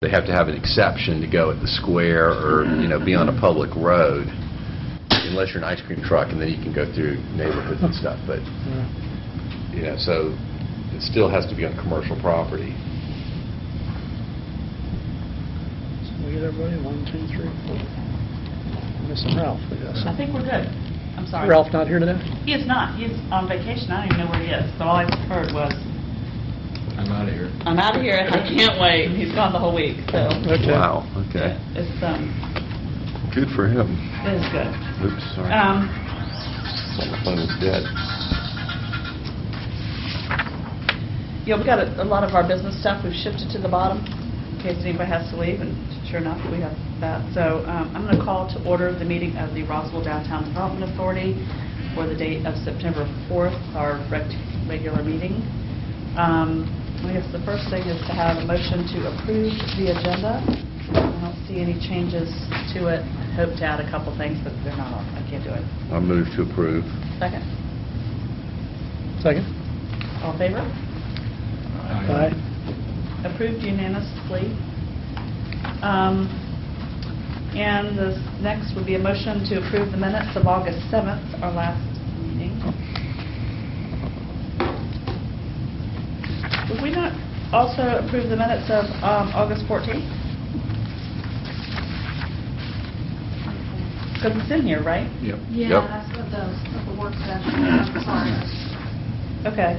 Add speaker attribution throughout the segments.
Speaker 1: They have to have an exception to go at the square or, be on a public road, unless you're an ice cream truck, and then you can go through neighborhoods and stuff. But, so it still has to be on commercial property.
Speaker 2: So we get everybody, 1, 2, 3, 4. Missing Ralph, I guess.
Speaker 3: I think we're good. I'm sorry.
Speaker 2: Ralph not here today?
Speaker 3: He is not. He's on vacation. I don't even know where he is. So all I heard was,
Speaker 4: I'm out of here.
Speaker 3: I'm out of here and I can't wait. And he's gone the whole week. So
Speaker 2: Okay.
Speaker 1: Wow, okay.
Speaker 3: it's
Speaker 1: Good for him.
Speaker 3: it is good.
Speaker 1: Oops, sorry. My phone is dead.
Speaker 3: We've got a lot of our business stuff. We've shifted to the bottom in case anybody has to leave, and sure enough, we have that. So I'm going to call to order the meeting of the Roswell Downtown Development Authority for the date of September 4th, our regular meeting. I guess the first thing is to have a motion to approve the agenda. I don't see any changes to it. I hope to add a couple things, but they're not on. I can't do it.
Speaker 1: I move to approve.
Speaker 3: Second?
Speaker 2: Second?
Speaker 3: All in favor?
Speaker 2: Aye.
Speaker 3: Approved unanimously. And the next would be a motion to approve the minutes of August 7th, our last meeting. Would we not also approve the minutes of August 14th? Because it's in here, right?
Speaker 4: Yep.
Speaker 1: Yep.
Speaker 5: Yeah, that's what the work session, I'm sorry.
Speaker 3: Okay.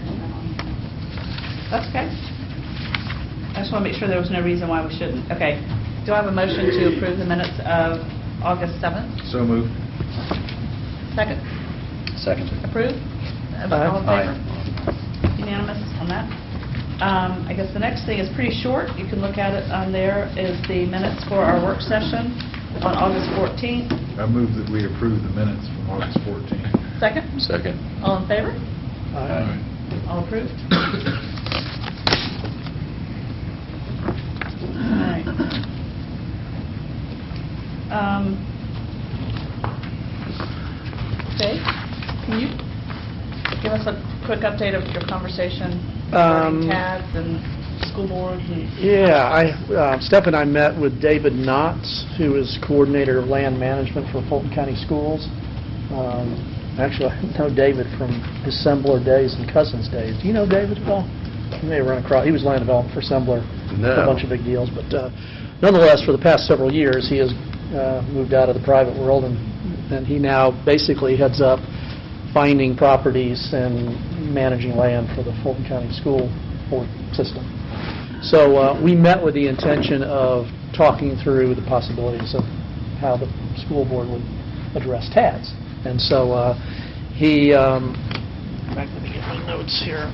Speaker 3: That's okay. I just want to make sure there was no reason why we shouldn't. Okay. Do I have a motion to approve the minutes of August 7th?
Speaker 4: So moved.
Speaker 3: Second?
Speaker 1: Second.
Speaker 3: Approved? All in favor? Unanimous on that? I guess the next thing is pretty short. You can look at it on there, is the minutes for our work session on August 14th.
Speaker 4: I move that we approve the minutes from August 14th.
Speaker 3: Second?
Speaker 1: Second.
Speaker 3: All in favor?
Speaker 2: Aye.
Speaker 3: All approved? All right. Okay. Can you give us a quick update of your conversation regarding TADS and school boards?
Speaker 2: Yeah, Steph and I met with David Knotts, who is coordinator of land management for Fulton County Schools. Actually, I know David from his Sembler days and Cousins days. Do you know David at all? You may have run across. He was land development for Sembler,
Speaker 1: No.
Speaker 2: a bunch of big deals. But nonetheless, for the past several years, he has moved out of the private world, and he now basically heads up finding properties and managing land for the Fulton County School Board system. So we met with the intention of talking through the possibilities of how the school board would address TADS. And so he, let me get my notes here.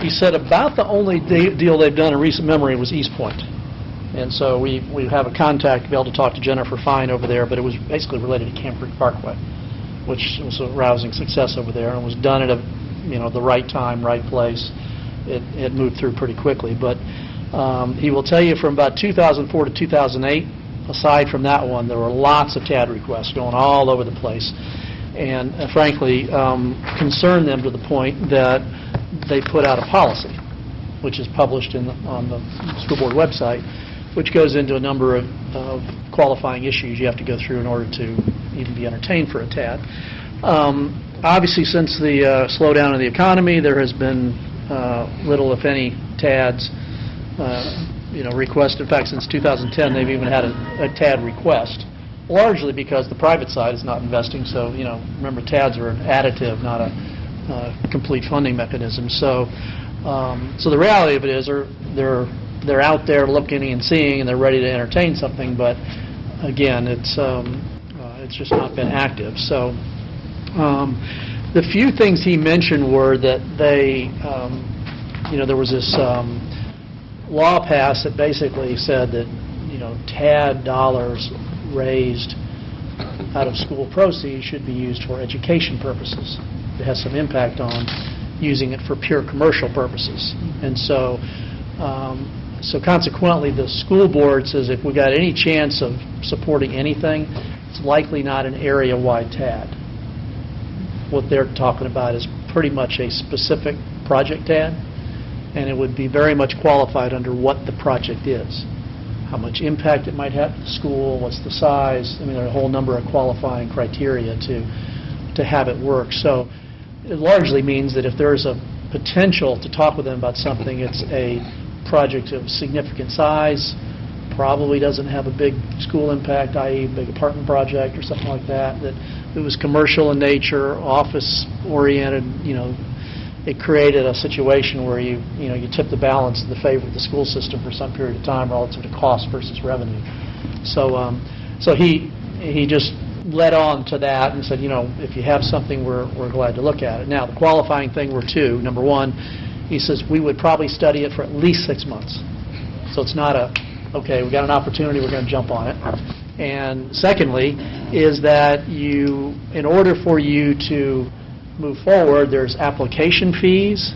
Speaker 2: He said about the only deal they've done in recent memory was East Point. And so we have a contact to be able to talk to Jennifer Fine over there, but it was basically related to Camp Creek Parkway, which was a rousing success over there, and was done at the right time, right place. It moved through pretty quickly. But he will tell you from about 2004 to 2008, aside from that one, there were lots of TAD requests going all over the place, and frankly, concerned them to the point that they put out a policy, which is published on the school board website, which goes into a number of qualifying issues you have to go through in order to even be entertained for a TAD. Obviously, since the slowdown in the economy, there has been little, if any, TADs requested. In fact, since 2010, they've even had a TAD request, largely because the private side is not investing. So, remember, TADs are an additive, not a complete funding mechanism. So the reality of it is they're out there looking and seeing, and they're ready to entertain something. But again, it's just not been active. So the few things he mentioned were that they, there was this law passed that basically said that TAD dollars raised out of school proceeds should be used for education purposes. It has some impact on using it for pure commercial purposes. And so consequently, the school board says if we got any chance of supporting anything, it's likely not an area-wide TAD. What they're talking about is pretty much a specific project TAD, and it would be very much qualified under what the project is. How much impact it might have to the school, what's the size. I mean, there are a whole number of qualifying criteria to have it work. So it largely means that if there's a potential to talk with them about something, it's a project of significant size, probably doesn't have a big school impact, i.e. a big apartment project or something like that, that it was commercial in nature, office-oriented, it created a situation where you tip the balance in the favor of the school system for some period of time relative to cost versus revenue. So he just led on to that and said, if you have something, we're glad to look at it. Now, the qualifying thing were two. Number one, he says we would probably study it for at least 6 months. So it's not okay, we got an opportunity, we're going to jump on it. And secondly, is that in order for you to move forward, there's application fees,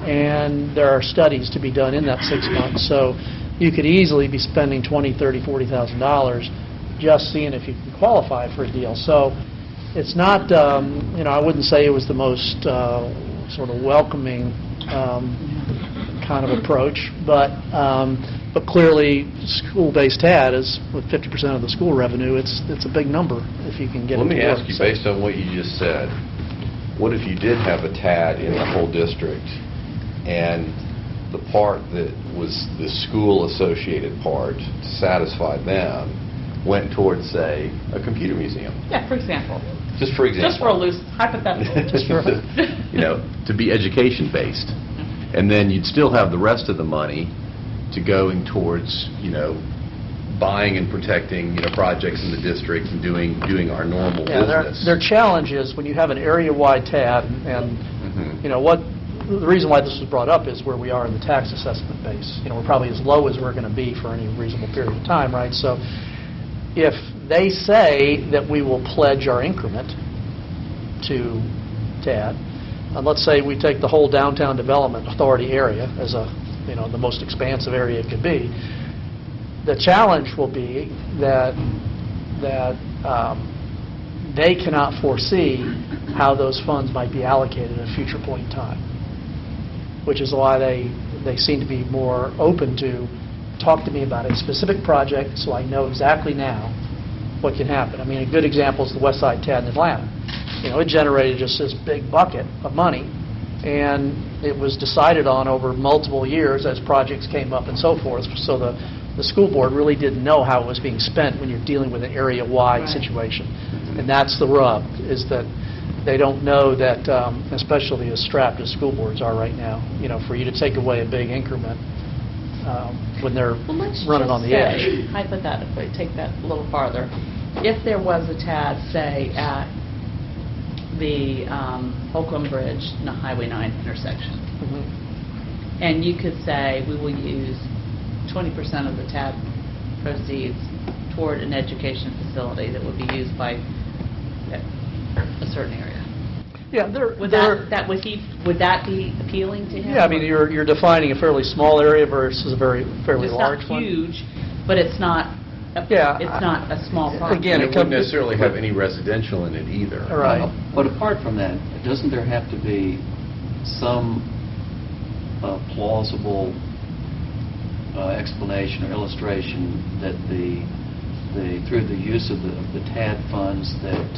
Speaker 2: and there are studies to be done in that 6 months. So you could easily be spending $20,000, $30,000, $40,000 just seeing if you can qualify for a deal. So it's not, I wouldn't say it was the most sort of welcoming kind of approach, but clearly school-based TAD is, with 50% of the school revenue, it's a big number if you can get it to work.
Speaker 1: Let me ask you, based on what you just said, what if you did have a TAD in the whole district, and the part that was the school-associated part to satisfy them went towards, say, a computer museum?
Speaker 3: Yeah, for example.
Speaker 1: Just for example.
Speaker 3: Just for a loose hypothetical.
Speaker 1: To be education-based. And then you'd still have the rest of the money to going towards, buying and protecting, projects in the district and doing our normal business.
Speaker 2: Their challenge is when you have an area-wide TAD, and the reason why this was brought up is where we are in the tax assessment base. We're probably as low as we're going to be for any reasonable period of time, right? So if they say that we will pledge our increment to TAD, and let's say we take the whole downtown development authority area as the most expansive area it could be, the challenge will be that they cannot foresee how those funds might be allocated at a future point in time, which is why they seem to be more open to talk to me about a specific project so I know exactly now what can happen. I mean, a good example is the West Side TAD in Atlanta. It generated just this big bucket of money, and it was decided on over multiple years as projects came up and so forth. So the school board really didn't know how it was being spent when you're dealing with an area-wide situation. And that's the rub, is that they don't know that, especially as strapped as school boards are right now, for you to take away a big increment when they're running on the edge.
Speaker 3: Hypothetically, take that a little farther. If there was a TAD, say, at the Holcomb Bridge and the Highway 9 intersection, and you could say we will use 20% of the TAD proceeds toward an education facility that would be used by a certain area.
Speaker 2: Yeah,
Speaker 3: Would that be appealing to him?
Speaker 2: Yeah, I mean, you're defining a fairly small area versus a fairly large one.
Speaker 3: It's not huge, but it's not. It's not a small project.
Speaker 2: Again,
Speaker 1: it wouldn't necessarily have any residential in it either.
Speaker 2: Right.
Speaker 6: But apart from that, doesn't there have to be some plausible explanation or illustration that through the use of the TAD funds that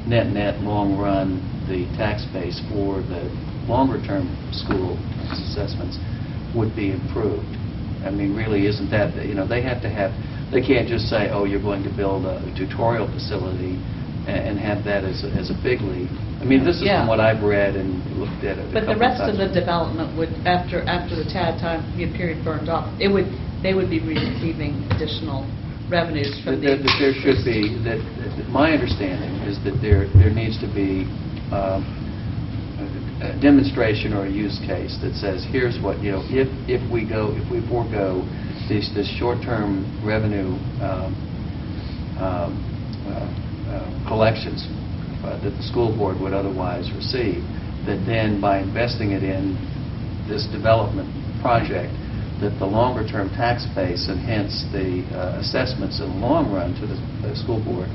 Speaker 6: net long run the tax base for the longer term school tax assessments would be improved? I mean, really, isn't that, they can't just say, oh, you're going to build a tutorial facility and have that as a big league. I mean, this is from what I've read and looked at it.
Speaker 3: But the rest of the development would, after the TAD time period burned off, they would be receiving additional revenues from the...
Speaker 6: There should be, my understanding is that there needs to be a demonstration or a use case that says, here's what, if we forego this short-term revenue collections that the school board would otherwise receive, that then by investing it in this development project, that the longer-term tax base and hence the assessments in the long run to the school board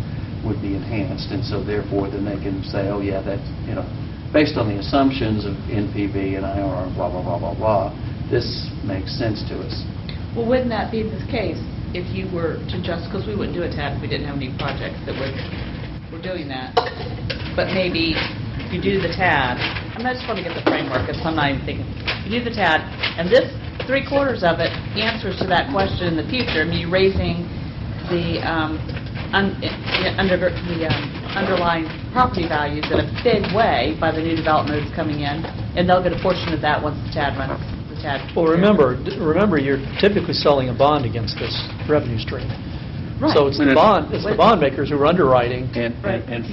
Speaker 6: would be enhanced, and so therefore then they can say, oh yeah, that's, based on the assumptions of NPV and IRR, blah, blah, blah, blah, blah, this makes sense to us.
Speaker 3: Well, wouldn't that be the case if you were to just, because we wouldn't do a TAD if we didn't have any projects that were doing that, but maybe you do the TAD, I just want to get the framework, because I'm not even thinking, you do the TAD, and this, three-quarters of it answers to that question in the future, you're raising the underlying property values in a big way by the new development that's coming in, and they'll get a portion of that once the TAD runs.
Speaker 2: Well, remember, you're typically selling a bond against this revenue stream.
Speaker 3: Right.
Speaker 2: So it's the bond makers who are underwriting
Speaker 6: And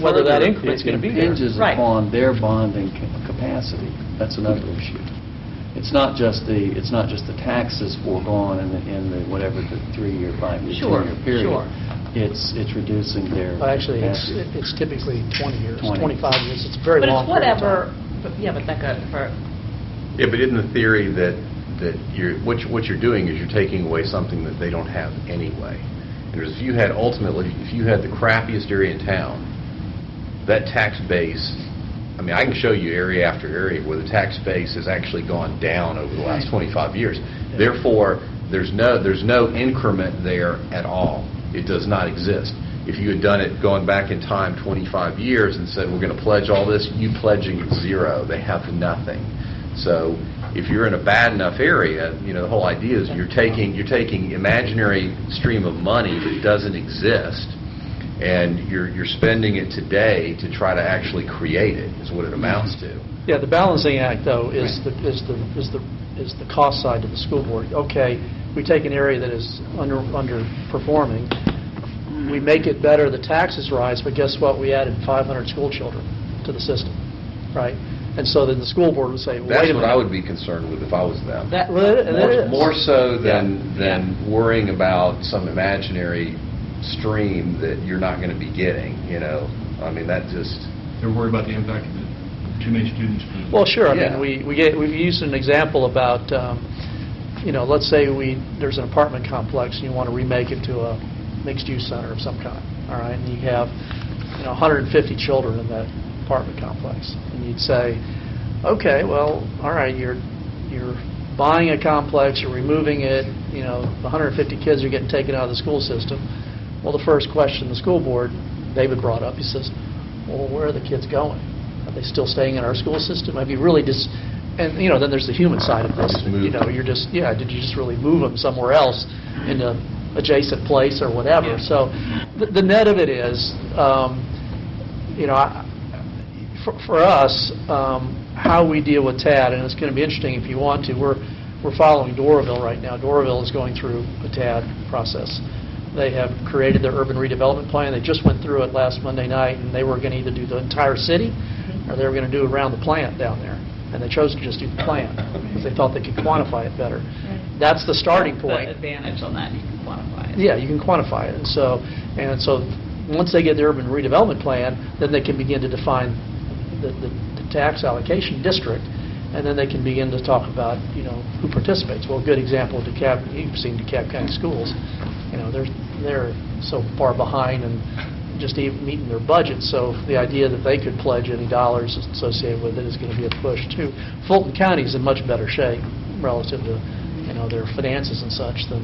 Speaker 2: whether that
Speaker 6: further,
Speaker 2: increment's going to be
Speaker 6: it
Speaker 2: there.
Speaker 6: impinges
Speaker 3: Right.
Speaker 6: upon their bonding capacity. That's another issue. It's not just the taxes foregone in the whatever the 3-year, 5-year,
Speaker 3: Sure,
Speaker 6: 10-year period.
Speaker 3: sure.
Speaker 6: It's reducing their
Speaker 2: Well, actually,
Speaker 6: capacity.
Speaker 2: it's typically 20 years,
Speaker 6: 20.
Speaker 2: 25 years. It's a very
Speaker 3: But
Speaker 2: long
Speaker 3: it's
Speaker 2: period of
Speaker 3: whatever,
Speaker 2: time.
Speaker 3: but that got,
Speaker 1: Yeah, but in the theory that what you're doing is you're taking away something that they don't have anyway. And if you had the crappiest area in town, that tax base, I can show you area after area where the tax base has actually gone down over the last 25 years. Therefore, there's no increment there at all. It does not exist. If you had done it going back in time 25 years and said, we're going to pledge all this, you pledging zero. They have nothing. So if you're in a bad enough area, the whole idea is you're taking imaginary stream of money that doesn't exist, and you're spending it today to try to actually create it, is what it amounts to.
Speaker 2: Yeah, the balancing act, though, is the cost side to the school board. Okay, we take an area that is underperforming, we make it better, the taxes rise, but guess what? We added 500 school children to the system, right? And so then the school board would say, well, wait a
Speaker 1: That's
Speaker 2: minute.
Speaker 1: what I would be concerned with if I was them.
Speaker 2: Well, it is.
Speaker 1: More so than
Speaker 3: Yeah.
Speaker 1: worrying about some imaginary stream that you're not going to be getting, that just...
Speaker 4: They're worried about the impact of too many students.
Speaker 2: Well, sure.
Speaker 1: Yeah.
Speaker 2: We've used an example about, let's say there's an apartment complex and you want to remake it to a mixed-use center of some kind, all right? And you have, 150 children in that apartment complex, and you'd say, okay, well, all right, you're buying a complex, you're removing it, 150 kids are getting taken out of the school system. Well, the first question the school board, David brought up, he says, well, where are the kids going? Are they still staying in our school system? Have you really just, and then there's the human side of this.
Speaker 1: Just move
Speaker 2: Did you just really move them somewhere else in a adjacent place or whatever?
Speaker 3: Yeah.
Speaker 2: So the net of it is, for us, how we deal with TAD, and it's going to be interesting if you want to, we're following Doraville right now. Doraville is going through a TAD process. They have created their urban redevelopment plan. They just went through it last Monday night, and they were going to either do the entire city or they were going to do around the plant down there. And they chose to just do the plant because they thought they could quantify it better. That's the starting point.
Speaker 3: The advantage on that, you can quantify it.
Speaker 2: Yeah, you can quantify it. And so once they get the urban redevelopment plan, then they can begin to define the tax allocation district, and then they can begin to talk about, who participates. Well, a good example of DeKalb, you've seen DeKalb County Schools, they're so far behind and just even meeting their budget, so the idea that they could pledge any dollars associated with it is going to be a push, too. Fulton County is in much better shape relative to, their finances and such than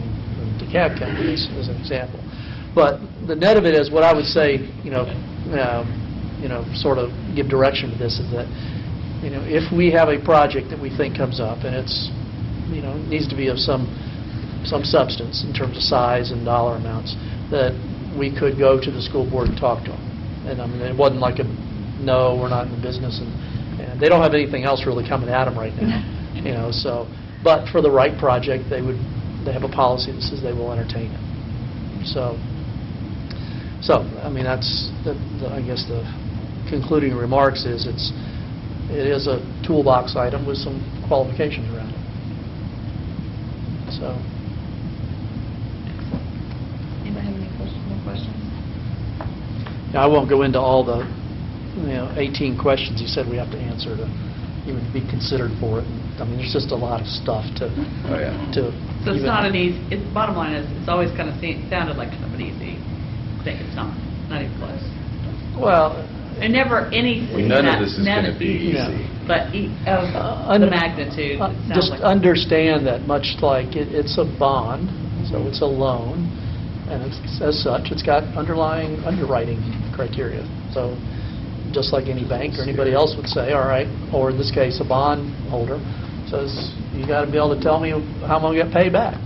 Speaker 2: DeKalb County is, as an example. But the net of it is, what I would say, sort of give direction to this is that, if we have a project that we think comes up and it's, needs to be of some substance in terms of size and dollar amounts, that we could go to the school board and talk to them. And it wasn't like no, we're not in the business, and they don't have anything else really coming at them right now, so, but for the right project, they have a policy that says they will entertain it. So that's I guess the concluding remarks is it is a toolbox item with some qualifications around it. So.
Speaker 3: Anybody have any more questions?
Speaker 2: Now, I won't go into all the 18 questions you said we have to answer to even be considered for it. There's just a lot of stuff to.
Speaker 1: Oh, yeah.
Speaker 2: To
Speaker 3: So it's
Speaker 2: even-
Speaker 3: not an easy, bottom line is, it's always kind of sounded like kind of an easy thing. It's not even close.
Speaker 2: Well,
Speaker 3: And never anything
Speaker 1: None of
Speaker 3: that-
Speaker 1: this is
Speaker 3: none
Speaker 1: going to
Speaker 3: of
Speaker 1: be
Speaker 3: these-
Speaker 1: easy.
Speaker 3: But of the magnitude, it sounds
Speaker 2: Just
Speaker 3: like.
Speaker 2: understand that much like it's a bond, so it's a loan, and as such, it's got underlying underwriting criteria. So just like any bank or anybody else would say, all right, or in this case, a bond holder says, you got to be able to tell me how I'm going to get paid back.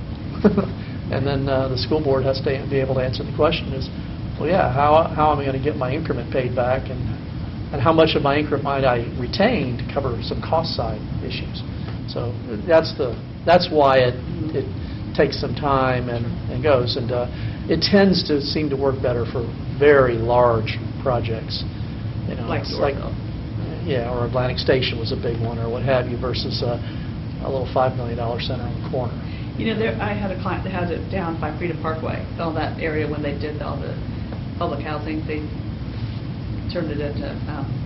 Speaker 2: And then the school board has to be able to answer the question is, well, yeah, how am I going to get my increment paid back, and how much of my increment might I retain to cover some cost side issues? So that's why it takes some time and goes, and it tends to seem to work better for very large projects. You know,
Speaker 3: Like
Speaker 2: it's
Speaker 3: Dorville.
Speaker 2: yeah, or Atlantic Station was a big one, or what have you, versus a little $5 million center on the corner.
Speaker 3: You know, I had a client that had it down by Freedom Parkway, all that area when they did all the public housing, they turned it into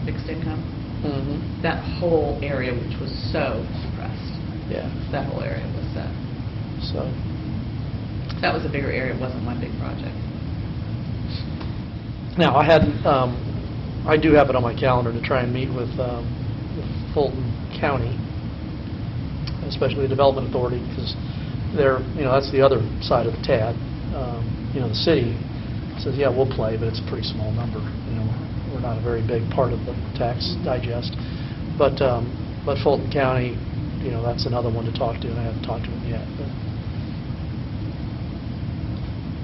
Speaker 3: fixed income.
Speaker 2: Mm-hmm.
Speaker 3: That whole area, which was so depressed,
Speaker 2: Yeah,
Speaker 3: that whole area was
Speaker 2: so,
Speaker 3: that was a bigger area, it wasn't one big project.
Speaker 2: now, I do have it on my calendar to try and meet with Fulton County, especially the Development Authority, because that's the other side of the TAD. The city says, yeah, we'll play, but it's a pretty small number. We're not a very big part of the tax digest. But Fulton County, that's another one to talk to, and I haven't talked to them yet.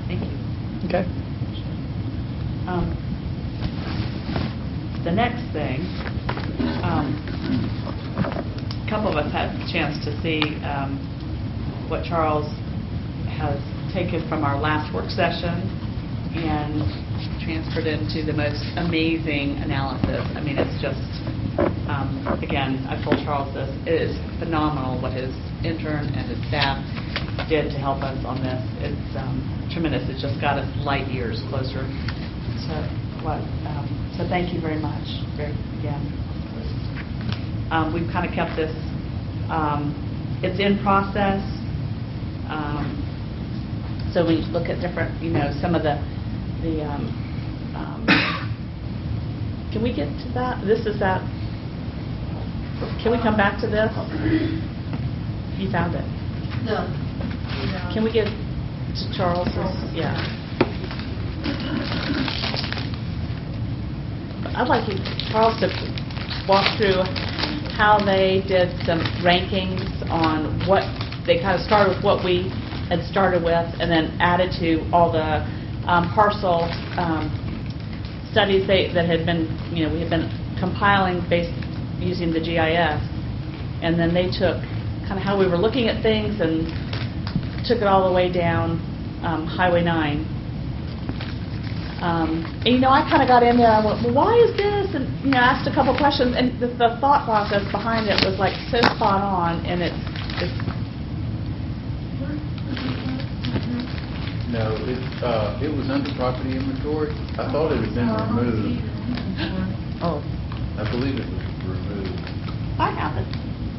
Speaker 3: Thank you.
Speaker 2: Okay.
Speaker 3: The next thing, a couple of us had a chance to see what Charles has taken from our last work session and transferred into the most amazing analysis. I mean, it's just, again, I told Charles this, it is phenomenal what his intern and his staff did to help us on this. It's tremendous. It's just got us light years closer to what, so thank you very much, again. We've kind of kept this, it's in process. So we look at different, some of the can we get to that? This is that, can we come back to this? You found it.
Speaker 5: No.
Speaker 3: Can we get to Charles's? Yeah. I'd like you, Charles, to walk through how they did some rankings on what, they kind of started with what we had started with and then added to all the parcel studies that had been, we had been compiling based using the GIS. And then they took kind of how we were looking at things and took it all the way down Highway 9. And I kind of got in there and went, well, why is this? And asked a couple questions, and the thought process behind it was like so spot on, and it's
Speaker 4: No, it was under property inventory. I thought it had been removed.
Speaker 3: oh,
Speaker 4: I believe it was removed.
Speaker 3: I have it.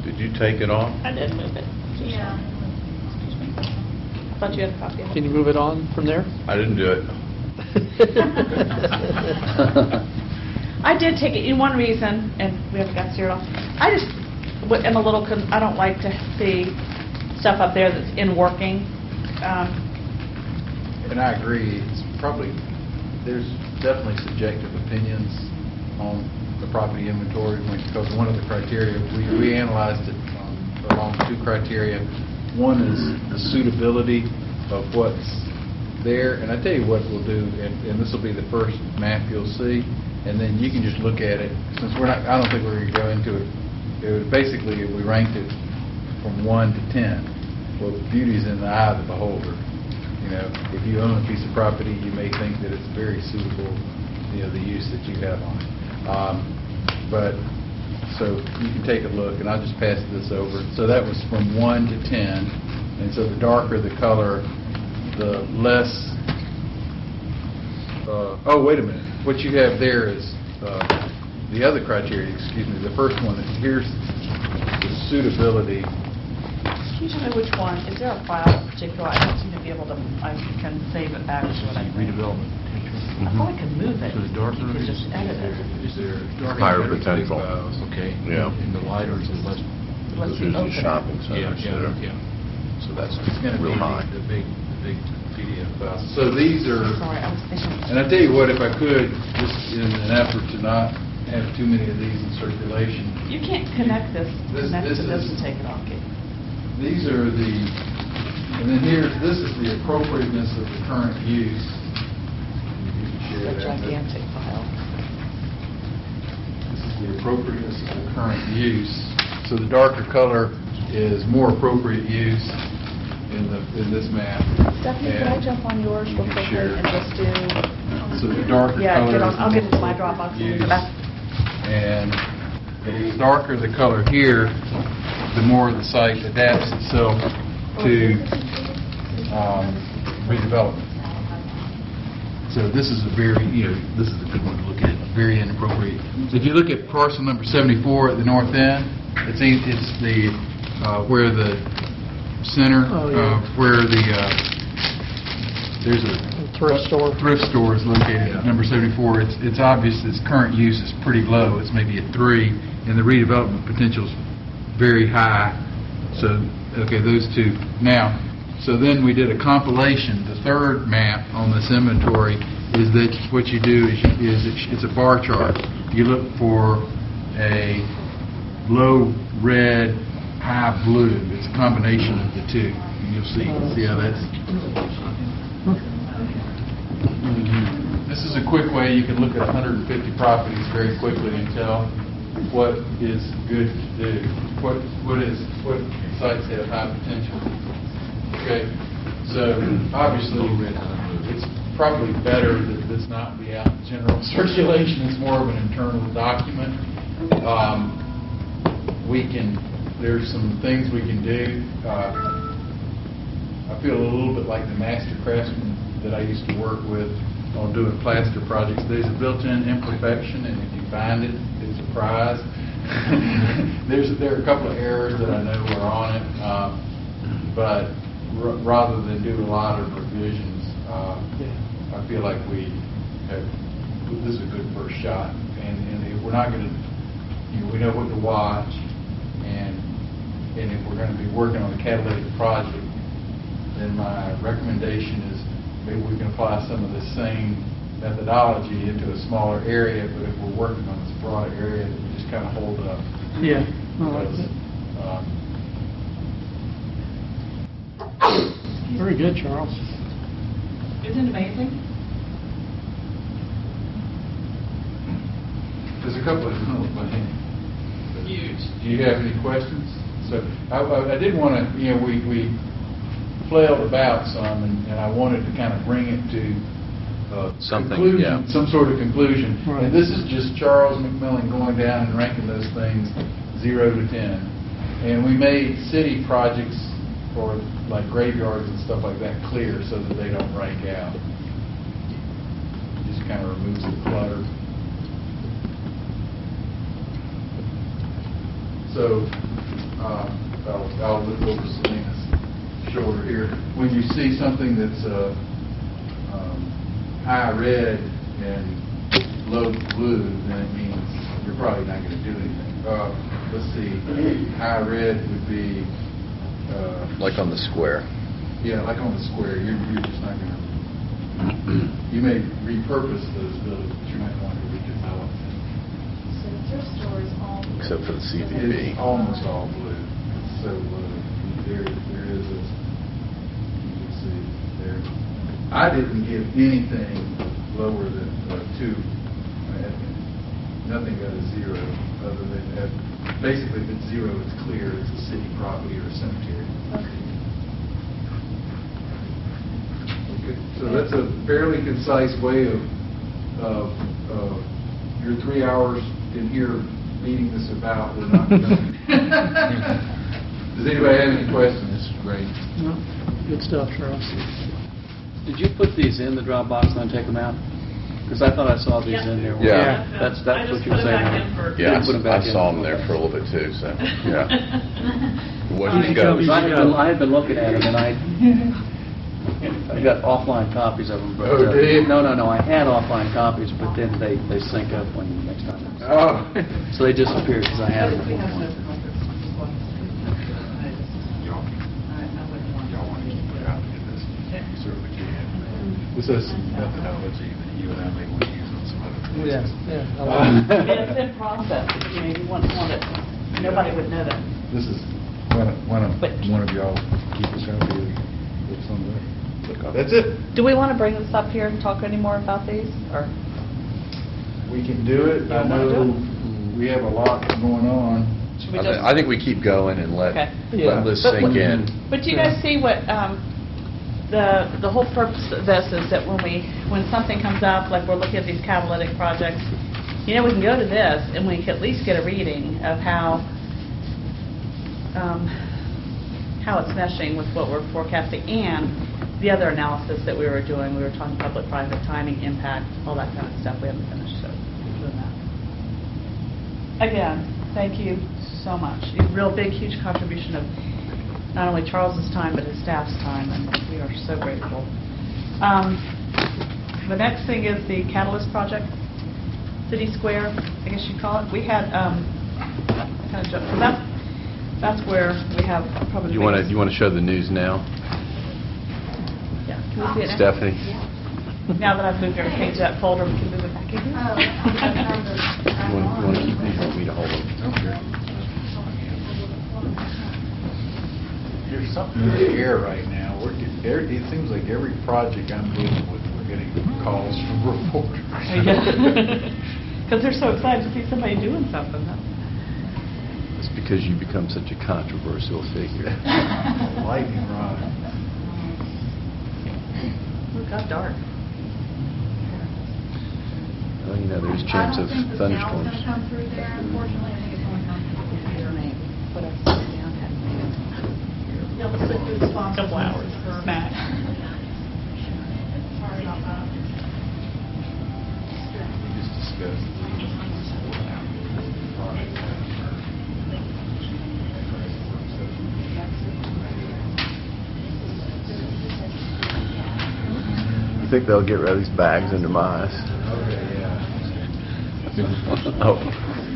Speaker 1: Did you take it off?
Speaker 3: I did move it.
Speaker 5: Yeah.
Speaker 3: I thought you had a copy of
Speaker 2: Can
Speaker 3: it.
Speaker 2: you move it on from there?
Speaker 1: I didn't do it.
Speaker 3: I did take it. One reason, and we haven't got zeroed off. I just am a little. I don't like to see stuff up there that's in working.
Speaker 4: And I agree, there's definitely subjective opinions on the property inventory, because one of the criteria, we analyzed it along two criteria. One is the suitability of what's there, and I tell you what we'll do, and this will be the first map you'll see, and then you can just look at it, since I don't think we're going to go into it. It was basically, we ranked it from 1 to 10. Well, beauty's in the eye of the beholder. If you own a piece of property, you may think that it's very suitable, the use that you have on it. But, so you can take a look, and I'll just pass this over. So that was from 1 to 10, and so the darker the color, the less, oh, wait a minute. What you have there is the other criteria, the first one, here's the suitability.
Speaker 3: Can you tell me which one? Is there a file in particular? I don't seem to be able to. I can save it back to what I think.
Speaker 4: Redevelopment potential.
Speaker 3: I thought I could move it.
Speaker 4: So the darker
Speaker 3: You could just edit it.
Speaker 4: Is there darker?
Speaker 1: Higher
Speaker 4: better
Speaker 1: potential.
Speaker 4: files? Okay.
Speaker 1: Yeah.
Speaker 4: And the lighter is less.
Speaker 3: Let's
Speaker 1: Because there's
Speaker 3: open
Speaker 1: these
Speaker 3: it.
Speaker 1: shopping
Speaker 4: Yeah,
Speaker 1: centers that are,
Speaker 4: yeah.
Speaker 1: so that's
Speaker 4: It's going to be
Speaker 1: real high.
Speaker 4: the big PDF files. So these are,
Speaker 3: Sorry, I was thinking.
Speaker 4: and I tell you what, if I could, just in an effort to not have too many of these in circulation,
Speaker 3: You can't connect this to
Speaker 4: This
Speaker 3: this
Speaker 4: is-
Speaker 3: and take it off, Kate.
Speaker 4: these are the, and then here, this is the appropriateness of the current use. You can share
Speaker 3: It's a
Speaker 4: that, but
Speaker 3: gigantic file.
Speaker 4: This is the appropriateness of the current use. So the darker color is more appropriate use in this map.
Speaker 3: Stephanie, could I
Speaker 4: And
Speaker 3: jump on yours real
Speaker 4: you can
Speaker 3: quickly
Speaker 4: share.
Speaker 3: and just do?
Speaker 4: So the darker
Speaker 3: Yeah,
Speaker 4: color.
Speaker 3: I'll get
Speaker 4: is
Speaker 3: into my
Speaker 4: more
Speaker 3: Dropbox and
Speaker 4: use.
Speaker 3: go back.
Speaker 4: And the darker the color here, the more the site adapts itself to redevelopment. So this is a very, this is a good one to look at, very inappropriate. So if you look at parcel number 74 at the north end, it's the, where the center,
Speaker 2: Oh, yeah.
Speaker 4: where the, there's a
Speaker 2: Thrift store.
Speaker 4: thrift store is located at number 74. It's obvious its current use is pretty low. It's maybe a 3, and the redevelopment potential is very high. So, okay, those two. Now, so then we did a compilation. The third map on this inventory is that what you do is it's a bar chart. You look for a low red, high blue. It's a combination of the two. And you'll see how that's... This is a quick way you can look at 150 properties very quickly and tell what is good to do, what sites have high potential. Okay, so obviously it's probably better that this not be out in general circulation. It's more of an internal document. There's some things we can do. I feel a little bit like the master craftsman that I used to work with on doing plaster projects. There's a built-in imperfection, and if you find it, it's a prize. There are a couple of errors that I know are on it, but rather than do a lot of revisions, I feel like this is a good first shot. And if we're not going to, we know what to watch, and if we're going to be working on a catalytic project, then my recommendation is maybe we can apply some of the same methodology into a smaller area, but if we're working on this broad area, that we just kind of hold up.
Speaker 2: Yeah. I like
Speaker 4: Because,
Speaker 2: that. Very good, Charles.
Speaker 3: Isn't it amazing?
Speaker 4: There's a couple of huge. Do you have any questions? So I did want to, we flailed about some, and I wanted to kind of bring it to
Speaker 1: Something,
Speaker 4: conclusion,
Speaker 1: yeah.
Speaker 4: some sort of conclusion.
Speaker 2: Right.
Speaker 4: And this is just Charles McMillan going down and ranking those things 0 to 10. And we made city projects for like graveyards and stuff like that clear so that they don't rank out. Just kind of removes the clutter. So I'll look over Selena's shoulder here. When you see something that's high red and low blue, then it means you're probably not going to do anything. Let's see, high red would be...
Speaker 1: Like on the square.
Speaker 4: Yeah, like on the square, you're just not going to... You may repurpose those buildings, but you're not going to redevelop them.
Speaker 5: So the thrift store is all.
Speaker 1: Except for the
Speaker 4: It's
Speaker 1: CVB.
Speaker 4: almost all blue. It's so blue. There is a, you can see there. I didn't give anything lower than 2. I had nothing but a 0, other than that. Basically, if it's 0, it's clear it's a city property or a cemetery. Okay. So that's a fairly concise way of your 3 hours in here beating this about. We're not done. Does anybody have any questions? This is great.
Speaker 2: No, good stuff, Charles.
Speaker 6: Did you put these in the Dropbox and then take them out? Because I thought I saw these in there.
Speaker 1: Yeah.
Speaker 6: That's what you were saying.
Speaker 1: Yeah,
Speaker 6: Put 'em back
Speaker 1: I
Speaker 6: in.
Speaker 1: saw them there for a little bit too, so, yeah. It wasn't
Speaker 2: You
Speaker 1: go.
Speaker 2: tell me-
Speaker 6: I had been looking at them, and I... I got offline copies of them, but...
Speaker 4: Oh, do you?
Speaker 6: No, I had offline copies, but then they sync up when the next time.
Speaker 4: Oh.
Speaker 6: So they disappeared because I had them before.
Speaker 7: Y'all want to keep it out and get this, you certainly can.
Speaker 4: This is methodology that you and I may want to use on some other things.
Speaker 3: It's in process, you know, you want it, nobody would know that.
Speaker 4: This is, why don't one of y'all keep a copy of what's on there? That's it.
Speaker 3: Do we want to bring this up here and talk any more about these, or?
Speaker 4: We can do it. I
Speaker 3: You wanna do
Speaker 4: know we have a lot going on.
Speaker 3: Should we just?
Speaker 1: I think we keep going and let
Speaker 3: Okay.
Speaker 1: this
Speaker 3: But
Speaker 1: sink in.
Speaker 3: But do you guys see what, the whole purpose of this is that when something comes up, like we're looking at these catalytic projects, you know, we can go to this and we can at least get a reading of how it's meshing with what we're forecasting and the other analysis that we were doing. We were talking public-private timing, impact, all that kind of stuff. We haven't finished, so we're doing that. Again, thank you so much. A real big, huge contribution of not only Charles's time, but his staff's time, and we are so grateful. The next thing is the Catalyst Project, City Square, I guess you'd call it. We had, kind of, that's where we have probably the biggest...
Speaker 1: You want to show the news now?
Speaker 3: Yeah, can we see it now?
Speaker 1: Stephanie?
Speaker 3: Now that I've moved everything to that folder, we can move it back in here.
Speaker 1: You want to keep these, or want me to hold them?
Speaker 4: There's something in the air right now. It seems like every project I'm dealing with, we're getting calls from reporters.
Speaker 3: Because they're so excited to see somebody doing something, huh?
Speaker 1: It's because you become such a controversial figure.
Speaker 4: Lightning rod.
Speaker 3: It got dark.
Speaker 1: Well, you know, there's a chance of thunderstorms.
Speaker 5: I don't think the snow's going to come through there, unfortunately. I think it's only coming through the computer.
Speaker 3: Put us down.
Speaker 5: You'll have to sit through the sponsors.
Speaker 3: Couple hours, smack.
Speaker 5: Sorry about that.
Speaker 4: We just discussed
Speaker 1: You think they'll get rid of these bags in demise? Oh.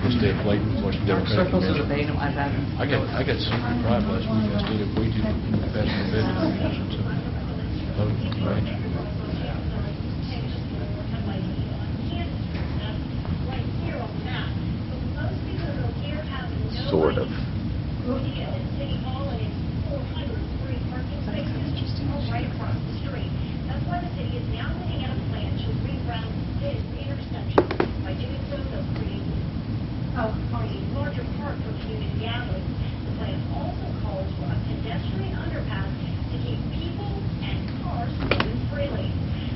Speaker 7: Stay blatant, watch the Democratic
Speaker 3: Circles of the
Speaker 7: convention.
Speaker 3: Bay, no, I've had them.
Speaker 7: I got super deprived last week. I stayed up way too past my bedtime. Right.
Speaker 1: Sort of.
Speaker 8: Right across the street. That's why the city is now looking at a plan to reroute this intersection. By doing so, they'll create a larger park for community gatherings. The plan also calls for a pedestrian underpass to keep people and cars moving freely.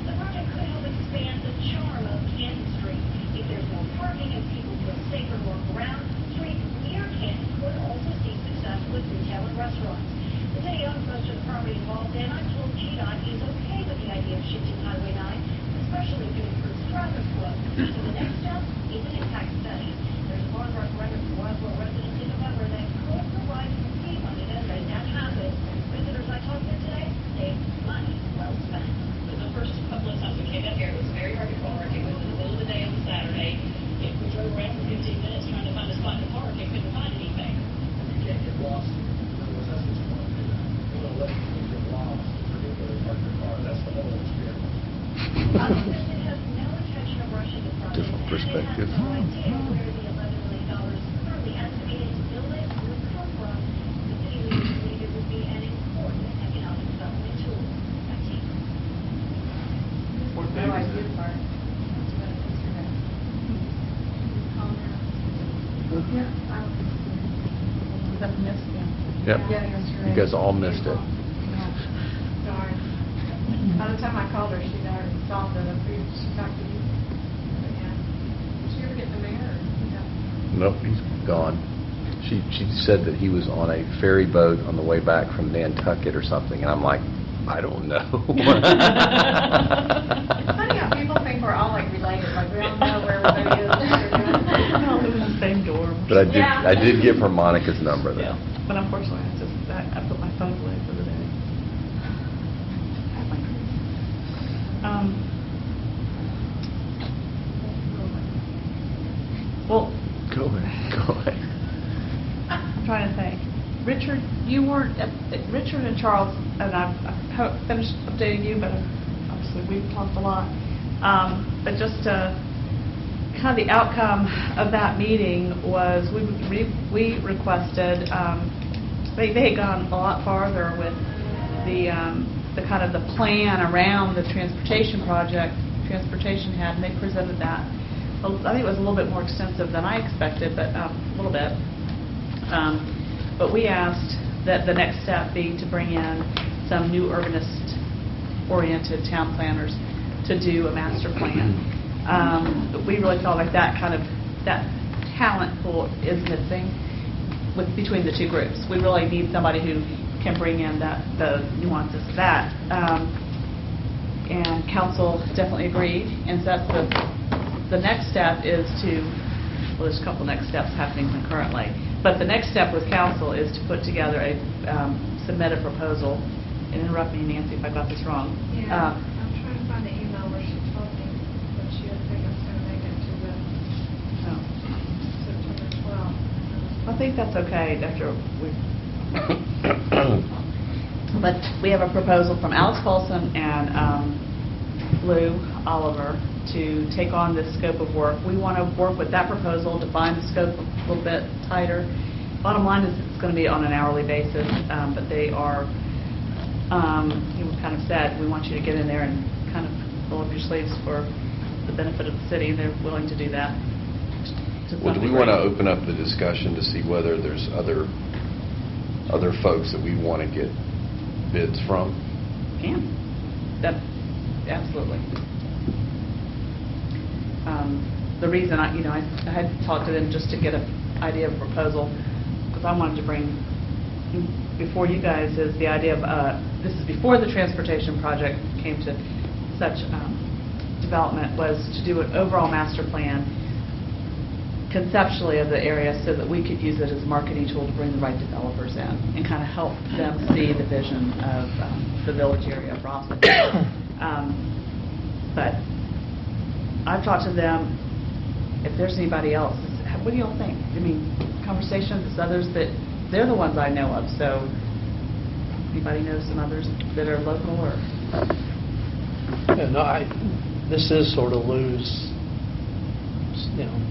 Speaker 8: The project could help expand the charm of Kansas Street. If there's more parking and people feel safer to walk around, streets near Kansas could also see success with retail and restaurants. The city owns most of the property involved, and I'm told GDOT is okay with the idea of shifting Highway 9, especially if it improves traffic flow. So the next step is an impact study. There's a bond referendum for Roswell residents in November that could provide some speed money to make that happen. Visitors I talked to today say money well spent.
Speaker 9: For the first couple of times we came up here, it was very hard to park. It was in the middle of the day on a Saturday. If we drove around for 15 minutes trying to find a spot to park and couldn't find anything.
Speaker 10: You can't get lost. In other words, that's what you want to do. You don't let people get lost, particularly park their car. That's the whole experience.
Speaker 8: It has no intention of rushing the project.
Speaker 1: Different perspective.
Speaker 8: They have no idea where the $11 million currently estimated to build it will come from. The city leaders believe it would be an important economic development tool. Back to you.
Speaker 4: What day is it?
Speaker 3: Is that missed? Yeah.
Speaker 1: Yep.
Speaker 5: Yeah, yesterday.
Speaker 1: You guys all missed it.
Speaker 5: Darn. By the time I called her, she'd already solved it. I'm pretty she talked to you. But yeah. Did she ever get the mayor?
Speaker 1: Nope, he's gone. She said that he was on a ferry boat on the way back from Nantucket or something, and I'm like, I don't know.
Speaker 5: It's funny how people think we're all like related, like we all know where everybody is.
Speaker 3: We all live in the same dorm.
Speaker 1: But I did give her Monica's number, though.
Speaker 3: Yeah, but unfortunately, I put my phone away for the day. Well,
Speaker 1: Go ahead, go ahead.
Speaker 3: I'm trying to think. Richard, you weren't, Richard and Charles, and I've finished updating you, but obviously we've talked a lot. But just kind of the outcome of that meeting was we requested, they had gone a lot farther with the kind of the plan around the transportation project Transportation had, and they presented that. I think it was a little bit more extensive than I expected, but a little bit. But we asked that the next step be to bring in some new urbanist-oriented town planners to do a master plan. We really felt like that talent pool is missing between the two groups. We really need somebody who can bring in the nuances of that. And council definitely agreed, and so that's the next step is to, well, there's a couple next steps happening concurrently, but the next step with council is to put together submit a proposal, and interrupt me, Nancy, if I got this wrong.
Speaker 5: Yeah, I'm trying to find the email where she told me that she didn't think it was going to make it to the September 12th.
Speaker 3: I think that's okay after we. But we have a proposal from Alex Paulson and Lou Oliver to take on this scope of work. We want to work with that proposal, define the scope a little bit tighter. Bottom line is it's going to be on an hourly basis, but they are, he kind of said, we want you to get in there and kind of roll up your sleeves for the benefit of the city. They're willing to do that.
Speaker 1: Well, do we want to open up the discussion to see whether there's other folks that we want to get bids from?
Speaker 3: Can. Absolutely. The reason I had talked to them just to get an idea of proposal, because I wanted to bring before you guys is the idea of, this is before the transportation project came to such development, was to do an overall master plan conceptually of the area so that we could use it as a marketing tool to bring the right developers in and kind of help them see the vision of the village area of Roslyn. But I've talked to them. If there's anybody else, what do you all think? I mean, conversations, there's others that, they're the ones I know of, so anybody knows some others that are local or?
Speaker 2: Yeah, no, this is sort of Lou's,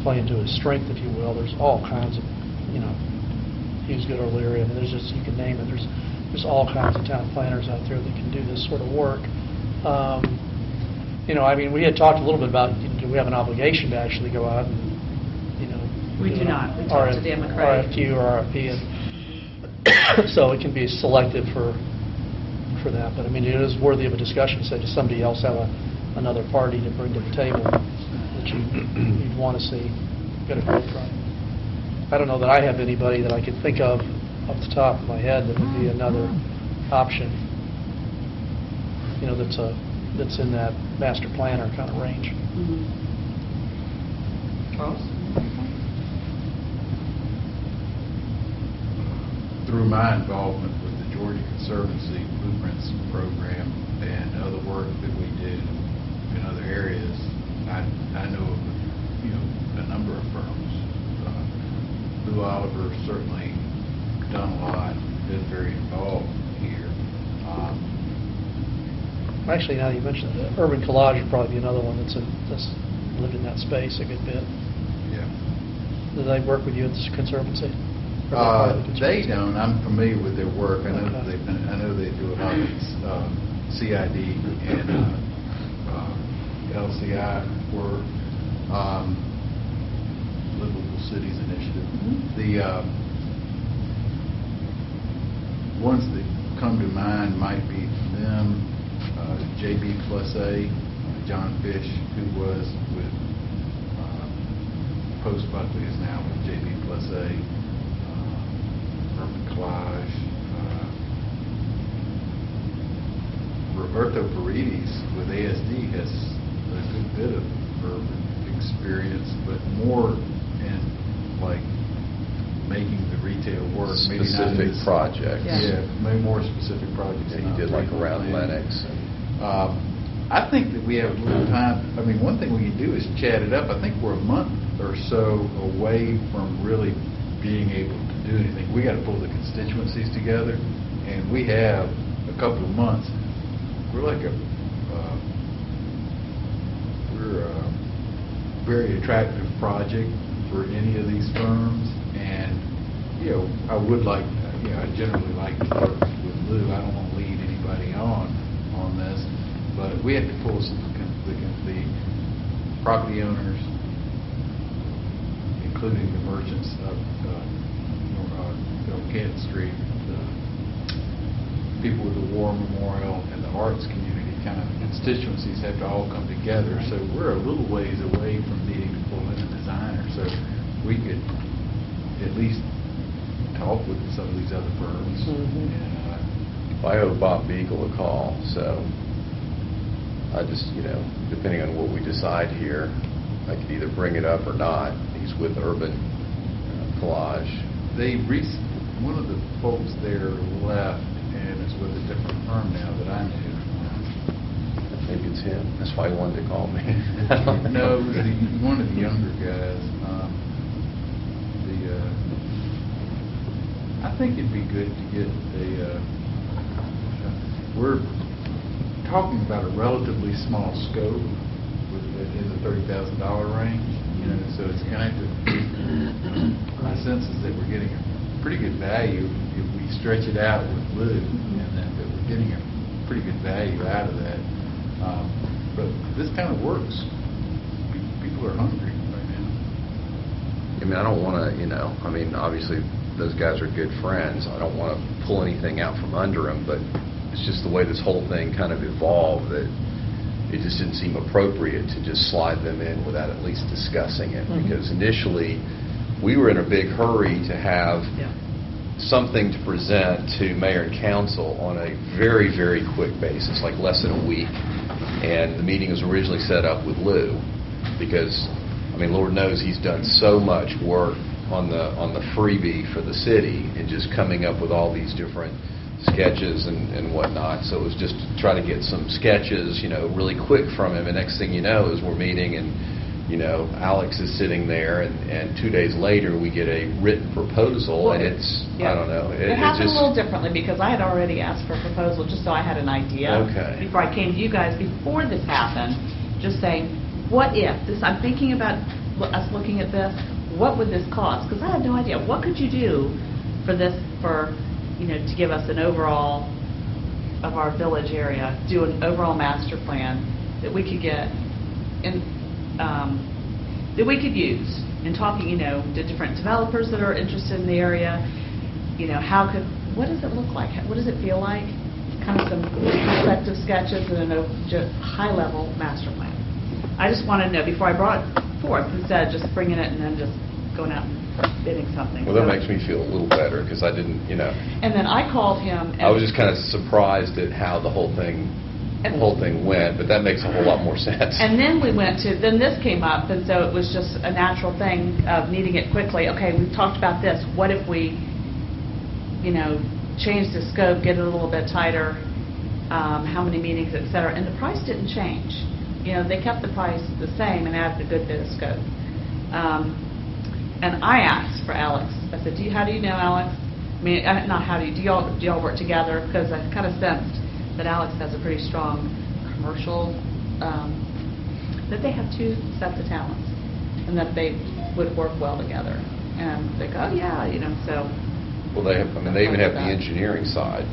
Speaker 2: playing to his strength, if you will. There's all kinds of, Hughes Good O'Leary, I mean, there's just, you can name it, there's all kinds of town planners out there that can do this sort of work. I mean, we had talked a little bit about, do we have an obligation to actually go out and,
Speaker 3: We do not. We talked to Dan McCrae.
Speaker 2: RFQ or RFP, and so it can be selective for that. But I mean, it is worthy of a discussion. Say, does somebody else have another party to bring to the table that you'd want to see get a quote from? I don't know that I have anybody that I could think of off the top of my head that would be another option. That's in that master planner kind of range.
Speaker 3: Charles?
Speaker 4: Through my involvement with the Georgia Conservancy Blueprints program and other work that we did in other areas, I know of a number of firms. Lou Oliver certainly done a lot, been very involved here.
Speaker 2: Actually, now that you mentioned it, Urban Collage would probably be another one that's lived in that space a good bit.
Speaker 4: Yeah.
Speaker 2: Do they work with you at the Conservancy?
Speaker 4: They don't. I'm familiar with their work. I know they do a lot of CID and LCI work, Livable Cities Initiative. The ones that come to mind might be them, JB Plus A, John Fish, who was with Post Buckley, is now with JB Plus A. Urban Collage, Roberto Paredes with ASD has a good bit of urban experience, but more in making the retail work.
Speaker 1: Specific projects.
Speaker 4: Yeah, maybe more specific projects.
Speaker 1: He did around Lennox.
Speaker 4: I think that we have a little time. I mean, one thing we can do is chat it up. I think we're a month or so away from really being able to do anything. We got to pull the constituencies together, and we have a couple of months. We're like we're a very attractive project for any of these firms, and I would like, I generally like to work with Lou. I don't want to lead anybody on this, but we have to pull the property owners, including the merchants of Kansas Street, the people with the War Memorial, and the arts community, kind of constituencies have to all come together. So we're a little ways away from needing to pull in a designer. So we could at least talk with some of these other firms. And,
Speaker 1: I owe Bob Beagle a call, so I just, depending on what we decide here, I could either bring it up or not. He's with Urban Collage.
Speaker 4: One of the folks there left and is with a different firm now that I knew.
Speaker 1: Maybe it's him. That's why he wanted to call me.
Speaker 4: No, it was one of the younger guys. I think it'd be good to get we're talking about a relatively small scope in the $30,000 range. So it's kind of, my sense is that we're getting a pretty good value if we stretch it out with Lou, and that we're getting a pretty good value out of that. But this kind of works. People are hungry right now.
Speaker 1: I don't want to, obviously those guys are good friends. I don't want to pull anything out from under them, but it's just the way this whole thing kind of evolved that it just didn't seem appropriate to just slide them in without at least discussing it. Because initially, we were in a big hurry to have something to present to mayor and council on a very, very quick basis, like less than a week. And the meeting was originally set up with Lou because, Lord knows he's done so much work on the freebie for the city and just coming up with all these different sketches and whatnot. So it was just to try to get some sketches, really quick from him. And next thing you know is we're meeting and, Alex is sitting there and 2 days later we get a written proposal and it's, I don't know.
Speaker 3: It happened a little differently because I had already asked for a proposal just so I had an idea.
Speaker 1: Okay.
Speaker 3: Before I came to you guys, before this happened, just saying, what if this, I'm thinking about us looking at this, what would this cost? Because I had no idea. What could you do for this, to give us an overall of our village area, do an overall master plan that we could get in, that we could use in talking, to different developers that are interested in the area. What does it look like? What does it feel like? Kind of some perspective sketches and a high-level master plan. I just wanted to know before I brought it forth instead of just bringing it and then just going out and bidding something.
Speaker 1: Well, that makes me feel a little better because I didn't,
Speaker 3: And then I called him. And
Speaker 1: I was just kind of surprised at how the whole thing went, but that makes a whole lot more sense.
Speaker 3: And then then this came up, and so it was just a natural thing of needing it quickly. Okay, we've talked about this. What if we, change the scope, get it a little bit tighter, how many meetings, et cetera. And the price didn't change. They kept the price the same and added a good bit of scope. And I asked for Alex. I said, how do you know Alex? Not how do y'all work together? Because I kind of sensed that Alex has a pretty strong commercial, that they have two sets of talents, and that they would work well together. And they go, oh yeah, so.
Speaker 1: Well, they have. They even have the engineering side,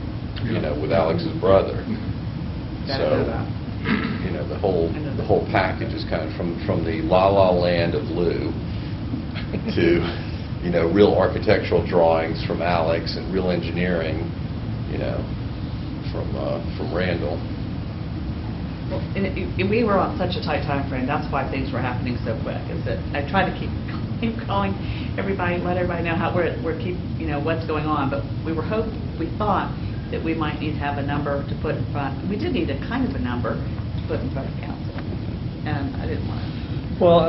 Speaker 1: with Alex's brother. So, the whole package is kind of from the La La Land of Lou to, real architectural drawings from Alex and real engineering, from Randall.
Speaker 3: Well, and we were on such a tight time frame. That's why things were happening so quick. Is that I tried to keep calling everybody, let everybody know how we're what's going on. But we thought that we might need to have a number to put in front. We did need a kind of a number to put in front of council, and I didn't want to.
Speaker 2: Well,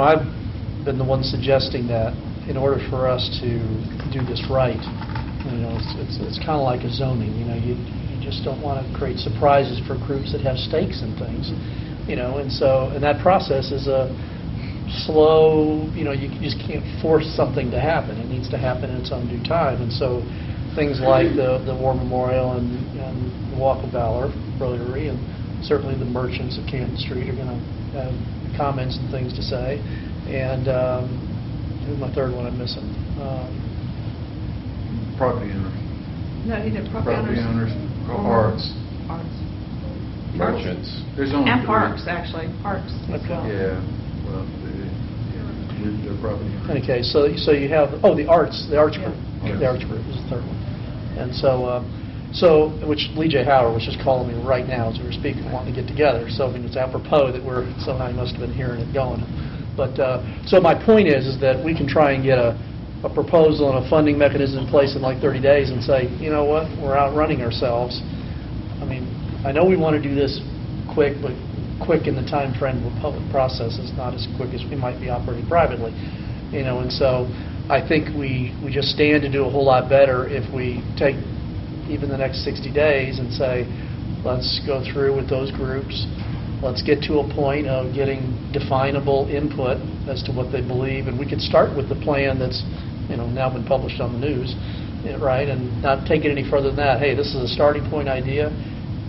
Speaker 2: I've been the one suggesting that in order for us to do this right, it's kind of like a zoning. You just don't want to create surprises for groups that have stakes in things. And that process is slow, you just can't force something to happen. It needs to happen in its own due time. And so things like the War Memorial and the Walk of Valor Rotary, and certainly the merchants of Canton Street are going to have comments and things to say. And who's my third one I'm missing?
Speaker 4: Property owners.
Speaker 3: No, he did
Speaker 4: Property owners, arts.
Speaker 3: Arts.
Speaker 1: Merchants.
Speaker 4: There's only
Speaker 3: And
Speaker 4: three.
Speaker 3: parks, actually, parks as
Speaker 2: Okay.
Speaker 3: well.
Speaker 4: Yeah, well, they're property owners.
Speaker 2: Okay, so you have, the arts group.
Speaker 4: Yeah.
Speaker 2: The arts group is the third one. And so, which Lee J. Howard was just calling me right now as we were speaking, wanting to get together. So, I mean, it's apropos that somehow he must have been hearing it going. But, so my point is that we can try and get a proposal and a funding mechanism in place in like 30 days and say, you know what, we're outrunning ourselves. I mean, I know we want to do this quick, but quick in the time frame of a public process is not as quick as we might be operating privately. And so I think we just stand to do a whole lot better if we take even the next 60 days and say, let's go through with those groups. Let's get to a point of getting definable input as to what they believe. And we could start with the plan that's now been published on the news, right? And not take it any further than that. Hey, this is a starting point idea.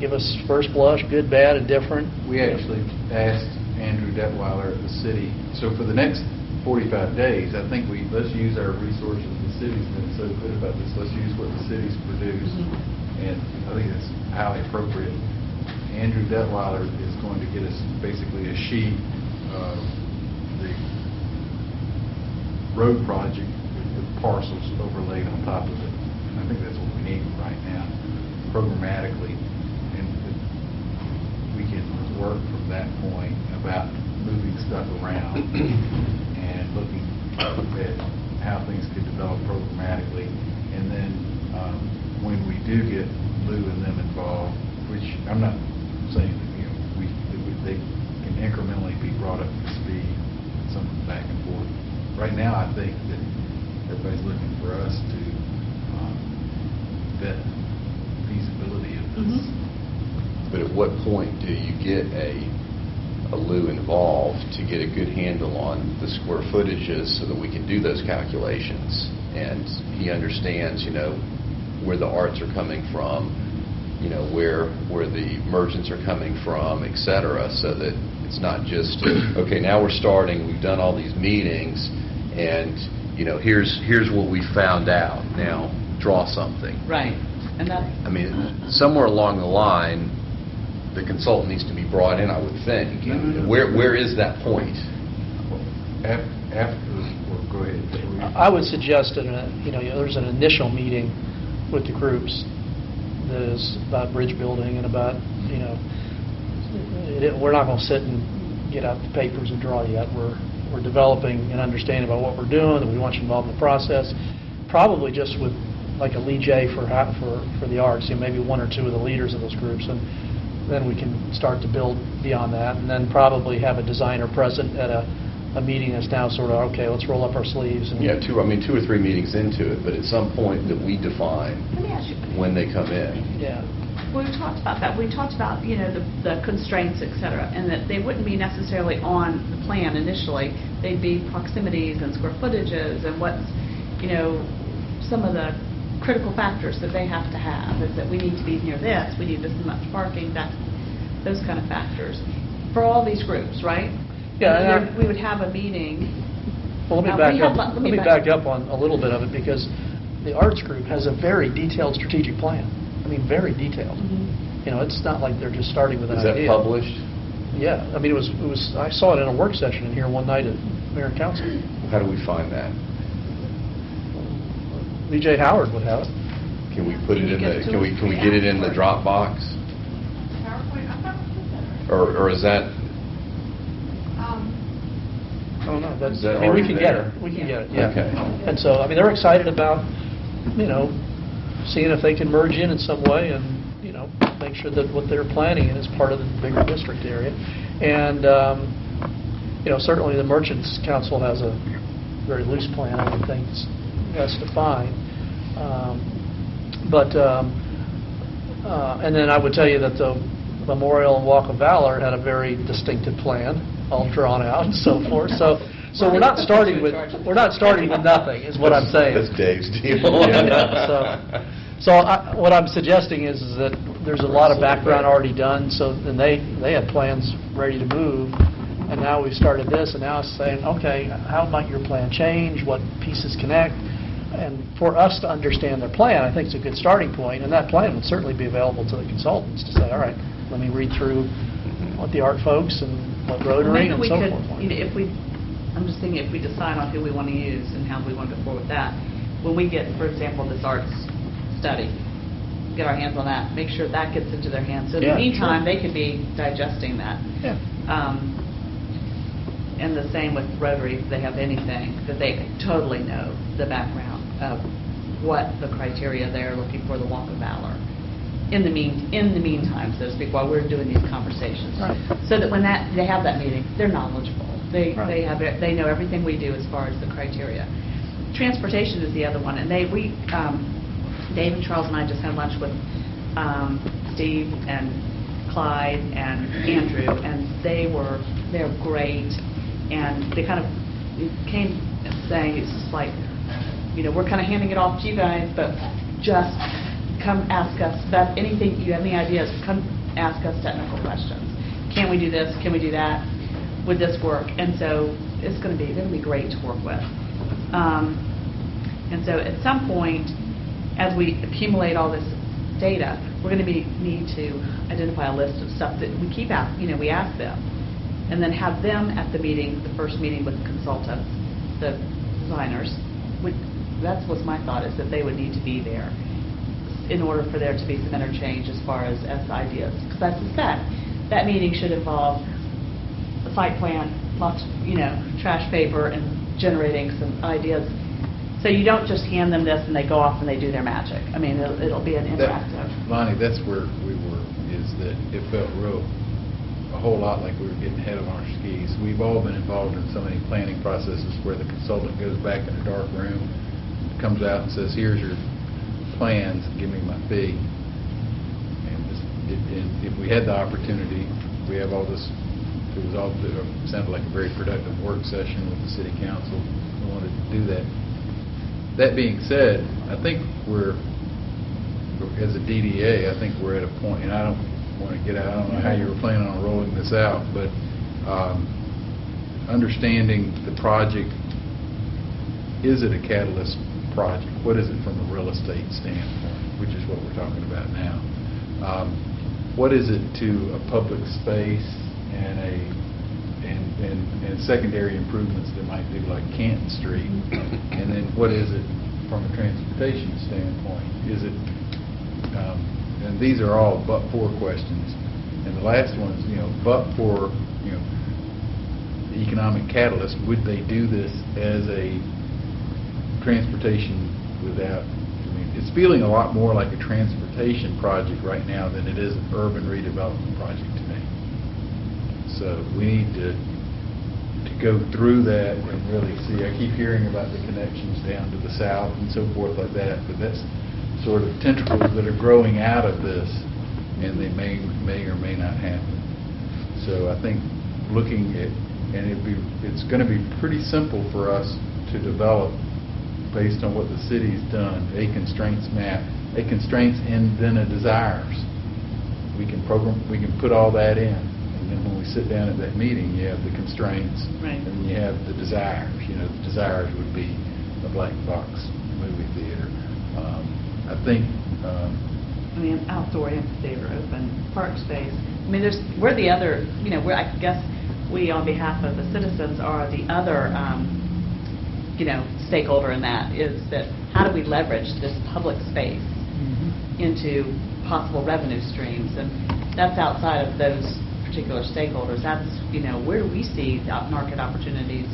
Speaker 2: Give us first blush, good, bad, and different.
Speaker 4: We actually asked Andrew Detweiler at the city, so for the next 45 days, I think let's use our resources. The city's been so good about this. Let's use what the city's produced, and I think that's highly appropriate. Andrew Detweiler is going to get us basically a sheet of the road project with parcels overlaid on top of it. And I think that's what we need right now, programmatically. And we can work from that point about moving stuff around and looking at how things could develop programmatically. And then when we do get Lou and them involved, which I'm not saying that they can incrementally be brought up to speed, some back and forth. Right now, I think that everybody's looking for us to vet feasibility of this.
Speaker 1: But at what point do you get a Lou involved to get a good handle on the square footages so that we can do those calculations? And he understands, where the arts are coming from, where the merchants are coming from, et cetera, so that it's not just, okay, now we're starting, we've done all these meetings, and, here's what we found out. Now, draw something.
Speaker 3: Right. And that,
Speaker 1: I mean, somewhere along the line, the consultant needs to be brought in, I would think. And where is that point?
Speaker 4: Go ahead.
Speaker 2: I would suggest there's an initial meeting with the groups that is about bridge building and about, we're not going to sit and get out the papers and draw yet. We're developing an understanding about what we're doing, that we want you involved in the process, probably just with like a Lee J for the arts, maybe one or two of the leaders of those groups, and then we can start to build beyond that, and then probably have a designer present at a meeting that's now sort of, okay, let's roll up our sleeves. And
Speaker 1: 2 or 3 meetings into it, but at some point that we define
Speaker 3: let me ask you,
Speaker 1: when they come in.
Speaker 2: Yeah.
Speaker 3: we talked about that. We talked about, the constraints, et cetera, and that they wouldn't be necessarily on the plan initially. They'd be proximities and square footages and what's, some of the critical factors that they have to have is that we need to be near this, we need this much parking, those kind of factors for all these groups, right?
Speaker 2: Yeah,
Speaker 3: And we would have a meeting.
Speaker 2: Well, let me back up on a little bit of it, because the arts group has a very detailed strategic plan. I mean, very detailed. It's not like they're just starting with an
Speaker 1: Is that
Speaker 2: idea.
Speaker 1: published?
Speaker 2: Yeah, I mean, it was. I saw it in a work session in here one night at Mayor and Council.
Speaker 1: How do we find that?
Speaker 2: Lee J. Howard would have it.
Speaker 1: Can we put it in the? Can we get it in the Dropbox?
Speaker 5: PowerPoint, I thought it was better.
Speaker 1: Or is that?
Speaker 2: I don't know.
Speaker 1: Is that
Speaker 2: we
Speaker 1: already
Speaker 2: can
Speaker 1: there?
Speaker 2: get it. We can get it. Yeah.
Speaker 1: Okay.
Speaker 2: And so, they're excited about, seeing if they can merge in some way and, make sure that what they're planning is part of the bigger district area. And, certainly the Merchants Council has a very loose plan on the things it has to find. And then I would tell you that the Memorial and Walk of Valor had a very distinctive plan. all drawn out and so forth. So we're not starting with nothing, is what I'm saying.
Speaker 1: That's Dave's deal.
Speaker 2: So what I'm suggesting is that there's a lot of background already done, and they had plans ready to move, and now we've started this, and now it's saying, okay, how might your plan change, what pieces connect? And for us to understand their plan, I think it's a good starting point, and that plan would certainly be available to the consultants to say, all right, let me read through what the art folks and what Rotary and so forth want.
Speaker 3: Maybe we could, I'm just thinking if we decide on who we want to use and how we want to go forward with that, when we get, for example, this arts study, get our hands on that, make sure that gets into their hands. So in the meantime, they could be digesting that.
Speaker 2: Yeah.
Speaker 3: And the same with Rotary, if they have anything, that they totally know the background of what the criteria they're looking for the Walk of Valor. In the meantime, so to speak, while we're doing these conversations.
Speaker 2: Right.
Speaker 3: So that when they have that meeting, they're knowledgeable. They know everything we do as far as the criteria. Transportation is the other one, and Dave and Charles and I just had lunch with Steve and Clyde and Andrew, and they're great, and they kind of came saying it's just like, we're kind of handing it off to you guys, but just come ask us about anything. You have any ideas, come ask us technical questions. Can we do this? Can we do that? Would this work? And so it's going to be great to work with. And so at some point, as we accumulate all this data, we're going to need to identify a list of stuff that we keep out. We ask them, and then have them at the meeting, the first meeting with the consultants, the designers. That's what's my thought, is that they would need to be there in order for there to be some interchange as far as ideas. Because I suspect that meeting should involve a site plan, lots of, trash paper, and generating some ideas. So you don't just hand them this and they go off and they do their magic. I mean, it'll be an interactive.
Speaker 4: Lonnie, that's where we were, is that it felt a whole lot like we were getting ahead of our skis. We've all been involved in so many planning processes where the consultant goes back in a dark room, comes out and says, here's your plans, give me my fee. And if we had the opportunity, we have all this, it sounded like a very productive work session with the city council. We wanted to do that. That being said, I think as a DDA, I think we're at a point, and I don't want to get out, I don't know how you were planning on rolling this out, but understanding the project, is it a catalyst project? What is it from a real estate standpoint, which is what we're talking about now? What is it to a public space and secondary improvements that might do like Canton Street? And then what is it from a transportation standpoint? Is it, and these are all but-for questions. And the last one is, but for, the economic catalyst, would they do this as a transportation without, it's feeling a lot more like a transportation project right now than it is an urban redevelopment project to me. So we need to go through that and really see. I keep hearing about the connections down to the south and so forth like that, but that's sort of tentacles that are growing out of this, and they may or may not happen. So I think looking at, and it's going to be pretty simple for us to develop based on what the city's done, a constraints map, a constraints and then a desires. We can put all that in. And then when we sit down at that meeting, you have the constraints,
Speaker 3: right,
Speaker 4: and you have the desires. The desires would be a black box movie theater. I think... outdoor amphitheater, open park space. We're the other, I guess we, on behalf of the citizens, are the other, stakeholder in that, is that how do we leverage this public space into possible revenue streams? And that's outside of those particular stakeholders. That's, where do we see market opportunities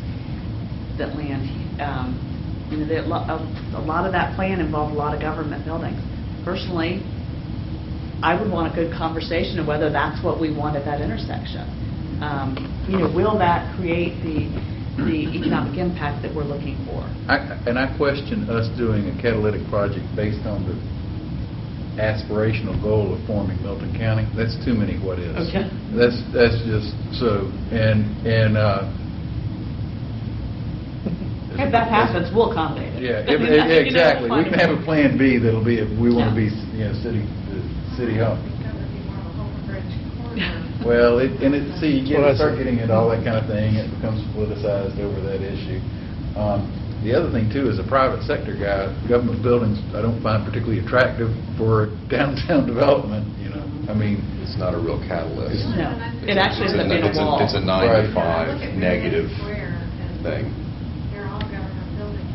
Speaker 4: that land? A lot of that plan involved a lot of government buildings. Personally, I would want a good conversation of whether that's what we want at that intersection. Will that create the economic impact that we're looking for? I question us doing a catalytic project based on the aspirational goal of forming Milton County. That's too many what-ifs.
Speaker 3: Okay.
Speaker 4: That's just so,
Speaker 3: If that happens, we'll accommodate it.
Speaker 4: Yeah,
Speaker 3: I mean, I think, you know,
Speaker 4: exactly. We
Speaker 3: funny.
Speaker 4: can have a Plan B that'll be, if we want to
Speaker 3: Yeah.
Speaker 4: be, city hall.
Speaker 5: That would be more of a Holman Bridge corridor.
Speaker 4: Well, see, you
Speaker 2: That's what I
Speaker 4: start
Speaker 2: said.
Speaker 4: getting into all that kind of thing, it becomes politicized over that issue. The other thing, too, as a private sector guy, government buildings, I don't find particularly attractive for downtown development, you know? I mean,
Speaker 1: It's not a real catalyst.
Speaker 3: No, it actually ends up being a wall.
Speaker 1: It's a 9 to
Speaker 4: Right.
Speaker 1: 5
Speaker 5: Look at
Speaker 1: negative
Speaker 5: Square and
Speaker 1: thing.
Speaker 5: They're all government buildings.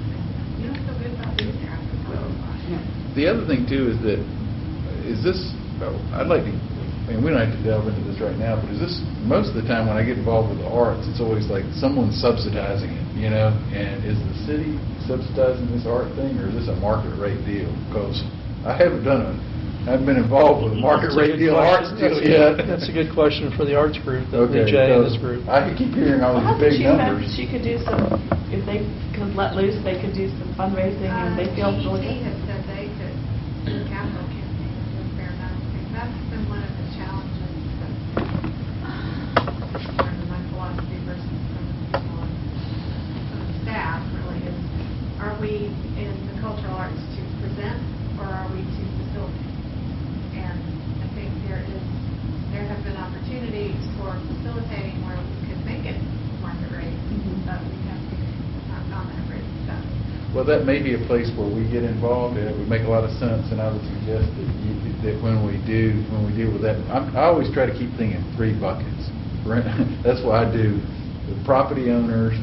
Speaker 5: You don't feel good about being there after
Speaker 3: Yeah.
Speaker 4: the other thing, too, is that, I'd like to, I mean, we don't have to delve into this right now, but is this, most of the time when I get involved with the arts, it's always like someone's subsidizing it, you know? And is the city subsidizing this art thing, or is this a market rate deal? Because I haven't been involved with a market
Speaker 2: That's a
Speaker 4: rate
Speaker 2: good
Speaker 4: deal arts
Speaker 2: question.
Speaker 4: deal
Speaker 2: That's a good-
Speaker 4: yet.
Speaker 2: That's a good question for the arts group, the
Speaker 4: Okay,
Speaker 2: Jay and
Speaker 4: so
Speaker 2: this group.
Speaker 4: I keep hearing all
Speaker 3: Well,
Speaker 4: these big numbers.
Speaker 3: She could do some, if they could let loose, they could do some fundraising, and they feel really
Speaker 5: DEC
Speaker 3: good.
Speaker 5: has said they could do a capital campaign with fair nothing. That's been one of the challenges that, in my philosophy versus some people on some of the staff really is, are we in the cultural arts to present or are we to facilitate? And I think there have been opportunities for facilitating where we could make it market rate, but we have to not on that rate stuff.
Speaker 4: Well, that may be a place where we get involved, and it would make a lot of sense, and I would suggest that when we deal with that, I always try to keep thinking 3 buckets. That's why I do the property owners,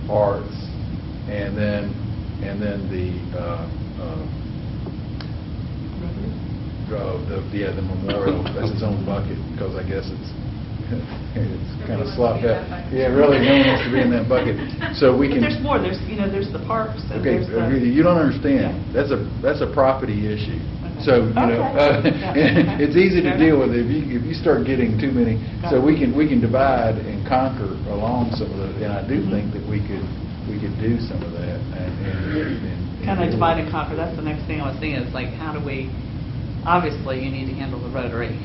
Speaker 4: arts, and then the memorial, that's its own bucket, because I guess it's kind of slopped out. Yeah, really, no one wants to be in that bucket. So we
Speaker 3: But
Speaker 4: can.
Speaker 3: there's more, there's the parks, and
Speaker 4: Okay,
Speaker 3: there's the...
Speaker 4: you don't understand. That's a property issue.
Speaker 3: Okay.
Speaker 4: So, you know,
Speaker 3: Okay. Yeah.
Speaker 4: it's easy to
Speaker 3: Fair
Speaker 4: deal
Speaker 3: enough.
Speaker 4: with if you start getting too many.
Speaker 3: Got
Speaker 4: So
Speaker 3: it.
Speaker 4: we can divide and conquer along some of those, and I do
Speaker 3: Mhm.
Speaker 4: think that we could do some of that. and
Speaker 3: Kind of divide and conquer, that's the next thing I was thinking, is like, how do we, obviously, you need to handle the Rotary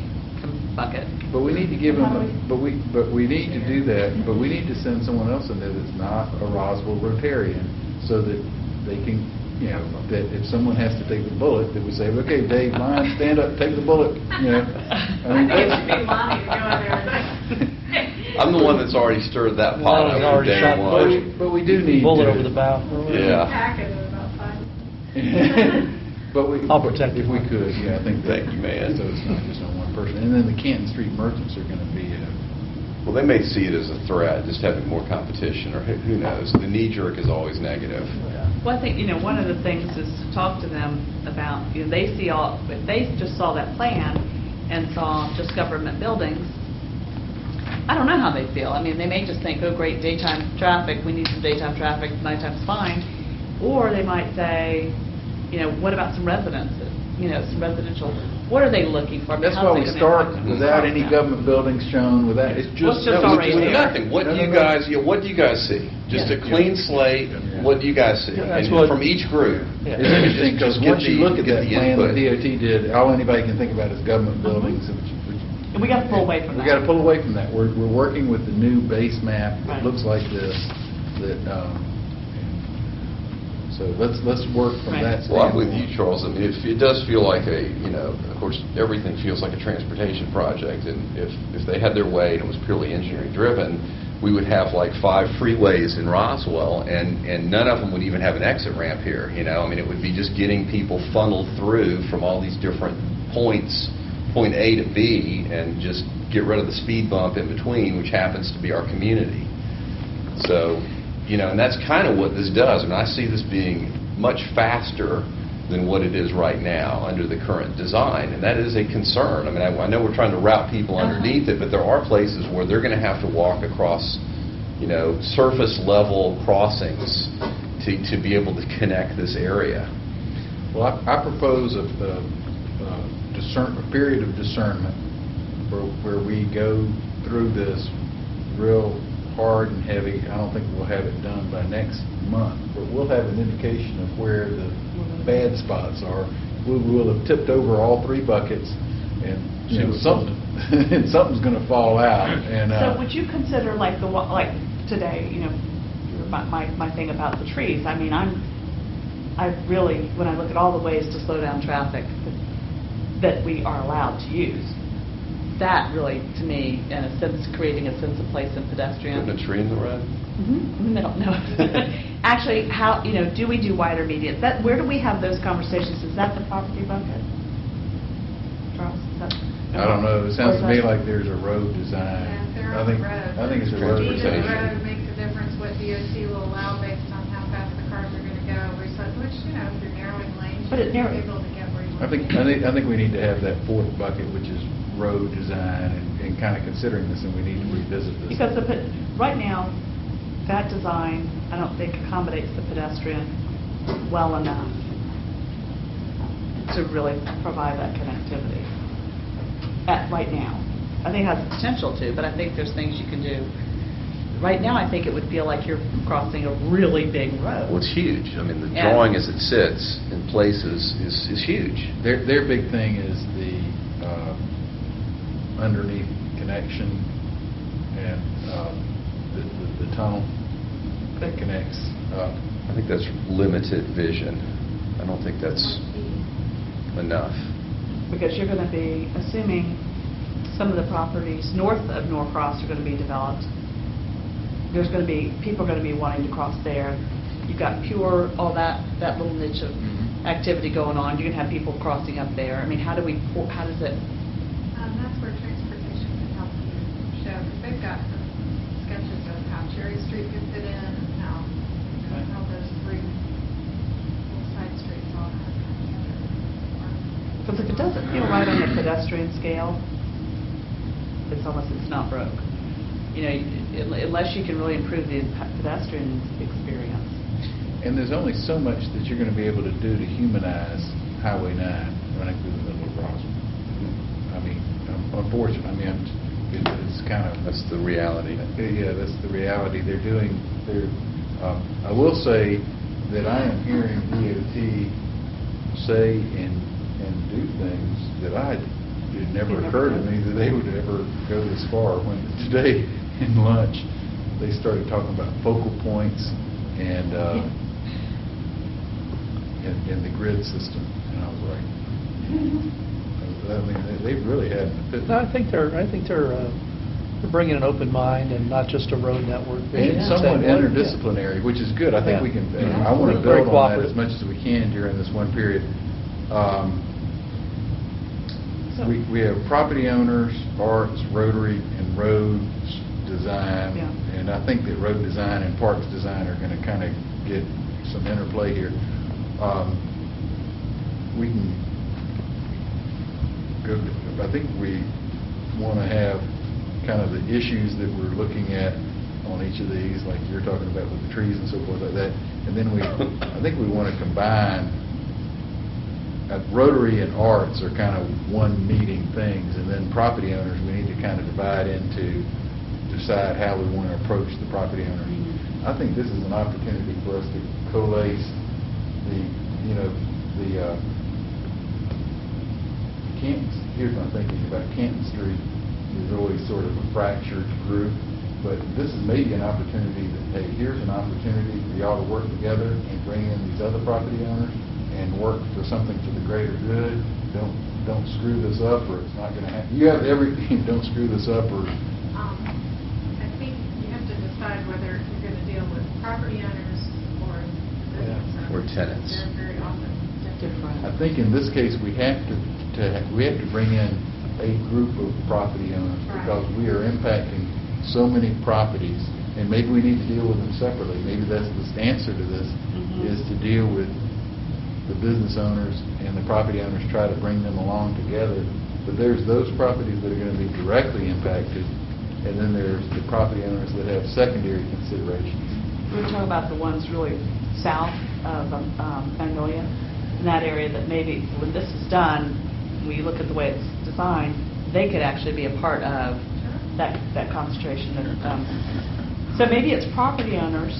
Speaker 3: bucket.
Speaker 4: But we need to give them,
Speaker 3: How do we-
Speaker 4: but we need to do that, but we need to send someone else in there that's not a Roswell Rotarian, so that they can, you know, that if someone has to take the bullet, that we say, okay, Dave, Lyons, stand up, take the bullet, you know.
Speaker 5: I think it should be Lonnie to go in there and...
Speaker 1: I'm the one that's already stirred that pot
Speaker 2: Lonnie's
Speaker 1: up from
Speaker 2: already
Speaker 1: day
Speaker 2: shot
Speaker 1: one.
Speaker 2: first.
Speaker 4: But we do need
Speaker 2: Bullet
Speaker 4: to-
Speaker 2: over the bow.
Speaker 1: Yeah.
Speaker 5: Pack it in about 5.
Speaker 4: But
Speaker 2: I'll protect
Speaker 4: if
Speaker 2: you.
Speaker 4: we could, yeah, I think that.
Speaker 1: Thank you, man.
Speaker 4: So it's not just on one person. And then the Canton Street merchants are going to be,
Speaker 1: Well, they may see it as a threat, just having more competition, or who knows? The knee jerk is always negative.
Speaker 3: Well, I think, one of the things is to talk to them about, they see all, if they just saw that plan and saw just government buildings, I don't know how they feel. I mean, they may just think, oh, great, daytime traffic, we need some daytime traffic, nighttime's fine. Or they might say, what about some residences, some residential, what are they looking for? I mean,
Speaker 4: that's
Speaker 3: how's
Speaker 4: why
Speaker 3: it
Speaker 4: we
Speaker 3: gonna
Speaker 4: start
Speaker 3: impact them?
Speaker 4: without any government buildings shown, without, it's
Speaker 3: Well,
Speaker 4: just.
Speaker 3: it's just
Speaker 1: No,
Speaker 3: already
Speaker 1: with
Speaker 3: there.
Speaker 1: nothing. What do you guys see? Just a clean slate, what do you guys see?
Speaker 2: Yeah, that's
Speaker 1: And
Speaker 2: what-
Speaker 1: from each group.
Speaker 2: Yeah.
Speaker 4: It's interesting, because
Speaker 1: Just get
Speaker 4: once you look at
Speaker 1: get
Speaker 4: that
Speaker 1: the
Speaker 4: plan that
Speaker 1: input.
Speaker 4: DOT did, all anybody can think about is government buildings.
Speaker 3: And we got to pull away from that.
Speaker 4: We got to pull away from that. We're working with the new base map
Speaker 3: Right.
Speaker 4: that looks like this, so let's work from
Speaker 3: Right.
Speaker 4: that standpoint.
Speaker 1: Well, I'm with you, Charles. I mean, it does feel like of course, everything feels like a transportation project, and if they had their way and it was purely engineering driven, we would have like 5 freeways in Roswell, and none of them would even have an exit ramp here, I mean, it would be just getting people funneled through from all these different points, point A to B, and just get rid of the speed bump in between, which happens to be our community. So, and that's kind of what this does. I mean, I see this being much faster than what it is right now under the current design, and that is a concern. I mean, I know we're trying to route people underneath it, but there are places where they're going to have to walk across, surface level crossings to be able to connect this area.
Speaker 4: Well, I propose a period of discernment where we go through this real hard and heavy. I don't think we'll have it done by next month, but we'll have an indication of where the bad spots are. we will have tipped over all three buckets, and, you know, something, and something's going to fall out, and...
Speaker 3: So would you consider like like today, you know, my thing about the trees, I mean, I really, when I look at all the ways to slow down traffic that we are allowed to use, that really, to me, in a sense, creating a sense of place and pedestrian.
Speaker 1: Putting a tree in the road?
Speaker 3: No. Actually, how, you know, do we do wider medians? Where do we have those conversations? Is that the property bucket? Charles? Is that?
Speaker 4: I don't know, it sounds to
Speaker 3: Or
Speaker 4: me
Speaker 3: is that-
Speaker 4: like there's a road design.
Speaker 5: Yeah, if they're
Speaker 4: I
Speaker 5: on the
Speaker 4: think-
Speaker 5: road.
Speaker 4: I think it's a road
Speaker 5: Speed of the
Speaker 4: design.
Speaker 5: road makes a difference what DOT will allow based on how fast the cars are going to go, which, you know, if you're narrowing lanes,
Speaker 3: But it
Speaker 5: you're
Speaker 3: narrows.
Speaker 5: able to get where you want
Speaker 4: I think we need to have that fourth bucket, which is road design, and kind of considering this, and we need to revisit this.
Speaker 3: Because right now, that design, I don't think accommodates the pedestrian well enough to really provide that connectivity right now. I think it has the potential to, but I think there's things you can do. Right now, I think it would feel like you're crossing a really big road.
Speaker 1: Well, it's huge. I mean, the
Speaker 3: Yeah.
Speaker 1: drawing as it sits in places is huge.
Speaker 4: Their big thing is the underneath connection and the tunnel that connects up.
Speaker 1: I think that's limited vision. I don't think that's enough.
Speaker 3: Because you're going to be assuming some of the properties north of Norcross are going to be developed. There's going to be, people are going to be wanting to cross there. You've got Pure, all that little niche of activity going on. You're going to have people crossing up there. I mean, how does it?
Speaker 5: That's where transportation can help you show, because they've got some sketches of how Cherry Street could fit in and how those three little side streets all kind of come together.
Speaker 3: Because if it doesn't feel right on a pedestrian scale, it's not broke. You know, unless you can really improve the pedestrian experience.
Speaker 4: And there's only so much that you're going to be able to do to humanize Highway 9 running through the middle of Roswell. I mean, unfortunately, it's kind of...
Speaker 1: That's the reality.
Speaker 4: Yeah, that's the reality. I will say that I am hearing DOT say and do things that it never occurred to me that they would ever go this far. When today in lunch, they started talking about focal points and the grid system, and I was like, I mean, they really had.
Speaker 2: No, I think they're bringing an open mind and not just a road network.
Speaker 4: And somewhat interdisciplinary, which is good. I think
Speaker 2: Yeah.
Speaker 4: we can,
Speaker 2: Yeah.
Speaker 4: I want to
Speaker 2: Very
Speaker 4: build on that
Speaker 2: cooperative.
Speaker 4: as much as we can during this one period. We have property owners, arts, Rotary, and roads design.
Speaker 3: Yeah.
Speaker 4: And I think that road design and parks design are going to kind of get some interplay here. We can go, I think we want to have kind of the issues that we're looking at on each of these, like you're talking about with the trees and so forth like that. And then I think we want to combine, Rotary and arts are kind of one meeting things, and then property owners, we need to kind of divide into, decide how we want to approach the property owners. I think this is an opportunity for us to coalesce Canton. Here's my thinking about Canton Street is always sort of a fractured group, but this is maybe an opportunity that, hey, here's an opportunity for y'all to work together and bring in these other property owners and work for something for the greater good. Don't screw this up, or it's not going to happen. You have everything. Don't screw this up, or
Speaker 5: I think you have to decide whether you're going to deal with property owners or business owners.
Speaker 1: Or tenants.
Speaker 5: They're very often different.
Speaker 4: I think in this case we have to bring in a group of property owners because we are impacting so many properties, and maybe we need to deal with them separately. Maybe that's the answer to this, is to deal with the business owners and the property owners, try to bring them along together. But there's those properties that are going to be directly impacted, and then there's the property owners that have secondary considerations.
Speaker 3: We were talking about the ones really south of Magnolia, in that area that maybe when this is done, when you look at the way it's designed, they could actually be a part of that concentration. So maybe it's property owners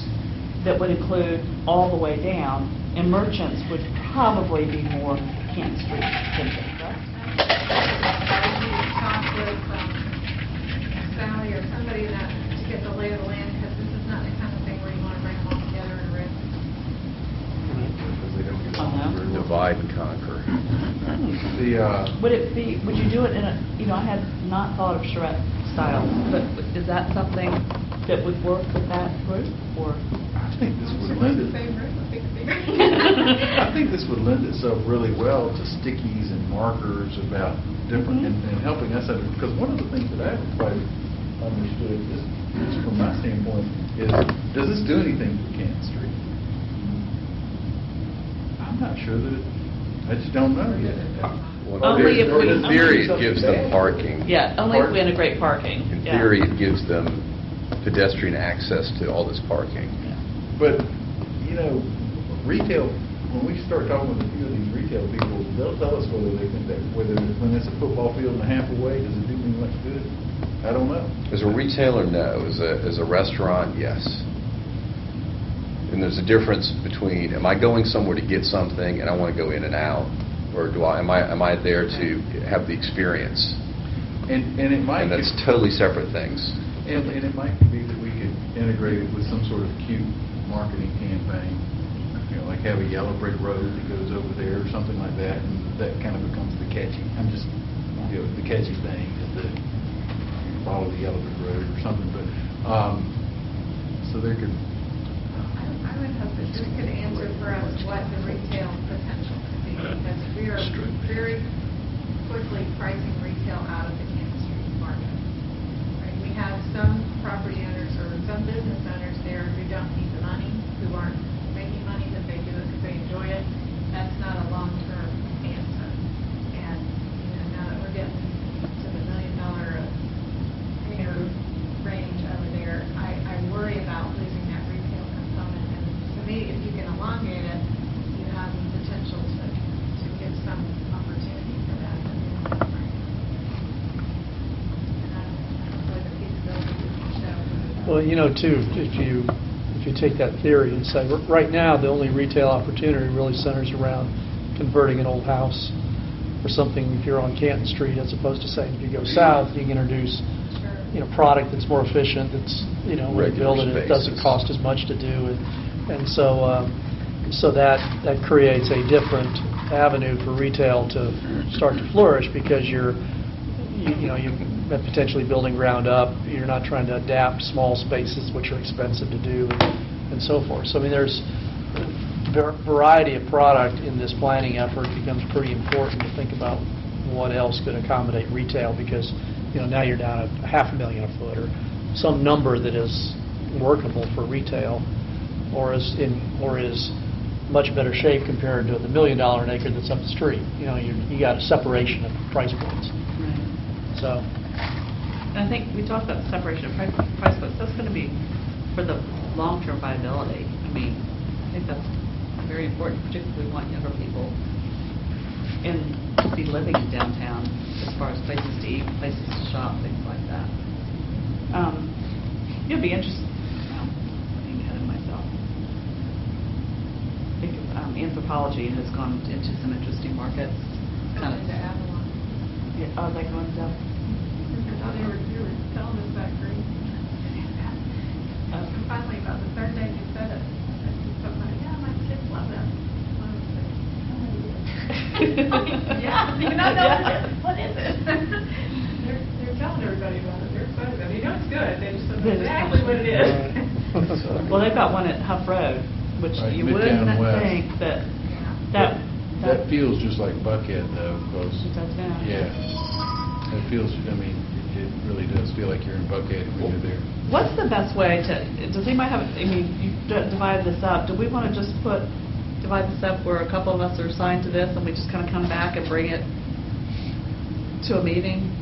Speaker 3: that would include all the way down, and merchants would probably be more Canton Street, Kingston, correct?
Speaker 5: Talk with Sally or somebody that, to get the lay of the land, because this is not the kind of thing where you want to bring them all together in a risk.
Speaker 4: Because they don't get along
Speaker 3: Uh-huh.
Speaker 4: very well.
Speaker 1: Divide and conquer.
Speaker 3: Would you do it in a, I had not thought of charrette style, but is that something that would work with that group, or?
Speaker 4: I think this would lend it. I think this would lend itself really well to stickies and markers about different, and helping us, because one of the things that I haven't quite understood, just from my standpoint, is, does this do anything for Canton Street? I'm not sure that I just don't know yet.
Speaker 1: Well,
Speaker 3: Only if we-
Speaker 1: in theory, it gives them parking.
Speaker 3: Yeah, only if we integrate parking.
Speaker 1: In
Speaker 3: Yeah.
Speaker 1: theory, it gives them pedestrian access to all this parking.
Speaker 4: But, retail, when we start talking with a few of these retail people, they'll tell us whether they think that, when it's a football field and a half away, does it do me much good? I don't know.
Speaker 1: As a retailer, no. As a restaurant, yes. And there's a difference between, am I going somewhere to get something and I want to go in and out? Or am I there to have the experience?
Speaker 4: And it might.
Speaker 1: And that's totally separate things.
Speaker 4: And it might be that we could integrate it with some sort of cute marketing campaign, like have a yellow brick road that goes over there or something like that, and that kind of becomes the catchy, the catchy thing, is that you follow the yellow brick road or something, but, so there could.
Speaker 5: I would hope that this could answer for us what the retail potential could be, because we are very quickly pricing retail out of the Canton Street market. Right? We have some property owners or some business owners there who don't need the money, who aren't making money, that they do it because they enjoy it. That's not a long-term answer. And now that we're getting to the $1 million range over there, I worry about losing that retail component. And to me, if you can elongate it, you have the potential to give some opportunity for that. And hopefully the feasibility can show.
Speaker 2: Well, too, if you take that theory and say, right now, the only retail opportunity really centers around converting an old house or something if you're on Canton Street, as opposed to saying, if you go south, you can introduce, product that's more efficient, that's, rebuild it, it doesn't
Speaker 1: spaces.
Speaker 2: cost as much to do. And so that creates a different avenue for retail to start to flourish, because you're potentially building ground up. You're not trying to adapt small spaces, which are expensive to do, and so forth. So, there's variety of product in this planning effort becomes pretty important to think about what else could accommodate retail, because, now you're down at $500,000 a foot, or some number that is workable for retail, or is much better shape compared to the $1 million an acre that's up the street. You got a separation of price points.
Speaker 3: Right.
Speaker 2: So,
Speaker 3: And I think we talked about the separation of price points. That's going to be for the long-term viability. I think that's very important, particularly we want younger people to be living in downtown, as far as places to eat, places to shop, things like that. You'll be interested. I'm getting ahead of myself. I think anthropology has gone into some interesting markets.
Speaker 5: Going into Avalon.
Speaker 3: Yeah, oh, like going to.
Speaker 5: You were telling us that, Green. And finally, about the third day you said it, I said somebody, my kids love that. Yeah, you know what is it? They're telling everybody about it. They're excited about it. It's good. They just don't know exactly what it is.
Speaker 3: Well, they've got one at Huff Road, which
Speaker 4: Right,
Speaker 3: you
Speaker 4: Midtown
Speaker 3: wouldn't
Speaker 4: West.
Speaker 3: think that
Speaker 4: That feels just like Buckhead, though, because,
Speaker 3: It does now.
Speaker 4: yeah, it feels, it really does feel like you're in Buckhead when you're there.
Speaker 3: What's the best way does anybody have, you divide this up, do we want to just divide this up where a couple of us are assigned to this and we just kind of come back and bring it to a meeting?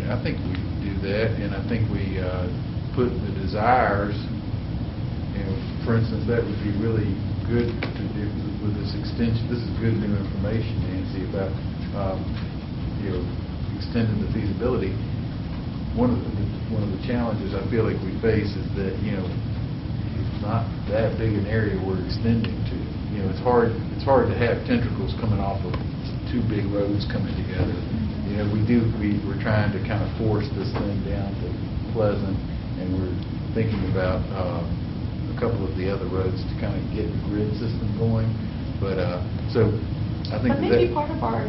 Speaker 4: I think we do that, and I think we put the desires, for instance, that would be really good to do with this extension. This is good new information, Nancy, about, extending the feasibility. One of the challenges I feel like we face is that, it's not that big an area we're extending to. it's hard to have tentacles coming off of two big roads coming together. We're trying to kind of force this thing down to Pleasant, and we're thinking about a couple of the other roads to kind of get the grid system going. But, so I think
Speaker 3: But maybe part of our,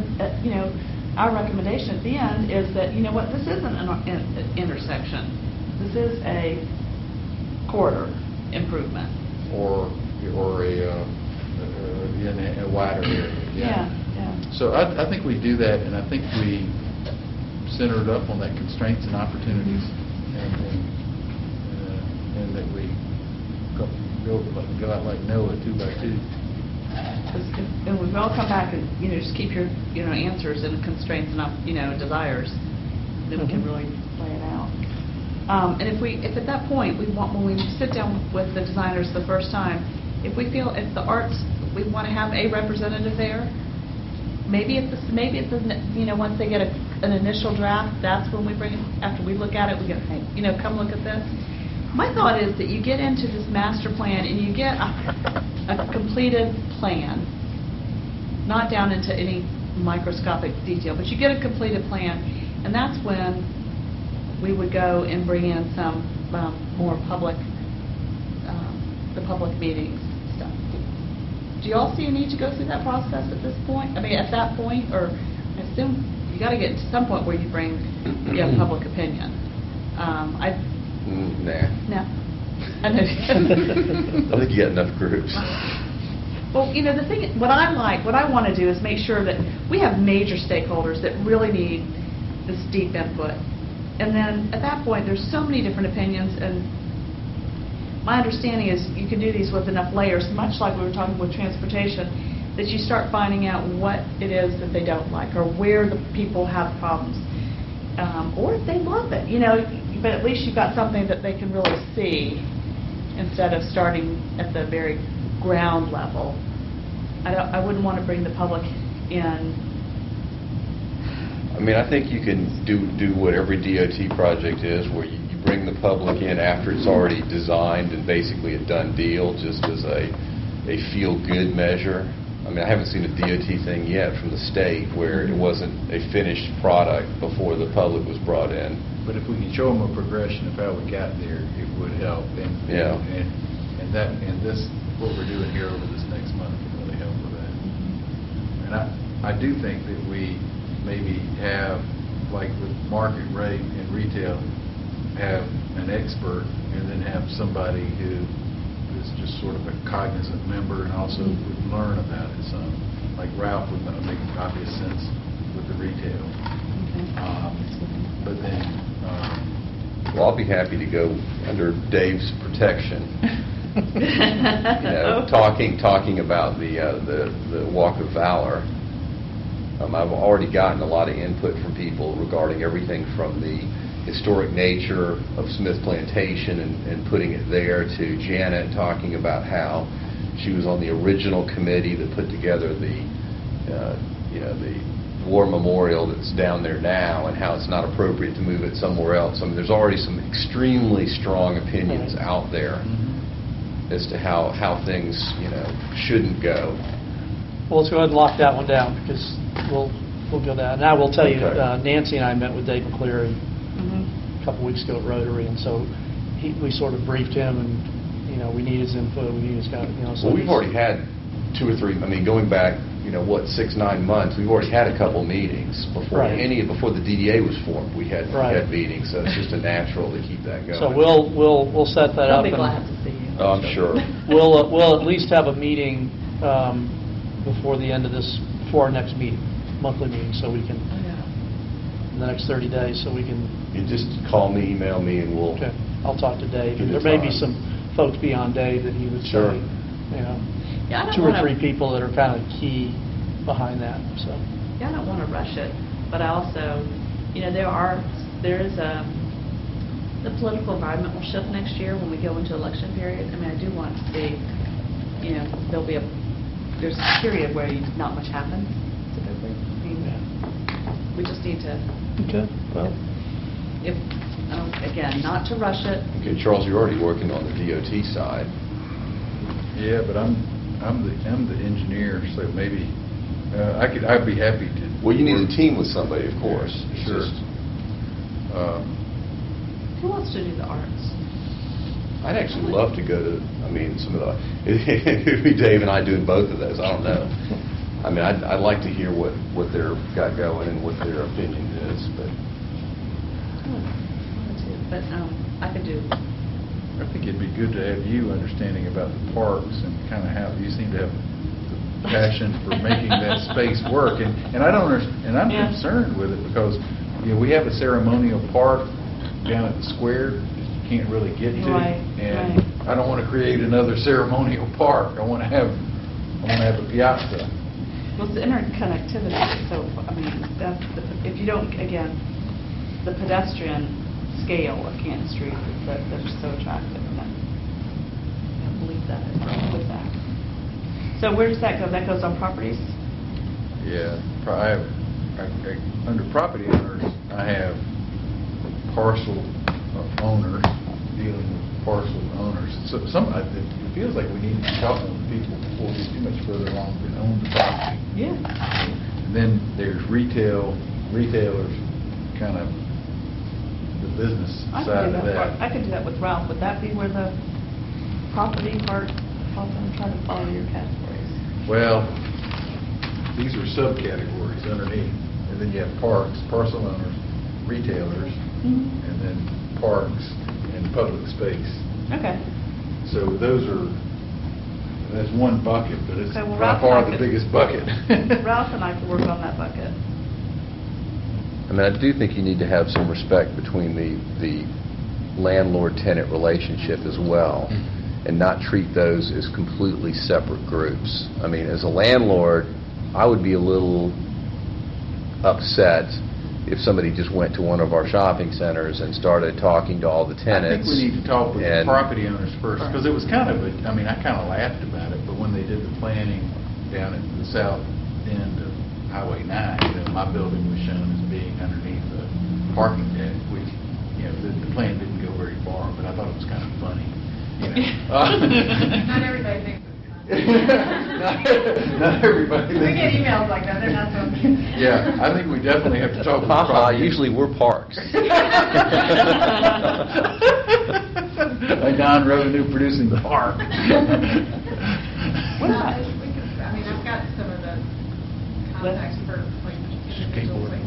Speaker 3: our recommendation at the end is that, this isn't an intersection. This is a corridor improvement.
Speaker 4: or in a wider area.
Speaker 3: Yeah.
Speaker 4: So I think we do that, and I think we center it up on that constraints and opportunities, and that we go out like Noah 2 by 2.
Speaker 3: And we've all come back and, just keep your, answers and constraints and, desires, then we can really lay it out. And if at that point, when we sit down with the designers the first time, if we feel, if the arts, we want to have a representative there, maybe it's once they get an initial draft, that's when we bring it, after we look at it, we go, hey, come look at this. My thought is that you get into this master plan and you get a completed plan, not down into any microscopic detail, but you get a completed plan, and that's when we would go and bring in some more public, the public meetings stuff. Do you all see a need to go through that process at this point? I mean, at that point, or I assume you got to get to some point where you bring public opinion.
Speaker 1: Nah.
Speaker 3: No. I know.
Speaker 1: I think you got enough groups.
Speaker 3: Well, the thing, what I want to do is make sure that we have major stakeholders that really need this deep input. And then at that point, there's so many different opinions, and my understanding is you can do these with enough layers, much like we were talking with transportation, that you start finding out what it is that they don't like, or where the people have problems, or if they love it, but at least you've got something that they can really see instead of starting at the very ground level. I wouldn't want to bring the public in.
Speaker 1: I mean, I think you can do what every DOT project is, where you bring the public in after it's already designed and basically a done deal, just as a feel-good measure. I mean, I haven't seen a DOT thing yet from the state where it wasn't a finished product before the public was brought in.
Speaker 4: But if we can show them a progression of how we got there, it would help.
Speaker 1: Yeah.
Speaker 4: And this, what we're doing here over this next month can really help with that. And I do think that we maybe have, like with market rate and retail, have an expert and then have somebody who is just sort of a cognizant member and also would learn about it some. Like Ralph would make obvious sense with the retail. But then...
Speaker 1: Well, I'll be happy to go under Dave's protection. Talking about the Walk of Valor. I've already gotten a lot of input from people regarding everything from the historic nature of Smith Plantation and putting it there, to Janet talking about how she was on the original committee that put together the war memorial that's down there now, and how it's not appropriate to move it somewhere else. I mean, there's already some extremely strong opinions out there as to how things shouldn't go.
Speaker 2: Well, let's go ahead and lock that one down, because we'll go that. And I will tell you,
Speaker 1: Okay.
Speaker 2: Nancy and I met with Dave McCleary a couple weeks ago at Rotary, and so we sort of briefed him, and we need his input, we need his kind of, so
Speaker 1: Well, we've already had 2 or 3. I mean, going back, 6-9 months, we've already had a couple meetings before
Speaker 2: Right.
Speaker 1: before the DDA was formed. We had
Speaker 2: Right.
Speaker 1: meetings, so it's just a natural to keep that going.
Speaker 2: So we'll set that
Speaker 3: They'll
Speaker 2: up.
Speaker 3: be
Speaker 2: and
Speaker 3: glad to see you.
Speaker 1: Oh, I'm sure.
Speaker 2: We'll at least have a meeting before the end of this, before our next meeting, monthly meeting, so we can, in the next 30 days, so we can.
Speaker 1: You just call me, email me, and we'll.
Speaker 2: Okay, I'll talk to Dave.
Speaker 1: Give it
Speaker 2: There may be
Speaker 1: time.
Speaker 2: some folks beyond Dave that he would
Speaker 1: Sure.
Speaker 2: say,
Speaker 3: Yeah, I don't
Speaker 2: 2 or
Speaker 3: wanna-
Speaker 2: 3 people that are kind of key behind that, so.
Speaker 3: Yeah, I don't want to rush it, but I also, the political environment will shift next year when we go into election period. I mean, I do want to see, there's a period where not much happens, typically. I mean, we just need to,
Speaker 2: Okay, well.
Speaker 3: again, not to rush it.
Speaker 1: Okay, Charles, you're already working on the DOT side.
Speaker 4: Yeah, but I'm I'm the engineer, so maybe, I'd be happy to.
Speaker 1: Well, you need a team with somebody, of course. It's
Speaker 4: Sure.
Speaker 1: just-
Speaker 3: Who wants to do the arts?
Speaker 1: I'd actually love to go to, I mean, some of the, it'd be Dave and I doing both of those, I don't know. I mean, I'd like to hear what they've got going and what their opinion is, but
Speaker 3: But I could do,
Speaker 4: I think it'd be good to have you understanding about the parks and kind of how you seem to have the passion for making that space work. And I don't understand, and I'm
Speaker 3: Yeah.
Speaker 4: concerned with it because, we have a ceremonial park down at the square that you can't really get to.
Speaker 3: Right,
Speaker 4: And
Speaker 3: right.
Speaker 4: I don't want to create another ceremonial park. I want to have a piazza.
Speaker 3: well, it's the interconnectivity, so, I mean, that's, if you don't, again, the pedestrian scale of Canton Street, they're so attractive, and I can't believe that with that. So where does that go? That goes on properties?
Speaker 4: Yeah, under property owners, I have parcel owners dealing with parcel owners. So it feels like we need to be talking with people before we get too much further along that own the property.
Speaker 3: Yeah.
Speaker 4: And then there's retailers, kind of the business side of that.
Speaker 3: I could do that with Ralph. Would that be where the property part falls in? I'm trying to follow your categories.
Speaker 4: Well, these are subcategories underneath. And then you have parks, parcel owners, retailers,
Speaker 3: Mhm.
Speaker 4: and then parks and public space.
Speaker 3: Okay.
Speaker 4: So that's one bucket, but it's
Speaker 3: Okay, well,
Speaker 4: by
Speaker 3: Ralph and I
Speaker 4: far the
Speaker 3: could-
Speaker 4: biggest bucket.
Speaker 3: Ralph and I could work on that bucket.
Speaker 1: I mean, I do think you need to have some respect between the landlord-tenant relationship as well, and not treat those as completely separate groups. I mean, as a landlord, I would be a little upset if somebody just went to one of our shopping centers and started talking to all the
Speaker 4: I think
Speaker 1: tenants.
Speaker 4: we need to talk with the
Speaker 1: and-
Speaker 4: property owners first, because it was kind of I kind of laughed about it, but when they did the planning down at the south end of Highway 9, my building was shown as being underneath the parking deck, which, the plan didn't go very far, but I thought it was kind of funny.
Speaker 5: Not everybody thinks it's fun.
Speaker 4: Not everybody.
Speaker 5: We get emails like that, they're not so mean.
Speaker 4: Yeah, I think we definitely have to talk with the
Speaker 1: Haha,
Speaker 4: property.
Speaker 1: usually we're parks.
Speaker 4: A non-revenue producing park.
Speaker 5: Well, we could, I've got some of the contacts for like individuals, like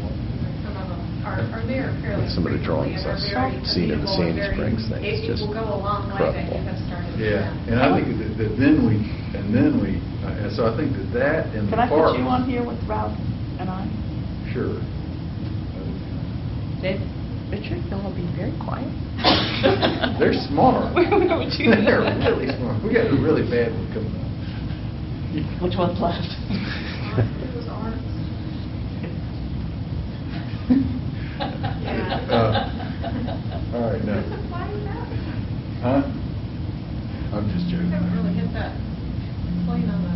Speaker 5: some of them are there fairly
Speaker 1: Some of the
Speaker 5: frequently
Speaker 1: drawings
Speaker 5: and are
Speaker 1: I've
Speaker 5: very
Speaker 1: seen in the
Speaker 5: amenable and
Speaker 1: Sandy
Speaker 5: very-
Speaker 1: Springs thing, it's
Speaker 5: it
Speaker 1: just
Speaker 5: will go a long way that you
Speaker 1: incredible.
Speaker 5: have started.
Speaker 4: Yeah, and I think that then we, so I think that and the
Speaker 3: Can I
Speaker 4: park.
Speaker 3: put you on here with Ralph and I?
Speaker 4: Sure.
Speaker 3: Dave, Richard, you'll all be very quiet.
Speaker 4: They're smart.
Speaker 3: Where would you?
Speaker 4: They're really smart. We got a really bad one coming up.
Speaker 3: Which one's left?
Speaker 5: It was arts. Yeah.
Speaker 4: All right, no.
Speaker 5: Why is that?
Speaker 4: Huh? I'm just
Speaker 5: We
Speaker 4: joking.
Speaker 5: haven't really hit that plane on the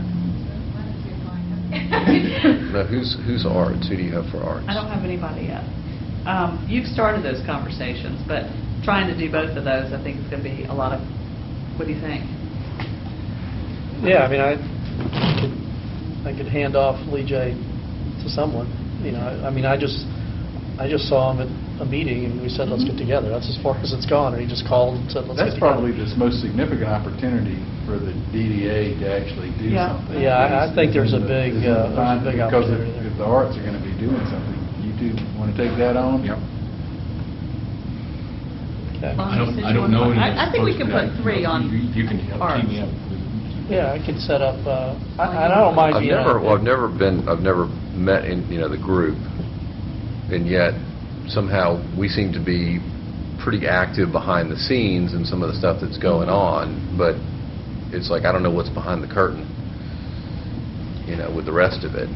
Speaker 5: latitude line.
Speaker 1: Now, who's arts? Who do you have for arts?
Speaker 3: I don't have anybody yet. You've started those conversations, but trying to do both of those, I think is going to be a lot of, what do you think?
Speaker 2: Yeah, I could hand off Lee J to someone, I just saw him at a meeting and we said, let's get together. That's as far as it's gone, and he just called and said, let's get
Speaker 4: That's
Speaker 2: together.
Speaker 4: probably the most significant opportunity for the DDA to actually do
Speaker 3: Yeah.
Speaker 4: something.
Speaker 2: Yeah, I think there's a
Speaker 4: Is
Speaker 2: big,
Speaker 4: in the
Speaker 2: there's a big
Speaker 4: because
Speaker 2: opportunity there.
Speaker 4: if the arts are going to be doing something, you two want to take that on? Yep.
Speaker 2: Okay.
Speaker 7: I don't know any.
Speaker 3: I think we can put 3 on
Speaker 7: You can
Speaker 3: arts.
Speaker 7: team me up.
Speaker 2: Yeah, I could set up, I don't mind being on.
Speaker 1: I've never met in, the group, and yet somehow we seem to be pretty active behind the scenes in some of the stuff that's going on, but it's like, I don't know what's behind the curtain, with the rest of it.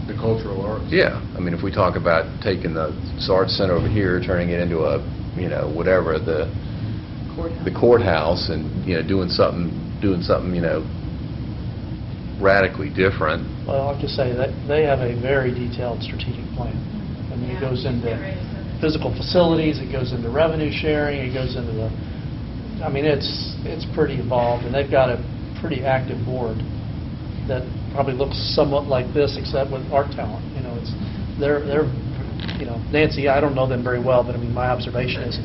Speaker 4: The cultural arts.
Speaker 1: Yeah, if we talk about taking the arts center over here, turning it into a, whatever, the courthouse, and, doing something, radically different.
Speaker 2: Well, I'll just say that they have a very detailed strategic plan. It goes into physical facilities, it goes into revenue sharing, it goes into it's pretty involved, and they've got a pretty active board that probably looks somewhat like this, except with art talent. You know, they're you know, Nancy, I don't know them very well, but I mean, my observation is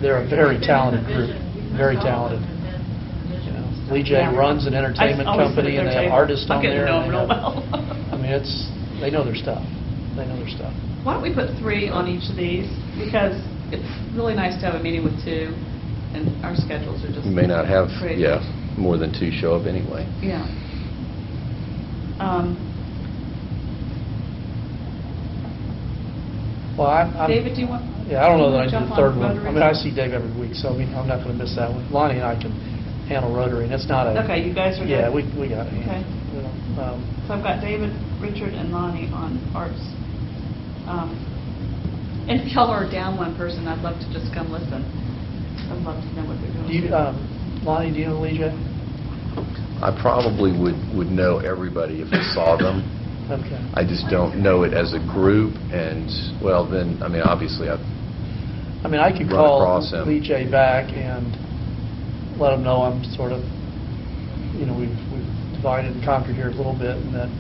Speaker 2: they're a very talented group, very talented. You know, Lee J. runs an entertainment
Speaker 3: I always
Speaker 2: company,
Speaker 3: think
Speaker 2: and they
Speaker 3: they're
Speaker 2: have artists
Speaker 3: I'm
Speaker 2: on
Speaker 3: getting
Speaker 2: there.
Speaker 3: to know
Speaker 2: and
Speaker 3: them
Speaker 2: they
Speaker 3: real
Speaker 2: have-
Speaker 3: well.
Speaker 2: I mean, they know their stuff. They know their stuff.
Speaker 3: Why don't we put 3 on each of these? Because it's really nice to have a meeting with 2, and our schedules are just...
Speaker 1: You may not have,
Speaker 3: crazy.
Speaker 1: yeah, more than 2 show up anyway.
Speaker 3: Yeah.
Speaker 2: Well,
Speaker 3: David, do you want...
Speaker 2: Yeah, I don't know that I need
Speaker 3: jump
Speaker 2: a
Speaker 3: on
Speaker 2: third one.
Speaker 3: Rotary?
Speaker 2: I mean, I see Dave every week, so I mean, I'm not going to miss that one. Lonnie and I can handle Rotary, and it's not a...
Speaker 3: Okay, you guys are good?
Speaker 2: Yeah, we got it.
Speaker 3: Okay.
Speaker 2: We don't,
Speaker 3: So I've got David, Richard, and Lonnie on arts. And if y'all are down one person, I'd love to just come listen. I'd love to know what they're
Speaker 2: do
Speaker 3: doing.
Speaker 2: you, Lonnie, do you know Lee J?
Speaker 1: I probably would know everybody if I saw them.
Speaker 2: Okay.
Speaker 1: I just don't know it as a group, and, well, then, I mean, obviously,
Speaker 2: I mean, I could
Speaker 1: Run
Speaker 2: call
Speaker 1: across him.
Speaker 2: Lee J back and let him know I'm sort of, you know, we've divided and conquered here a little bit, and that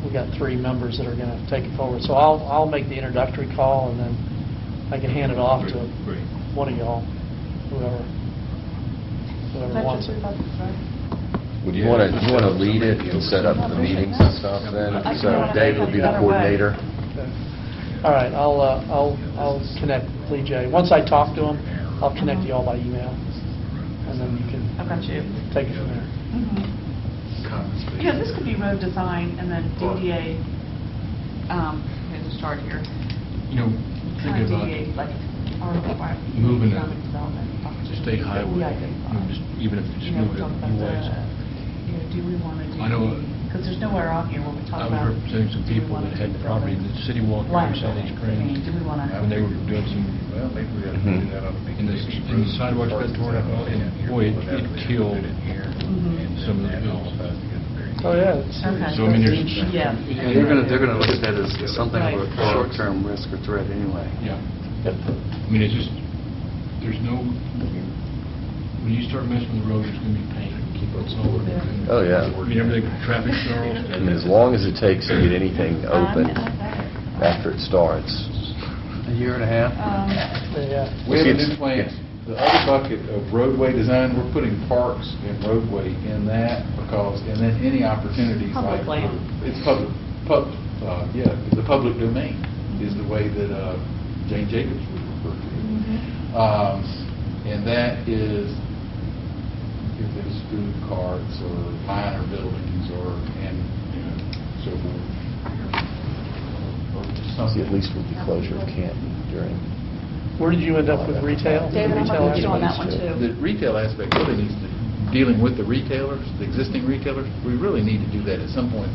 Speaker 2: we got 3 members that are going to take it forward. So I'll make the introductory call, and then I can hand it off to one of y'all, whoever wants it.
Speaker 1: would you want to lead it and set up the meetings and stuff then? So Dave will be the coordinator.
Speaker 2: Okay. All right, I'll connect Lee J. Once I talk to him, I'll connect you all by email, and then you can
Speaker 3: I've got you.
Speaker 2: take it from there.
Speaker 3: Yeah, this could be road design and then DDA, here's a chart here.
Speaker 7: You know,
Speaker 3: Kind
Speaker 7: think
Speaker 3: of
Speaker 7: about
Speaker 3: DDA, like, our
Speaker 7: moving
Speaker 3: economic development.
Speaker 7: the state highway, just even if it's
Speaker 3: You know, we
Speaker 7: moving
Speaker 3: talk
Speaker 7: it
Speaker 3: about
Speaker 7: new ways.
Speaker 3: do we want to do...
Speaker 7: I know,
Speaker 3: Because there's nowhere on here when we talk
Speaker 7: I
Speaker 3: about...
Speaker 7: was representing some
Speaker 3: do we
Speaker 7: people
Speaker 3: wanna
Speaker 7: that had
Speaker 3: do
Speaker 7: property
Speaker 3: buildings?
Speaker 7: that city walked
Speaker 3: Line
Speaker 7: over Sandy
Speaker 3: building. I mean,
Speaker 7: Springs,
Speaker 3: do we want to...
Speaker 7: when they were doing some,
Speaker 11: Well, maybe we ought to
Speaker 1: Mhm.
Speaker 11: do that on a big...
Speaker 7: and the sidewalks got torn up, and boy, it killed some of the bills.
Speaker 2: Oh, yeah. it's-
Speaker 3: Okay.
Speaker 7: So, I mean, there's-
Speaker 3: Yeah.
Speaker 6: Yeah, they're going to look at that as something
Speaker 3: Right.
Speaker 6: of a short-term risk or threat anyway.
Speaker 7: Yeah.
Speaker 2: Yep.
Speaker 7: I mean, it's just, there's no, when you start messing with the road, it's going to be pain. It's all-
Speaker 1: Oh, yeah.
Speaker 7: I mean, everything, traffic snarls.
Speaker 1: I mean, as long as it takes to get anything open after it starts.
Speaker 6: A year and a half?
Speaker 2: Yeah.
Speaker 4: We have a new plan. The other bucket of roadway design, we're putting parks and roadway in that because, and then any opportunities like...
Speaker 3: Public land.
Speaker 4: It's yeah, the public domain is the way that Jane Jacobs would refer to it. And that is, if there's food carts or minor buildings or, and, you know, so forth. Or just
Speaker 1: See,
Speaker 4: something.
Speaker 1: at least with the closure of Canton during...
Speaker 2: Where did you end up with retail?
Speaker 3: David, I'm
Speaker 2: Retail
Speaker 3: going to you on
Speaker 2: aspect?
Speaker 3: that one, too.
Speaker 4: The retail aspect really needs to, dealing with the retailers, the existing retailers, we really need to do that at some point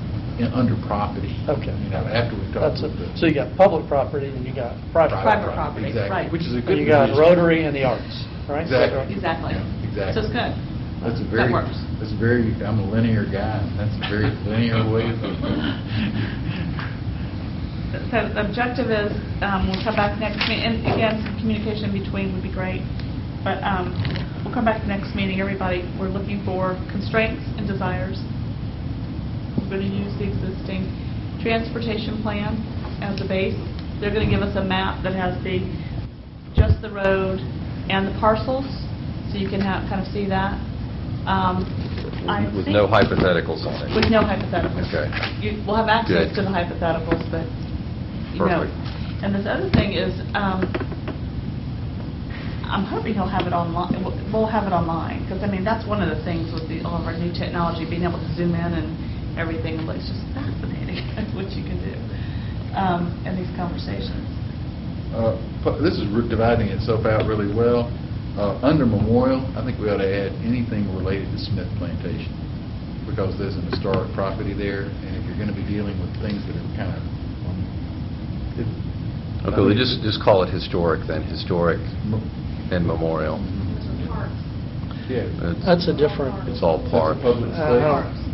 Speaker 4: under property.
Speaker 2: Okay.
Speaker 4: You know, after we've talked
Speaker 2: That's it.
Speaker 4: with the...
Speaker 2: So you got public property, and you got private
Speaker 3: Private
Speaker 2: property.
Speaker 3: property,
Speaker 4: Exactly,
Speaker 3: right.
Speaker 4: which is a
Speaker 2: And
Speaker 4: good...
Speaker 2: you got
Speaker 4: position.
Speaker 2: Rotary and the arts, right?
Speaker 4: Exactly.
Speaker 3: Exactly.
Speaker 4: Yeah, exactly.
Speaker 3: So it's good.
Speaker 4: That's a
Speaker 3: That
Speaker 4: very,
Speaker 3: works.
Speaker 4: that's a very, I'm a linear guy, and that's a very linear way of thinking.
Speaker 3: So the objective is, we'll come back next meeting, and again, some communication in between would be great, but we'll come back next meeting, everybody, we're looking for constraints and desires. We're going to use the existing transportation plan as the base. They're going to give us a map that has just the road and the parcels, so you can kind of see that. I
Speaker 1: With
Speaker 3: think-
Speaker 1: no hypotheticals on it.
Speaker 3: With no hypotheticals.
Speaker 1: Okay.
Speaker 3: We'll have access
Speaker 1: Good.
Speaker 3: to the hypotheticals, but, you know.
Speaker 1: Perfect.
Speaker 3: And this other thing is, I'm hoping he'll have it online, we'll have it online, because, I mean, that's one of the things with all of our new technology, being able to zoom in and everything, it's just fascinating what you can do in these conversations.
Speaker 4: This is dividing itself out really well. Under Memorial, I think we ought to add anything related to Smith Plantation, because there's an historic property there, and if you're going to be dealing with things that are kind of...
Speaker 1: Okay, well, just call it historic then, historic and memorial.
Speaker 4: Yeah.
Speaker 1: It's-
Speaker 2: That's a different,
Speaker 1: It's all
Speaker 4: That's
Speaker 1: park.
Speaker 4: a public space.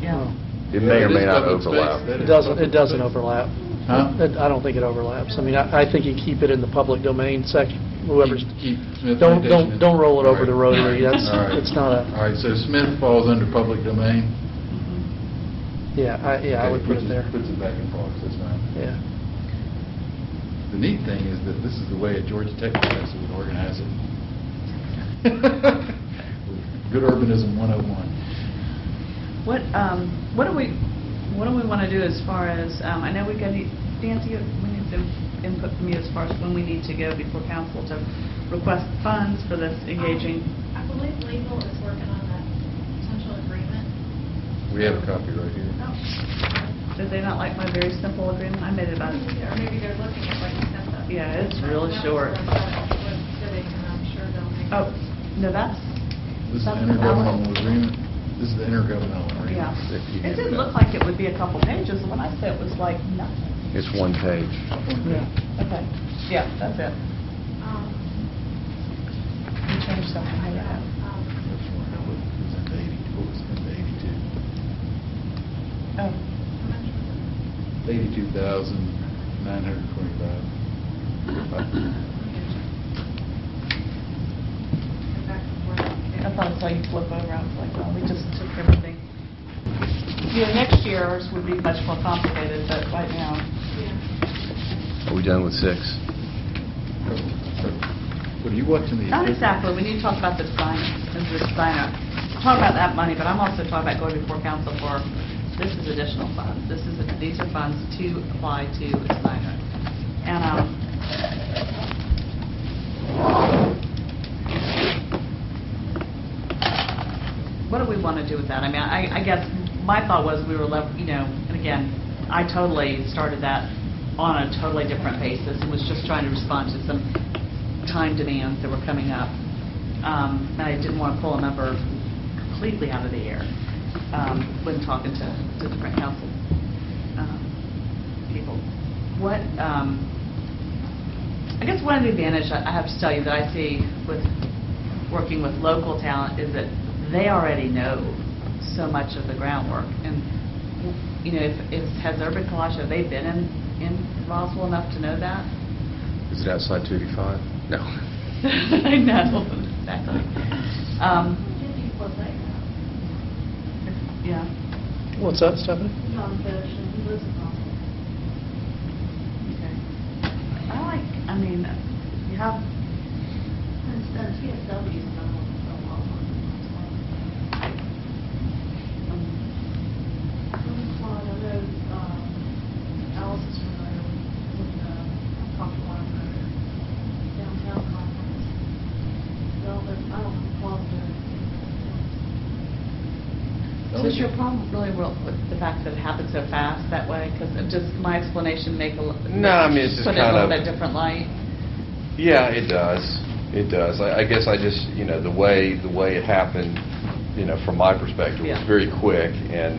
Speaker 3: Yeah.
Speaker 1: It may or
Speaker 4: Yeah,
Speaker 1: may
Speaker 4: it is
Speaker 1: not
Speaker 4: public space.
Speaker 1: overlap.
Speaker 4: That
Speaker 2: it
Speaker 4: is
Speaker 2: doesn't,
Speaker 4: public
Speaker 2: it doesn't
Speaker 4: space.
Speaker 2: overlap.
Speaker 4: Huh?
Speaker 2: I don't think it overlaps. I mean, I think you keep it in the public domain section, whoever's,
Speaker 4: Keep Smith
Speaker 2: don't
Speaker 4: Plantation.
Speaker 2: roll it over to
Speaker 4: All right.
Speaker 2: Rotary, that's,
Speaker 4: All right.
Speaker 2: it's not a,
Speaker 4: All right, so Smith falls under public domain.
Speaker 2: Yeah, I would put it there.
Speaker 4: Puts it back in Parks, that's fine.
Speaker 2: Yeah.
Speaker 4: The neat thing is that this is the way a Georgia Tech professor would organize it. Good urbanism 101.
Speaker 3: What do we want to do as far as, I know we got, Nancy, we need some input from you as far as when we need to go before council to request funds for this engaging.
Speaker 5: I believe legal is working on that potential agreement.
Speaker 4: We have a copy right here.
Speaker 5: Oh,
Speaker 3: Did they not like my very simple agreement? I made it about,
Speaker 5: or maybe they're looking at what you sent them.
Speaker 3: yeah, it's really short.
Speaker 5: That was with Civic, and I'm sure they'll make.
Speaker 3: Oh, no, that's,
Speaker 4: This is the
Speaker 3: Something
Speaker 4: intergovernmental
Speaker 3: else.
Speaker 4: agreement. This is the intergovernmental agreement.
Speaker 3: yeah.
Speaker 4: that you
Speaker 3: It
Speaker 4: handed
Speaker 3: didn't
Speaker 4: out.
Speaker 3: look like it would be a couple pages. When I said it was like nothing.
Speaker 1: It's one page.
Speaker 3: Okay, yeah, that's it.
Speaker 5: Um,
Speaker 3: You changed something, I have.
Speaker 4: That's one that was in the 80, what was it, in the 82?
Speaker 3: Oh,
Speaker 5: how much was it?
Speaker 4: 82,925.
Speaker 5: Back and forth.
Speaker 3: I thought it's like you flip over. I was like, well, we just took everything. You know, next year's would be much more complicated, but right now,
Speaker 5: Yeah.
Speaker 1: Are we done with 6?
Speaker 4: What are you watching the?
Speaker 3: not exactly. We need to talk about the designer. Talk about that money, but I'm also talking about going before council for, this is additional funds. These are funds to apply to a designer. And, what do we want to do with that? I mean, I guess my thought was we were left, you know, and again, I totally started that on a totally different basis and was just trying to respond to some time demands that were coming up. And I didn't want to pull a number completely out of the air when talking to different council people. What, I guess one of the advantages I have to tell you that I see with working with local talent is that they already know so much of the groundwork. And, you know, has Urban Collage, have they been in Roswell enough to know that?
Speaker 1: Is it outside 285? No.
Speaker 3: I know, exactly. Yeah.
Speaker 2: What's that, Stephanie?
Speaker 3: Okay. I mean, you have,
Speaker 5: Alice is familiar with Cockwater downtown conference. Well, but I don't know what
Speaker 3: so is your problem really with the fact that it happened so fast that way? Because just my explanation make a little...
Speaker 1: No, I mean, it's just
Speaker 3: put it in a
Speaker 1: kind
Speaker 3: little
Speaker 1: of-
Speaker 3: bit different light.
Speaker 1: Yeah, it does. It does. I guess I just, you know, the way it happened, you know, from my perspective, was
Speaker 3: Yeah.
Speaker 1: very quick, and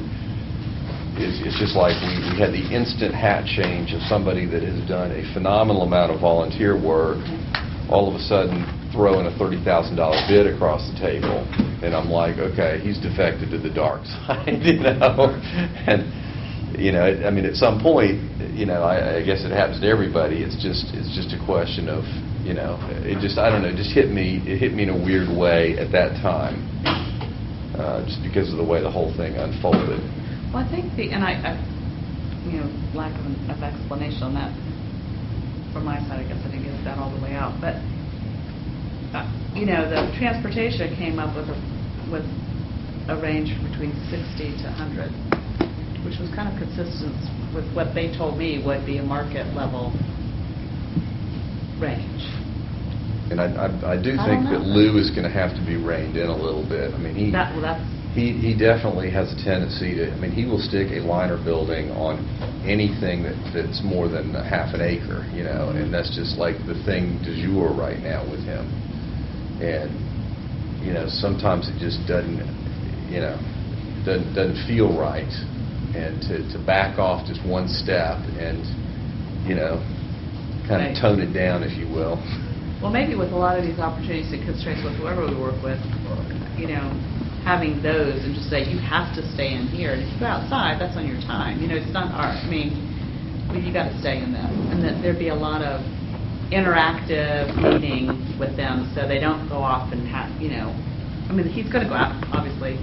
Speaker 1: it's just like we had the instant hat change of somebody that has done a phenomenal amount of volunteer work, all of a sudden throwing a $30,000 bid across the table, and I'm like, okay, he's defected to the dark side, you know? And, you know, I mean, at some point, you know, I guess it happens to everybody. It's just a question of, you know, it just, I don't know, it just hit me in a weird way at that time, just because of the way the whole thing unfolded.
Speaker 3: Well, I think and I you know, lack of explanation on that from my side, I guess I didn't get that all the way out. But, you know, the transportation came up with a range between 60 to 100, which was kind of consistent with what they told me would be a market level range.
Speaker 1: And I do
Speaker 3: I
Speaker 1: think
Speaker 3: don't know.
Speaker 1: that Lou is going to have to be reined in a little bit. I mean,
Speaker 3: That's
Speaker 1: he definitely has a tendency to, I mean, he will stick a liner building on anything that's more than a half an acre, you know, and that's just like the thing du jour right now with him. And, you know, sometimes it just doesn't, you know, doesn't feel right. And to back off just one step and, you know, kind of
Speaker 3: Right.
Speaker 1: tone it down, if you will.
Speaker 3: Well, maybe with a lot of these opportunities and constraints with whoever we work with, you know, having those and just say, you have to stay in here. And if you go outside, that's on your time. You know, it's not our, I mean, you got to stay in this. And that there'd be a lot of interactive meeting with them so they don't go off and have, you know, I mean, he's going to go out, obviously,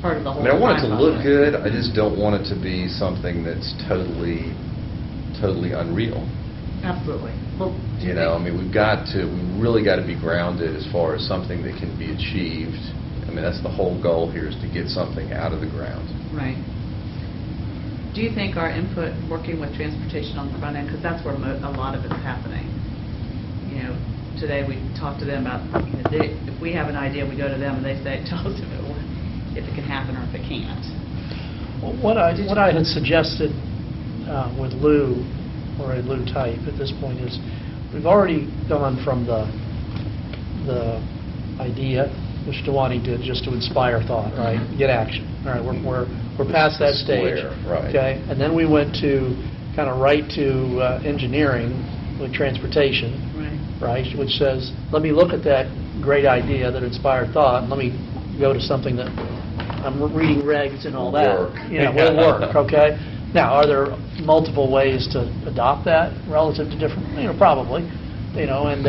Speaker 3: part of the
Speaker 1: I
Speaker 3: whole
Speaker 1: mean, I want it to
Speaker 3: design
Speaker 1: look
Speaker 3: process.
Speaker 1: good, I just don't want it to be something that's totally unreal.
Speaker 3: Absolutely. Well, do
Speaker 1: You know, I mean, we really got to be grounded as far as something that can be achieved. I mean, that's the whole goal here, is to get something out of the ground.
Speaker 3: Right. Do you think our input, working with transportation on the front end, because that's where a lot of it's happening. You know, today we talked to them about, you know, if we have an idea, we go to them and they say, tell us if it can happen or if it can't.
Speaker 2: Well, what I had suggested with Lou, or a Lou type at this point, is we've already gone from the idea, which Dewani did, just to inspire thought, right? Get action. All right, we're past that stage.
Speaker 1: Square, right.
Speaker 2: Okay, and then we went to kind of right to engineering with transportation,
Speaker 3: Right.
Speaker 2: right? Which says, let me look at that great idea that inspired thought, and let me go to something that I'm reading regs and all that.
Speaker 1: Work.
Speaker 2: You know, will work. Okay. Now, are there multiple ways to adopt that relative to different? You know, probably. You know, and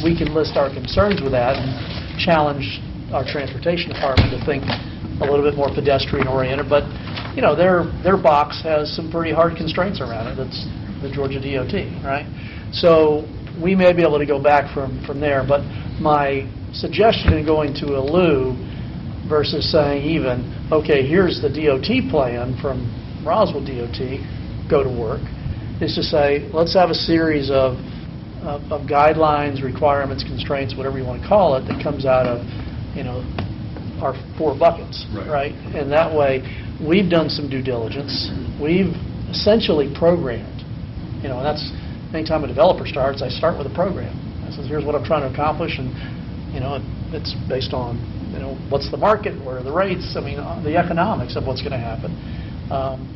Speaker 2: we can list our concerns with that and challenge our transportation department to think a little bit more pedestrian oriented. But you know, their box has some pretty hard constraints around it. That's the Georgia DOT, right? So we may be able to go back from there. But my suggestion in going to a Lou versus saying even, okay, here's the DOT plan from Roswell DOT, go to work, is to say, let's have a series of guidelines, requirements, constraints, whatever you want to call it, that comes out of, you know, our 4 buckets, right? And that way, we've done some due diligence. We've essentially programmed. You know, and that's, anytime a developer starts, I start with a program. I says, here's what I'm trying to accomplish, and, you know, it's based on, you know, what's the market, what are the rates, I mean, the economics of what's going to happen.